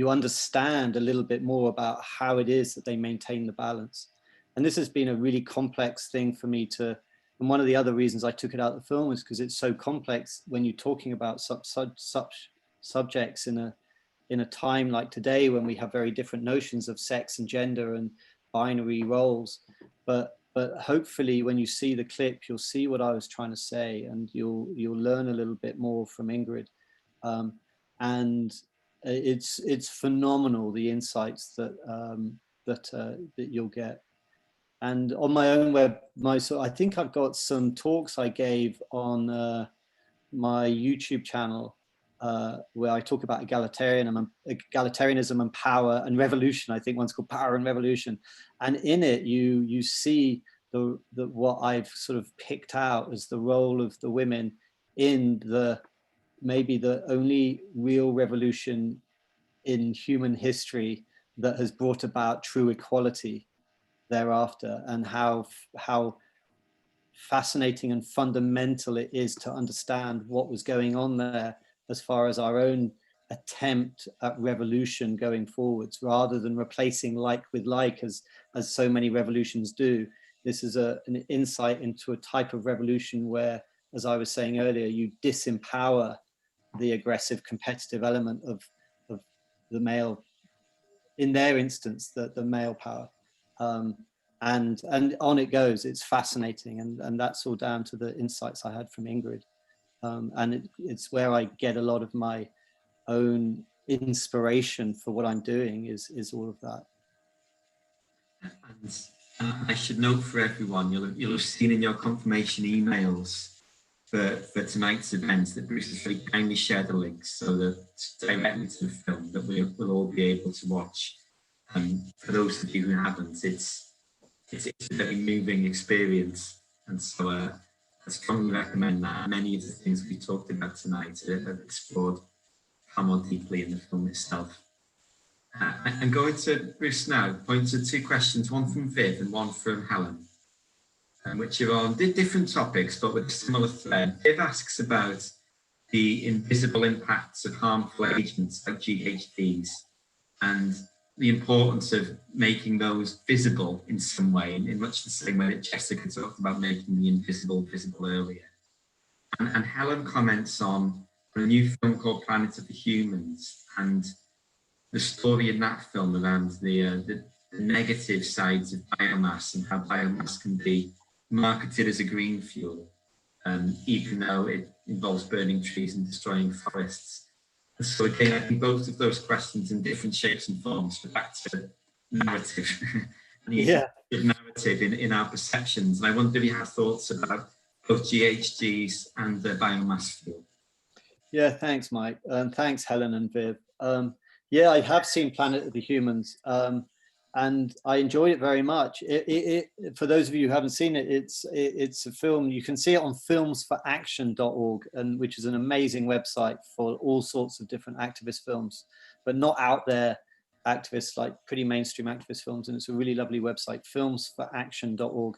understand a little bit more about how it is that they maintain the balance. And this has been a really complex thing for me to, and one of the other reasons I took it out of the film is because it's so complex when you're talking about such subjects in a time like today when we have very different notions of sex and gender and binary roles. But hopefully when you see the clip, you'll see what I was trying to say, and you'll learn a little bit more from Ingrid. And it's phenomenal, the insights that you'll get. And on my own web, so I think I've got some talks I gave on my YouTube channel where I talk about egalitarianism and power and revolution. I think one's called Power and Revolution. And in it, you see what I've sort of picked out as the role of the women in maybe the only real revolution in human history that has brought about true equality thereafter, and how fascinating and fundamental it is to understand what was going on there as far as our own attempt at revolution going forwards, rather than replacing like with like as so many revolutions do. This is an insight into a type of revolution where, as I was saying earlier, you disempower the aggressive competitive element of the male, in their instance, the male power. And on it goes. It's fascinating, and that's all down to the insights I had from Ingrid. And it's where I get a lot of my own inspiration for what I'm doing is all of that. And I should note for everyone, you'll have seen in your confirmation emails for tonight's events that Bruce has very kindly shared the links so that directly to the film that we'll all be able to watch. For those of you who haven't, it's a very moving experience, and so I strongly recommend that. Many of the things we talked about tonight are explored far more deeply in the film itself. I'm going to Bruce now, point to two questions, one from Viv and one from Helen, which are on different topics but with a similar thread. Viv asks about the invisible impacts of harmful agents like GHGs and the importance of making those visible in some way, in much the same way that Jessica talked about making the invisible visible earlier. And Helen comments on a new film called Planet of the Humans and the story in that film around the negative sides of biomass and how biomass can be marketed as a green fuel, even though it involves burning trees and destroying forests. So again, I think both of those questions in different shapes and forms, but back to narrative, narrative in our perceptions. And I wonder if you have thoughts about both GHGs and the biomass fuel. Yeah, thanks, Mike. Thanks, Helen and Viv. Yeah, I have seen Planet of the Humans, and I enjoyed it very much. For those of you who haven't seen it, it's a film. You can see it on filmsforaction.org, and which is an amazing website for all sorts of different activist films, but not out there activists, like pretty mainstream activist films, and it's a really lovely website, filmsforaction.org,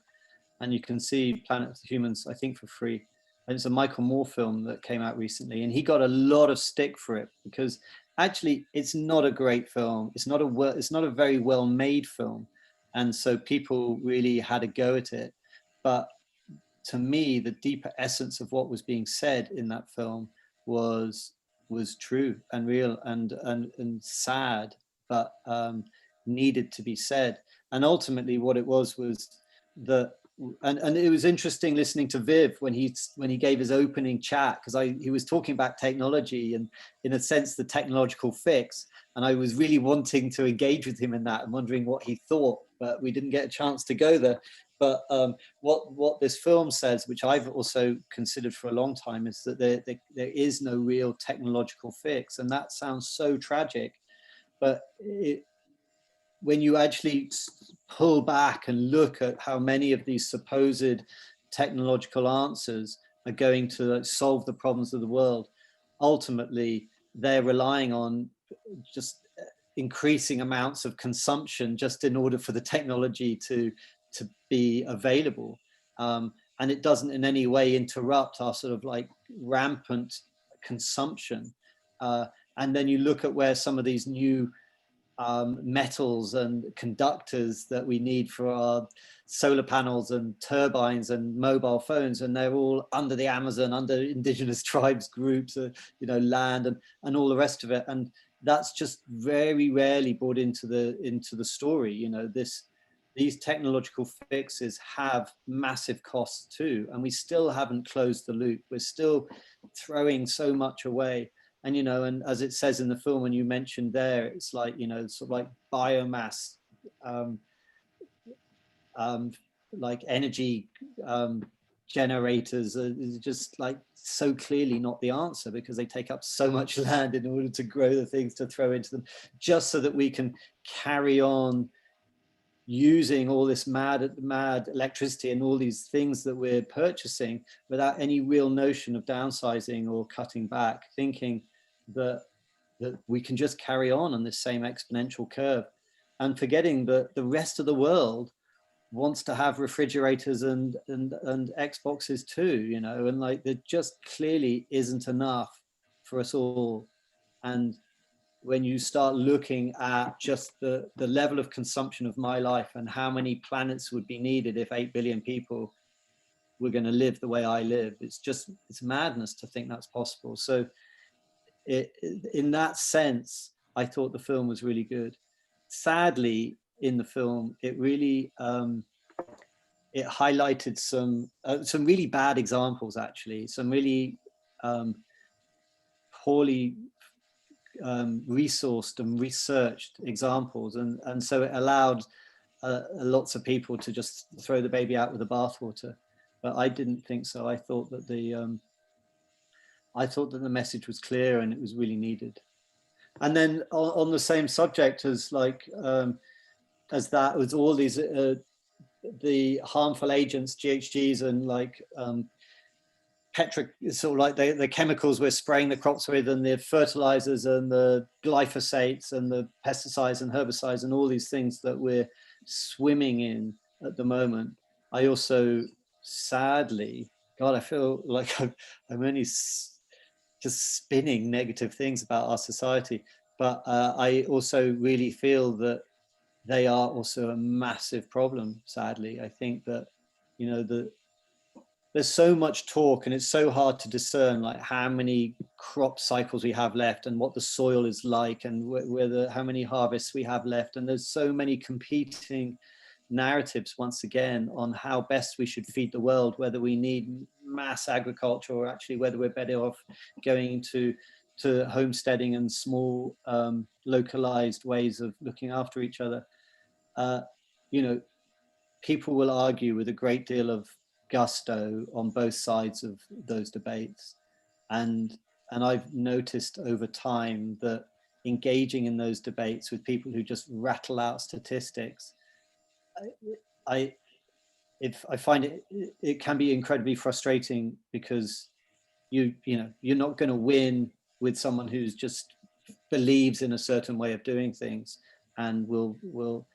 and you can see Planet of the Humans, I think, for free. And it's a Michael Moore film that came out recently, and he got a lot of stick for it because actually it's not a great film. It's not a very well made film, and so people really had a go at it. But to me, the deeper essence of what was being said in that film was true and real and sad, but needed to be said. And ultimately, what it was that. And it was interesting listening to Viv when he gave his opening chat, because he was talking about technology and, in a sense, the technological fix, and I was really wanting to engage with him in that and wondering what he thought, but we didn't get a chance to go there. But what this film says, which I've also considered for a long time, is that there is no real technological fix, and that sounds so tragic, but when you actually pull back and look at how many of these supposed technological answers are going to solve the problems of the world, ultimately they're relying on just increasing amounts of consumption just in order for the technology to be available. And it doesn't in any way interrupt our sort of like rampant consumption. And then you look at where some of these new metals and conductors that we need for our solar panels and turbines and mobile phones, and they're all under the Amazon, under indigenous tribes groups, land and all the rest of it. And that's just very rarely brought into the story. These technological fixes have massive costs too, and we still haven't closed the loop. We're still throwing so much away. And, and as it says in the film, when you mentioned there, it's like, sort of like biomass, like energy generators is just like so clearly not the answer, because they take up so much land in order to grow the things to throw into them, just so that we can carry on using all this mad electricity and all these things that we're purchasing without any real notion of downsizing or cutting back, thinking that we can just carry on this same exponential curve, and forgetting that the rest of the world wants to have refrigerators and Xboxes too, and like there just clearly isn't enough for us all. And when you start looking at just the level of consumption of my life and how many planets would be needed if 8 billion people were going to live the way I live, it's madness to think that's possible. So in that sense, I thought the film was really good. Sadly, in the film, it really it highlighted some really bad examples, actually, some really poorly resourced and researched examples, and so it allowed lots of people to just throw the baby out with the bathwater. But I didn't think so. I thought that the message was clear and it was really needed. And then on the same subject as that was all these the harmful agents, GHGs, and like sort of like the chemicals we're spraying the crops with, and the fertilizers and the glyphosates and the pesticides and herbicides and all these things that we're swimming in at the moment. I also, sadly, God, I feel like I'm only just spinning negative things about our society, but I also really feel that they are also a massive problem, sadly. I think that, there's so much talk, and it's so hard to discern like how many crop cycles we have left and what the soil is like, and how many harvests we have left. And there's so many competing narratives, once again, on how best we should feed the world, whether we need mass agriculture or actually whether we're better off going to homesteading and small localized ways of looking after each other. People will argue with a great deal of gusto on both sides of those debates, and I've noticed over time that engaging in those debates with people who just rattle out statistics, I find it can be incredibly frustrating, because you're not going to win with someone who's just believes in a certain way of doing things. and will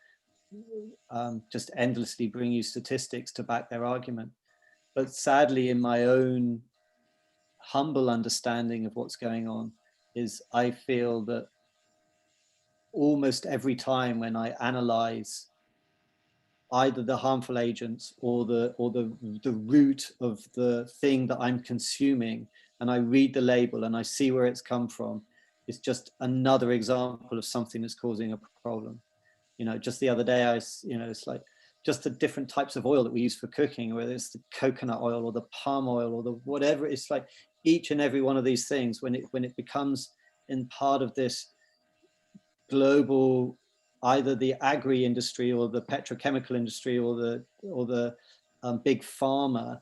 just endlessly bring you statistics to back their argument. But sadly, in my own humble understanding of what's going on, is I feel that almost every time when I analyze either the harmful agents or the root of the thing that I'm consuming, and I read the label and I see where it's come from, it's just another example of something that's causing a problem. You know, just the other day, it's like just the different types of oil that we use for cooking, whether it's the coconut oil or the palm oil or the whatever. It's like each and every one of these things, when it becomes in part of this global, either the agri industry or the petrochemical industry or the big pharma,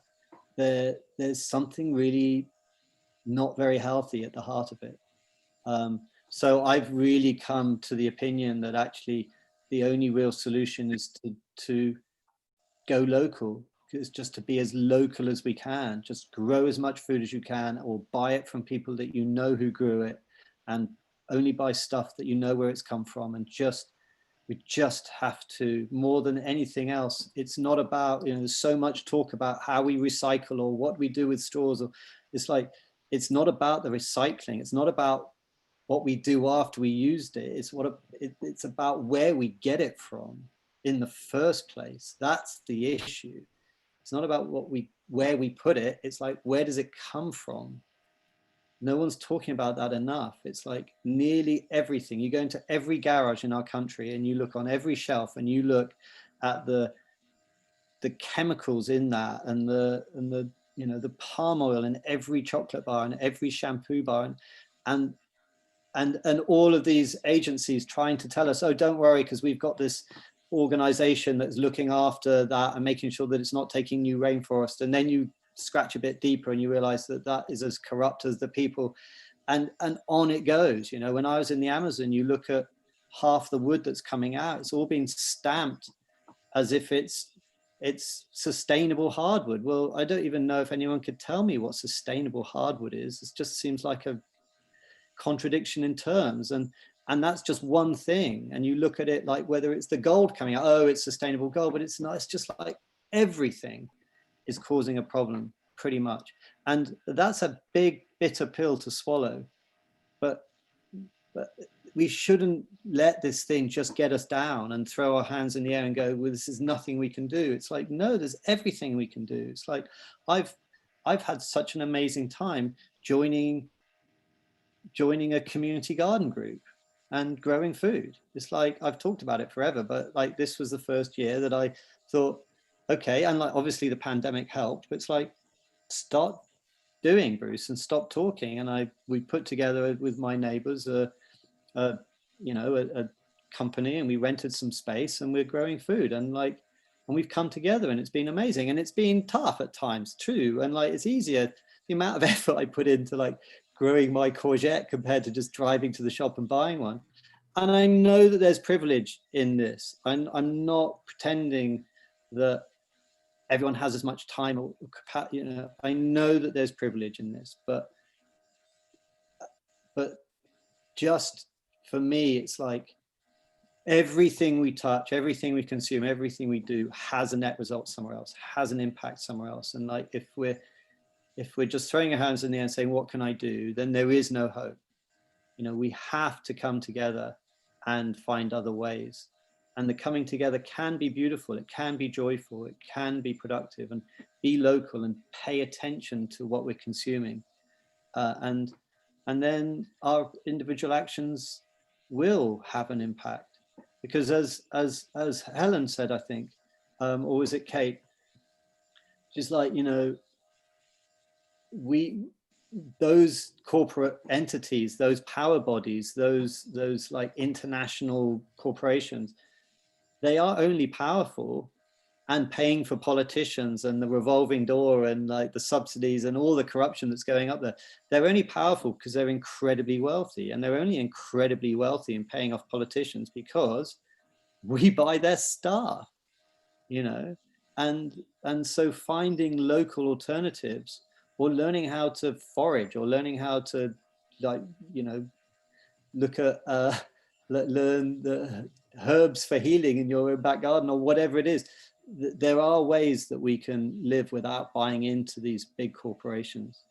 there's something really not very healthy at the heart of it. So I've really come to the opinion that actually the only real solution is to go local. It's just to be as local as we can, just grow as much food as you can, or buy it from people that you know who grew it, and only buy stuff that you know where it's come from. And we just have to, more than anything else, it's not about, there's so much talk about how we recycle or what we do with straws, or it's like, it's not about the recycling, it's not about what we do after we used it, it's about where we get it from in the first place. That's the issue. It's not about where we put it, it's like, where does it come from? No one's talking about that enough. It's like nearly everything. You go into every garage in our country and you look on every shelf and you look at the chemicals in that, and the palm oil in every chocolate bar and every shampoo bar, and all of these agencies trying to tell us, oh, don't worry, because we've got this organization that's looking after that and making sure that it's not taking new rainforest. And then you scratch a bit deeper and you realize that that is as corrupt as the people, and on it goes. When I was in the Amazon, you look at half the wood that's coming out, it's all been stamped as if it's sustainable hardwood. Well, I don't even know if anyone could tell me what sustainable hardwood is. It just seems like a contradiction in terms, and that's just one thing. And you look at it like whether it's the gold coming out, oh, it's sustainable gold, but it's not. It's just like everything is causing a problem pretty much, and that's a big bitter pill to swallow. But we shouldn't let this thing just get us down and throw our hands in the air and go, well, this is nothing we can do. It's like, no, there's everything we can do. It's like I've had such an amazing time joining a community garden group and growing food. It's like, I've talked about it forever, but like this was the first year that I thought, okay, and like obviously the pandemic helped, but it's like, start doing, Bruce, and stop talking. And we put together with my neighbors a company, and we rented some space and we're growing food, and we've come together, and it's been amazing. And it's been tough at times too, and like it's easier, the amount of effort I put into like growing my courgette compared to just driving to the shop and buying one. And I know that there's privilege in this. I'm not pretending that everyone has as much time or capacity. I know that there's privilege in this, but just for me, it's like everything we touch, everything we consume, everything we do has a net result somewhere else, has an impact somewhere else. And like if we're just throwing our hands in the air and saying, what can I do? Then there is no hope. We have to come together and find other ways. And the coming together can be beautiful. It can be joyful. It can be productive, and be local and pay attention to what we're consuming. And then our individual actions will have an impact. Because as Helen said, I think, or was it Kate? She's like, those corporate entities, those power bodies, those like international corporations, they are only powerful and paying for politicians and the revolving door and like the subsidies and all the corruption that's going up there. They're only powerful because they're incredibly wealthy, and they're only incredibly wealthy in paying off politicians because we buy their stuff, and so finding local alternatives, or learning how to forage, or learning how to look at learn herbs for healing in your own back garden or whatever it is. There are ways that we can live without buying into these big corporations,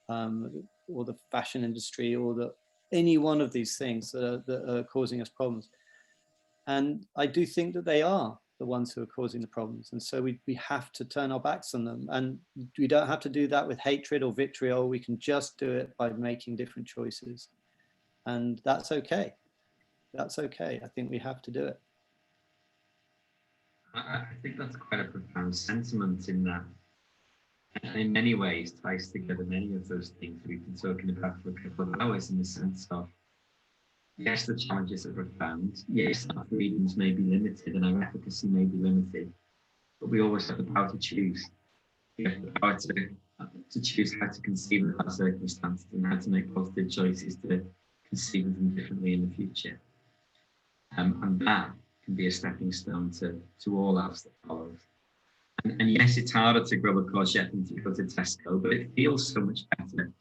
or the fashion industry, or any one of these things that are causing us problems. And I do think that they are the ones who are causing the problems. And so we have to turn our backs on them. And we don't have to do that with hatred or vitriol. We can just do it by making different choices. And that's okay. That's okay. I think we have to do it. I think that's quite a profound sentiment in that, and in many ways ties together many of those things we've been talking about for a couple of hours, in the sense of, yes, the challenges are profound, yes, our freedoms may be limited and our efficacy may be limited, but we always have the power to choose. We have the power to choose how to conceive of our circumstances and how to make positive choices to conceive of them differently in the future. And that can be a stepping stone to all else that follows. And yes, it's harder to grow a courgette than to go to Tesco, but it feels so much better.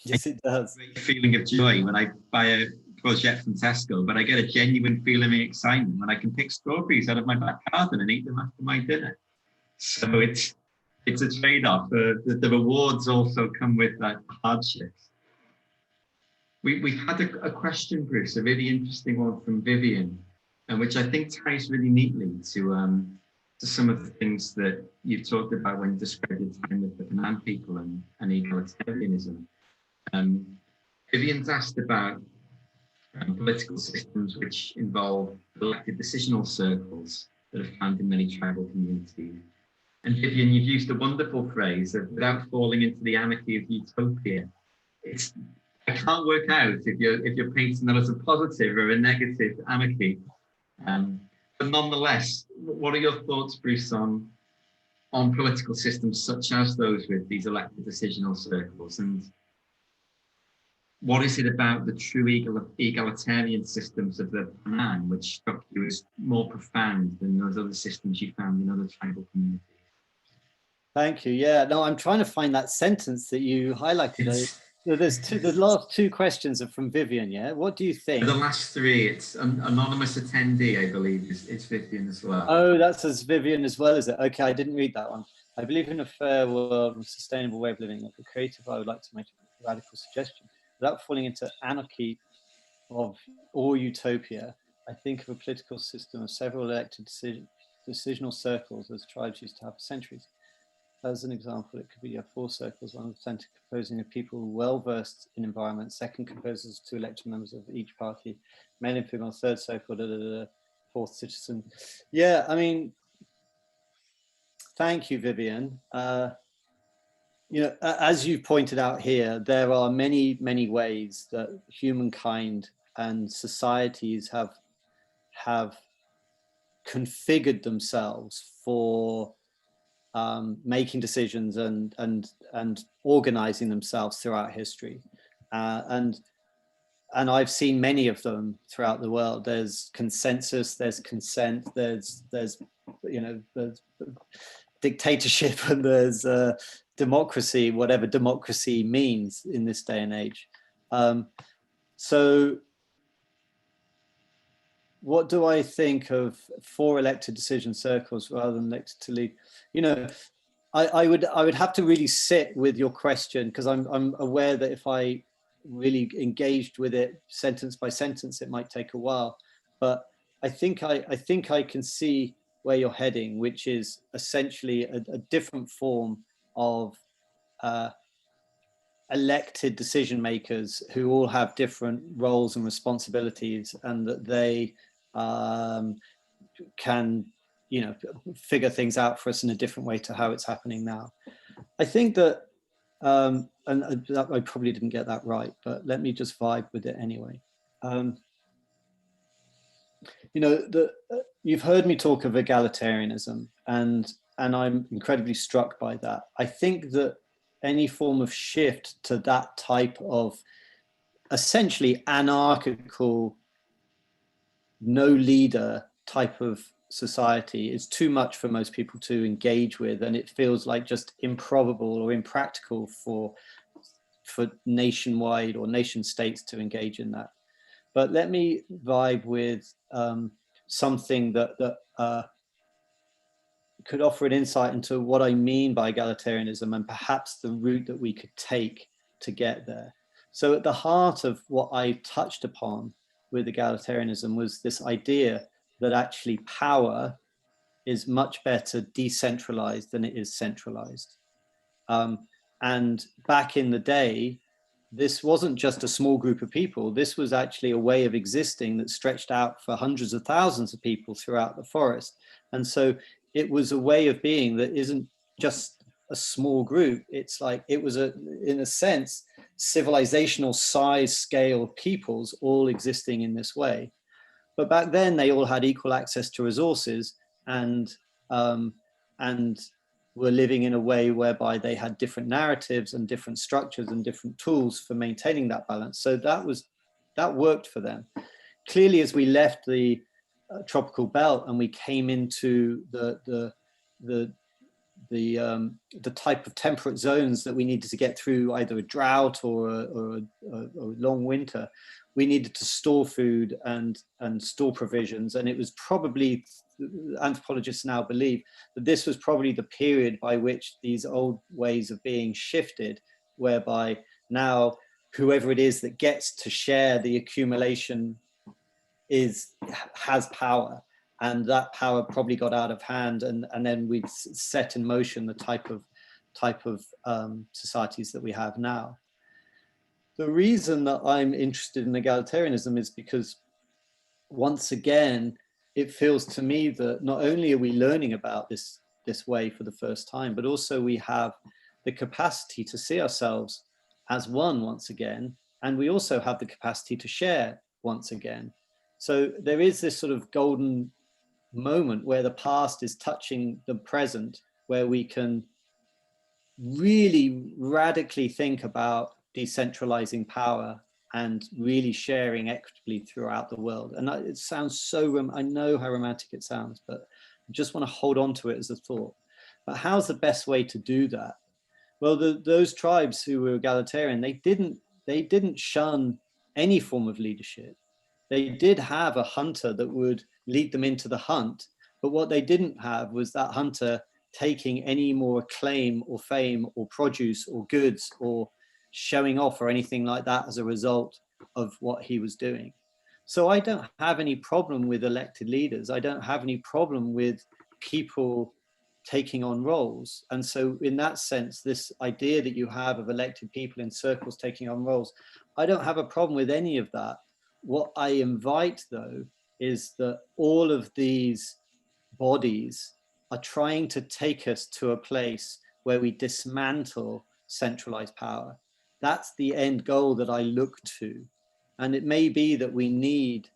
Yes, it does. Great feeling of joy when I buy a courgette from Tesco, but I get a genuine feeling of excitement when I can pick strawberries out of my back garden and eat them after my dinner. So it's a trade-off. The rewards also come with that hardships. We've had a question, Bruce, a really interesting one from Vivian, and which I think ties really neatly to some of the things that you've talked about when you described your time with the Panan people and egalitarianism. Vivian's asked about political systems which involve elected decisional circles that are found in many tribal communities. And Vivian, you've used a wonderful phrase of, without falling into the anarchy of utopia. I can't work out if you're painting that as a positive or a negative anarchy. But nonetheless, what are your thoughts, Bruce, on political systems such as those with these elected decisional circles? And what is it about the true egalitarian systems of the Panan which struck you as more profound than those other systems you found in other tribal communities? Thank you. Yeah, no, I'm trying to find that sentence that you highlighted. The last two questions are from Vivian, yeah? What do you think? The last three, it's an anonymous attendee, I believe, it's Vivian as well. Oh, that's as Vivian as well, is it? Okay, I didn't read that one. I believe in a fair world and sustainable way of living. Like a creative, I would like to make a radical suggestion. Without falling into anarchy or utopia, I think of a political system of several elected decisional circles as tribes used to have for centuries. As an example, it could be 4 circles, one center composing of people well versed in environment, second composes 2 elected members of each party, male and female, third circle, fourth citizen. Yeah, I mean, thank you, Vivian. You know, as you pointed out here, there are many, many ways that humankind and societies have configured themselves for making decisions and organizing themselves throughout history, and I've seen many of them throughout the world. There's consensus, there's consent, there's dictatorship, and there's democracy, whatever democracy means in this day and age. So what do I think of 4 elected decision circles rather than elected to lead? You know, I would have to really sit with your question, because I'm aware that if I really engaged with it sentence by sentence, it might take a while. But I think I can see where you're heading, which is essentially a different form of elected decision makers who all have different roles and responsibilities, and that they can, you know, figure things out for us in a different way to how it's happening now. I think that, and I probably didn't get that right, but let me just vibe with it anyway. You know, you've heard me talk of egalitarianism, and I'm incredibly struck by that. I think that any form of shift to that type of essentially anarchical, no leader type of society is too much for most people to engage with, and it feels like just improbable or impractical for nationwide or nation states to engage in that. But let me vibe with something that could offer an insight into what I mean by egalitarianism and perhaps the route that we could take to get there. So at the heart of what I touched upon with egalitarianism was this idea that actually power is much better decentralized than it is centralized. And back in the day, this wasn't just a small group of people. This was actually a way of existing that stretched out for hundreds of thousands of people throughout the forest. And so it was a way of being that isn't just a small group. It's like, it was in a sense, civilizational size scale peoples all existing in this way. But back then they all had equal access to resources and were living in a way whereby they had different narratives and different structures and different tools for maintaining that balance. So that worked for them. Clearly, as we left the tropical belt and we came into the type of temperate zones that we needed to get through either a drought or a long winter, we needed to store food and store provisions. And it was probably, anthropologists now believe that this was probably the period by which these old ways of being shifted, whereby now whoever it is that gets to share the accumulation has power. And that power probably got out of hand, and then we'd set in motion the type of societies that we have now. The reason that I'm interested in egalitarianism is because, once again, it feels to me that not only are we learning about this way for the first time, but also we have the capacity to see ourselves as one once again, and we also have the capacity to share once again. So there is this sort of golden moment where the past is touching the present, where we can really radically think about decentralizing power and really sharing equitably throughout the world. And it sounds so, I know how romantic it sounds, but I just want to hold on to it as a thought. But how's the best way to do that? Well, those tribes who were egalitarian, they didn't shun any form of leadership. They did have a hunter that would lead them into the hunt, but what they didn't have was that hunter taking any more acclaim or fame or produce or goods or showing off or anything like that as a result of what he was doing. So I don't have any problem with elected leaders. I don't have any problem with people taking on roles. And so in that sense, this idea that you have of elected people in circles taking on roles, I don't have a problem with any of that. What I invite, though, is that all of these bodies are trying to take us to a place where we dismantle centralized power. That's the end goal that I look to. And it may be that we need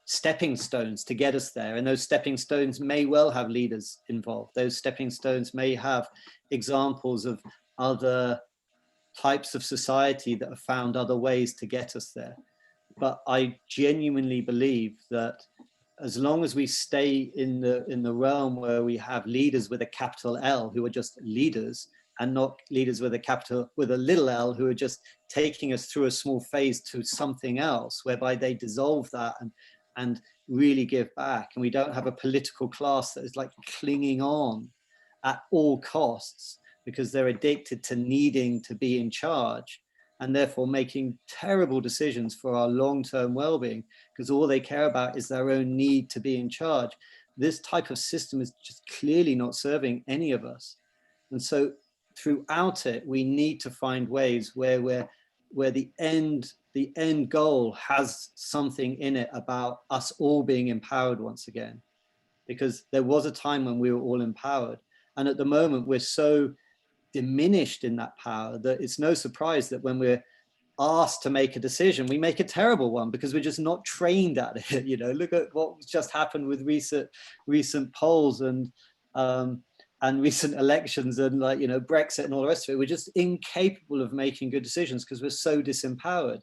stepping stones to get us there. And those stepping stones may well have leaders involved. Those stepping stones may have examples of other types of society that have found other ways to get us there. But I genuinely believe that as long as we stay in the realm where we have leaders with a capital L who are just leaders, and not leaders with a little L who are just taking us through a small phase to something else, whereby they dissolve that and really give back. And we don't have a political class that is like clinging on at all costs because they're addicted to needing to be in charge and therefore making terrible decisions for our long-term well-being because all they care about is their own need to be in charge. This type of system is just clearly not serving any of us. And so throughout it, we need to find ways where the end goal has something in it about us all being empowered once again, because there was a time when we were all empowered. And at the moment, we're so diminished in that power that it's no surprise that when we're asked to make a decision, we make a terrible one because we're just not trained at it. You know, look at what just happened with recent polls and recent elections and Brexit and all the rest of it. We're just incapable of making good decisions because we're so disempowered.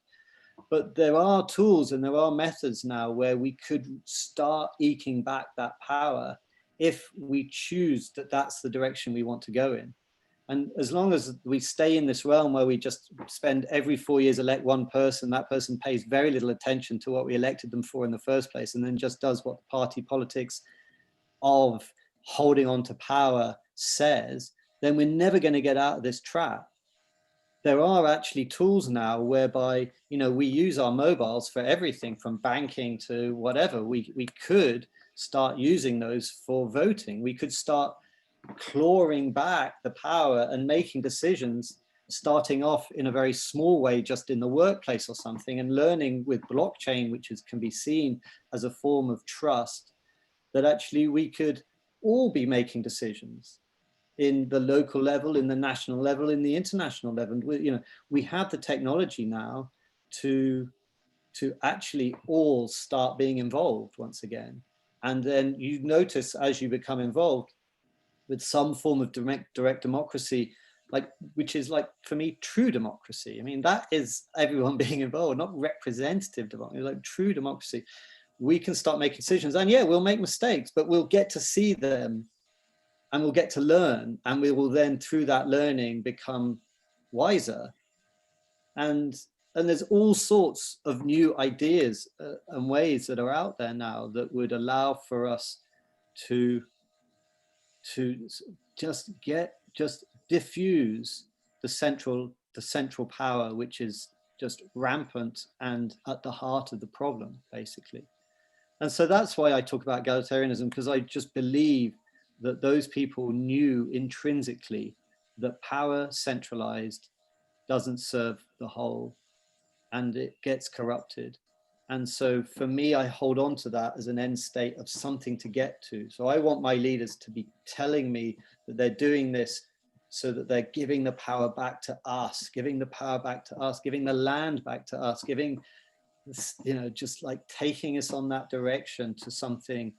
But there are tools and there are methods now where we could start eking back that power if we choose that that's the direction we want to go in. And as long as we stay in this realm where we just spend every 4 years elect one person, that person pays very little attention to what we elected them for in the first place, and then just does what the party politics of holding on to power says, then we're never going to get out of this trap. There are actually tools now whereby, you know, we use our mobiles for everything from banking to whatever. We could start using those for voting. We could start clawing back the power and making decisions, starting off in a very small way, just in the workplace or something, and learning with blockchain, which can be seen as a form of trust, that actually we could all be making decisions in the local level, in the national level, in the international level. You know, we have the technology now to actually all start being involved once again. And then you notice as you become involved with some form of direct democracy, like, which is like, for me, true democracy. I mean, that is everyone being involved, not representative democracy, like true democracy. We can start making decisions, and yeah, we'll make mistakes, but we'll get to see them and we'll get to learn, and we will then through that learning become wiser. And there's all sorts of new ideas and ways that are out there now that would allow for us to just diffuse the central power, which is just rampant and at the heart of the problem, basically. And so that's why I talk about egalitarianism, because I just believe that those people knew intrinsically that power centralized doesn't serve the whole, and it gets corrupted. And so for me, I hold on to that as an end state of something to get to. So I want my leaders to be telling me that they're doing this so that they're giving the power back to us, giving the power back to us, giving the land back to us, giving, you know, just like taking us on that direction to something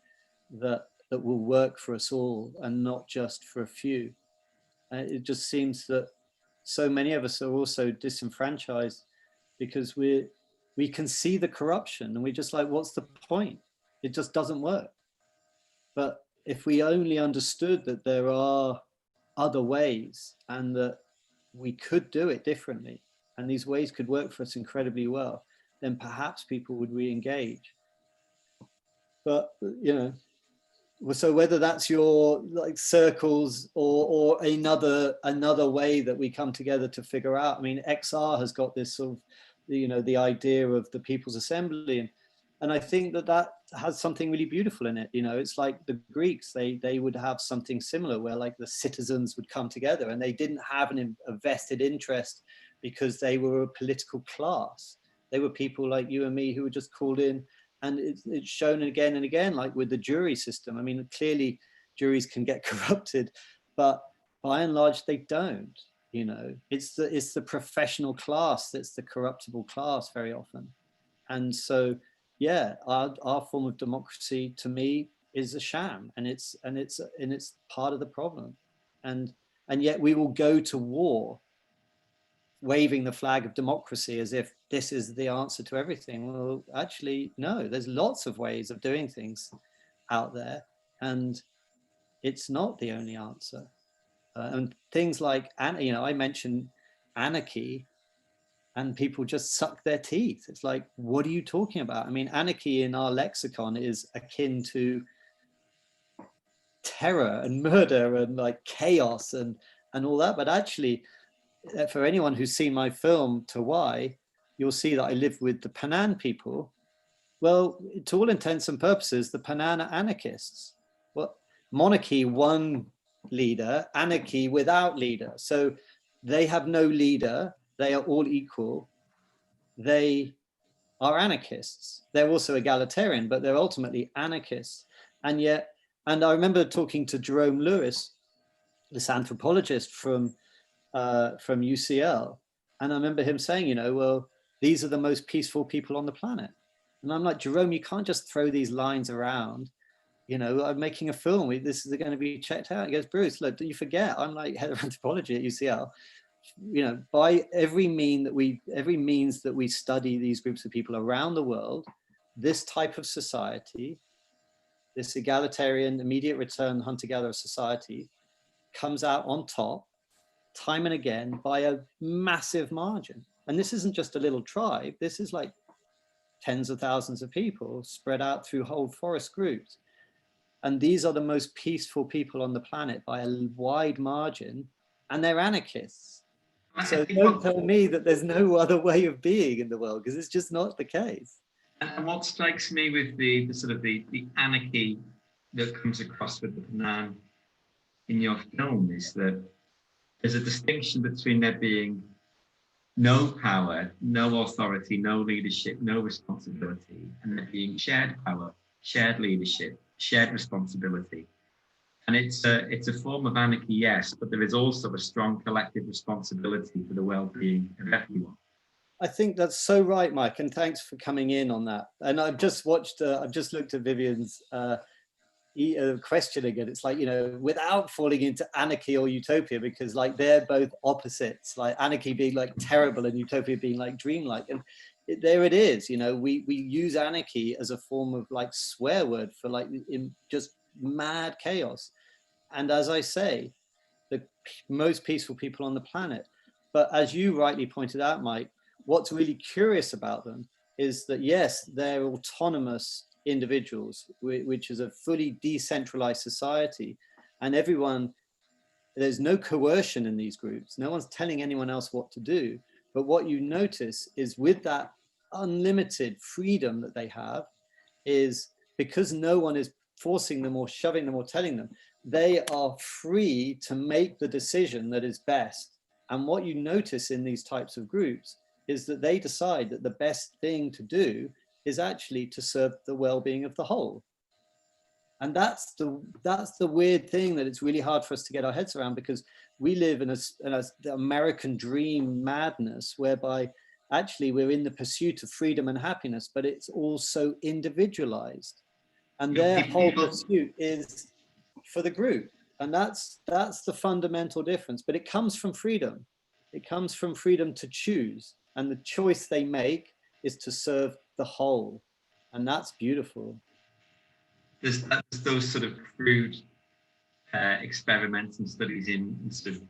that will work for us all and not just for a few. It just seems that so many of us are also disenfranchised because we can see the corruption and we're just like, what's the point? It just doesn't work. But if we only understood that there are other ways and that we could do it differently, and these ways could work for us incredibly well, then perhaps people would re-engage. But, you know, so whether that's your like circles or another way that we come together to figure out. I mean, XR has got this sort of, you know, the idea of the People's Assembly, and I think that has something really beautiful in it. You know, it's like the Greeks, they would have something similar where like the citizens would come together and they didn't have a vested interest because they were a political class. They were people like you and me who were just called in. And it's shown again and again, like with the jury system. I mean, clearly juries can get corrupted, but by and large, they don't. You know, it's the professional class that's the corruptible class very often. And so, yeah, our form of democracy to me is a sham, and it's part of the problem. And yet we will go to war waving the flag of democracy as if this is the answer to everything. Well, actually, no, there's lots of ways of doing things out there, and it's not the only answer. And things like, you know, I mentioned anarchy, and people just suck their teeth. It's like, what are you talking about? I mean, anarchy in our lexicon is akin to terror and murder and like chaos and all that, but actually, for anyone who's seen my film To Why, you'll see that I live with the Panan people. Well, to all intents and purposes, the Panan are anarchists. Well, monarchy, one leader, anarchy without leader. So they have no leader. They are all equal. They are anarchists. They're also egalitarian, but they're ultimately anarchists. And yet, and I remember talking to Jerome Lewis, this anthropologist from UCL, and I remember him saying, you know, well, these are the most peaceful people on the planet. And I'm like, Jerome, you can't just throw these lines around. You know, I'm making a film. This is going to be checked out. He goes, Bruce, look, you forget I'm like head of anthropology at UCL. You know, by every means that we study these groups of people around the world, this type of society, this egalitarian, immediate return hunter-gatherer society, comes out on top time and again by a massive margin. And this isn't just a little tribe. This is like tens of thousands of people spread out through whole forest groups. And these are the most peaceful people on the planet by a wide margin, and they're anarchists. So don't tell me that there's no other way of being in the world, because it's just not the case. And what strikes me with the sort of the anarchy that comes across with the Panan in your film is that there's a distinction between there being no power, no authority, no leadership, no responsibility, and there being shared power, shared leadership, shared responsibility. And it's a form of anarchy, yes, but there is also a strong collective responsibility for the well-being of everyone. I think that's so right, Mike, and thanks for coming in on that. And I've just watched, I've just looked at Vivian's question again. It's like, you know, without falling into anarchy or utopia, because like they're both opposites, like anarchy being like terrible and utopia being like dreamlike. And there it is, you know, we use anarchy as a form of like swear word for like just mad chaos. And as I say, the most peaceful people on the planet. But as you rightly pointed out, Mike, what's really curious about them is that, yes, they're autonomous individuals, which is a fully decentralized society. And everyone, there's no coercion in these groups. No one's telling anyone else what to do. But what you notice is with that unlimited freedom that they have is because no one is forcing them or shoving them or telling them, they are free to make the decision that is best. And what you notice in these types of groups is that they decide that the best thing to do is actually to serve the well-being of the whole. And that's the weird thing that it's really hard for us to get our heads around, because we live in the American dream madness whereby actually we're in the pursuit of freedom and happiness, but it's all so individualized. And their whole pursuit is for the group. And that's the fundamental difference. But it comes from freedom. It comes from freedom to choose. And the choice they make is to serve the whole. And that's beautiful. There's those sort of crude experiments and studies in sort of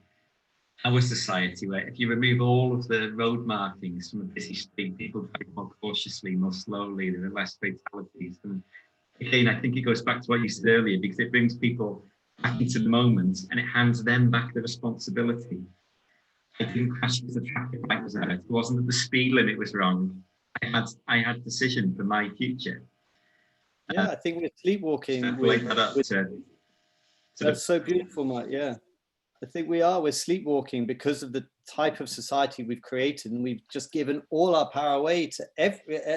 our society where if you remove all of the road markings from a busy street, people drive more cautiously, more slowly, there are less fatalities. And again, I think it goes back to what you said earlier, because it brings people back into the moment and it hands them back the responsibility. I didn't crash because the traffic light was out. It wasn't that the speed limit was wrong. I had decision for my future. Yeah, I think we're sleepwalking. That's so beautiful, Mike. Yeah, I think we're sleepwalking because of the type of society we've created, and we've just given all our power away to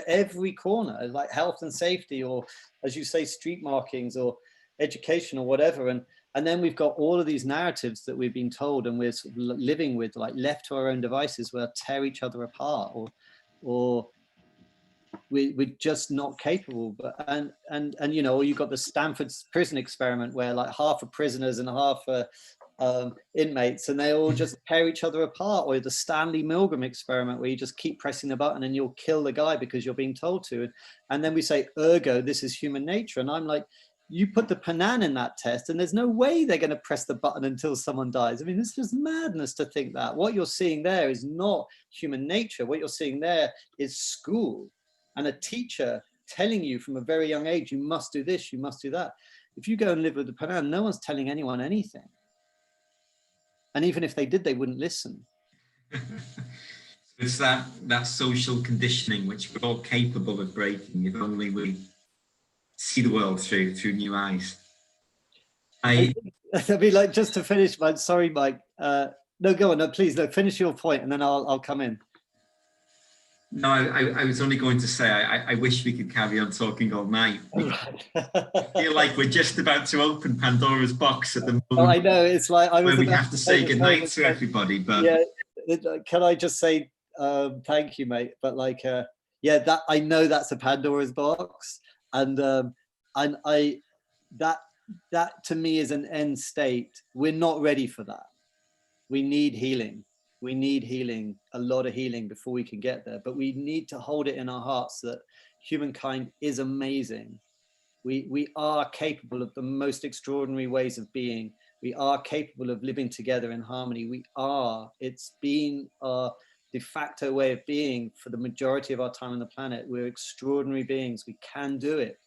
every corner, like health and safety, or as you say, street markings or education or whatever. And then we've got all of these narratives that we've been told, and we're sort of living with, like left to our own devices, we'll tear each other apart, or we're just not capable. But and you know, or you've got the Stanford prison experiment where like half are prisoners and half are inmates, and they all just tear each other apart. Or the Stanley Milgram experiment where you just keep pressing the button and you'll kill the guy because you're being told to. And then we say, ergo, this is human nature. And I'm like, you put the Panan in that test and there's no way they're going to press the button until someone dies. I mean, it's just madness to think that. What you're seeing there is not human nature. What you're seeing there is school and a teacher telling you from a very young age, you must do this, you must do that. If you go and live with the Panan, no one's telling anyone anything. And even if they did, they wouldn't listen. It's that social conditioning which we're all capable of breaking if only we see the world through new eyes. I mean, like, just to finish, sorry, Mike. No, go on. No, please, no, finish your point, and then I'll come in. No, I was only going to say I wish we could carry on talking all night. I feel like we're just about to open Pandora's box at the moment. Oh, I know. It's like I was where we have to say goodnight to everybody. But yeah, can I just say thank you, mate? But like, yeah, that I know that's a Pandora's box. And that to me is an end state. We're not ready for that. We need healing. We need healing, a lot of healing before we can get there. But we need to hold it in our hearts that humankind is amazing. We are capable of the most extraordinary ways of being. We are capable of living together in harmony. We are. It's been our de facto way of being for the majority of our time on the planet. We're extraordinary beings. We can do it.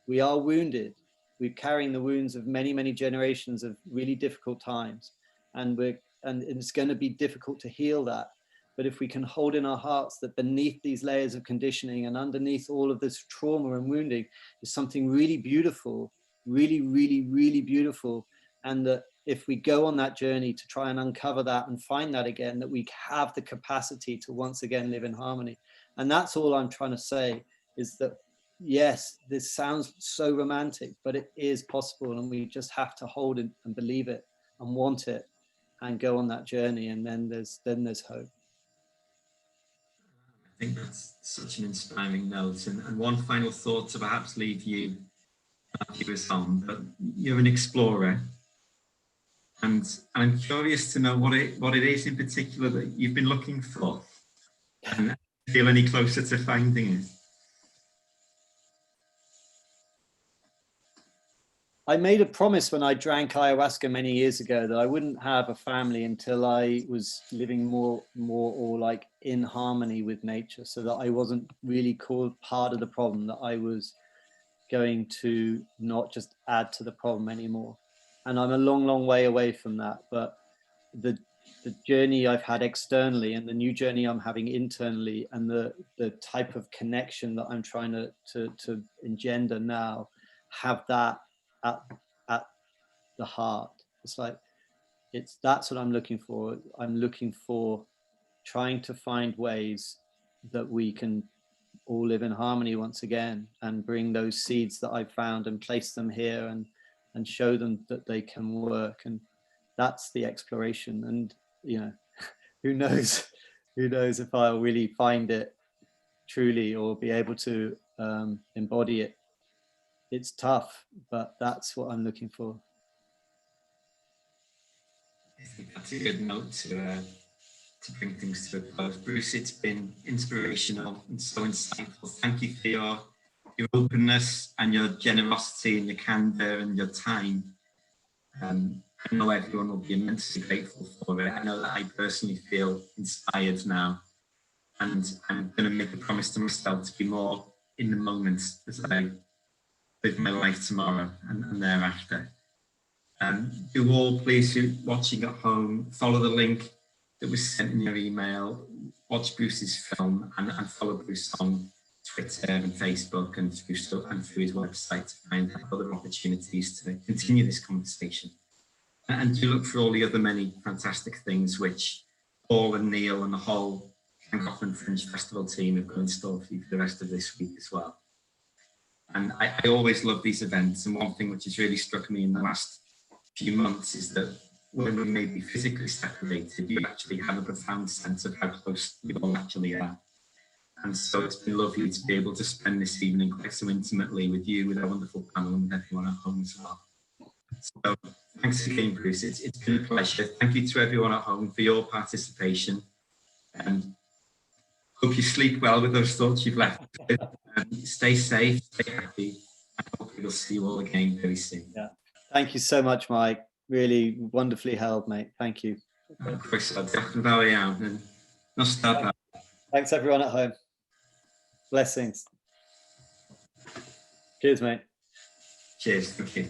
We are wounded. We're carrying the wounds of many, many generations of really difficult times. And it's going to be difficult to heal that. But if we can hold in our hearts that beneath these layers of conditioning and underneath all of this trauma and wounding is something really beautiful, really, really, really beautiful. And that if we go on that journey to try and uncover that and find that again, that we have the capacity to once again live in harmony. And that's all I'm trying to say, is that, yes, this sounds so romantic, but it is possible. And we just have to hold it and believe it and want it and go on that journey. And then there's hope. I think that's such an inspiring note. And one final thought to perhaps leave you viewers on, but you're an explorer. And I'm curious to know what it is in particular that you've been looking for, and feel any closer to finding it. I made a promise when I drank ayahuasca many years ago that I wouldn't have a family until I was living more or like in harmony with nature, so that I wasn't really called part of the problem, that I was going to not just add to the problem anymore. And I'm a long, long way away from that. But the journey I've had externally and the new journey I'm having internally and the type of connection that I'm trying to engender now have that at the heart. It's like, that's what I'm looking for. I'm looking for trying to find ways that we can all live in harmony once again, and bring those seeds that I've found and place them here and show them that they can work. And that's the exploration. And you know, who knows if I'll really find it truly or be able to embody it. It's tough, but that's what I'm looking for. I think that's a good note to bring things to a close. Bruce, it's been inspirational and so insightful. Thank you for your openness and your generosity and your candor and your time. I know everyone will be immensely grateful for it. I know that I personally feel inspired now, and I'm going to make a promise to myself to be more in the moment as I live my life tomorrow and thereafter. Do all, please, who watching at home, follow the link that was sent in your email, watch Bruce's film, and follow Bruce on Twitter and Facebook and through his website to find other opportunities to continue this conversation. And do look for all the other many fantastic things which Paul and Neil and the whole Llangollen Fringe Festival team have got in store for you for the rest of this week as well. And I always love these events, and one thing which has really struck me in the last few months is that when we may be physically separated, you actually have a profound sense of how close we all actually are. And so it's been lovely to be able to spend this evening quite so intimately with you, with our wonderful panel, and with everyone at home as well. So thanks again, Bruce. It's been a pleasure. Thank you to everyone at home for your participation, and hope you sleep well with those thoughts you've left. Stay safe, stay happy. I hope we'll see you all again very soon. Yeah. Thank you so much, Mike. Really wonderfully held, mate. Thank you. Thanks, everyone at home. Blessings. Cheers, mate. Cheers. Thank you.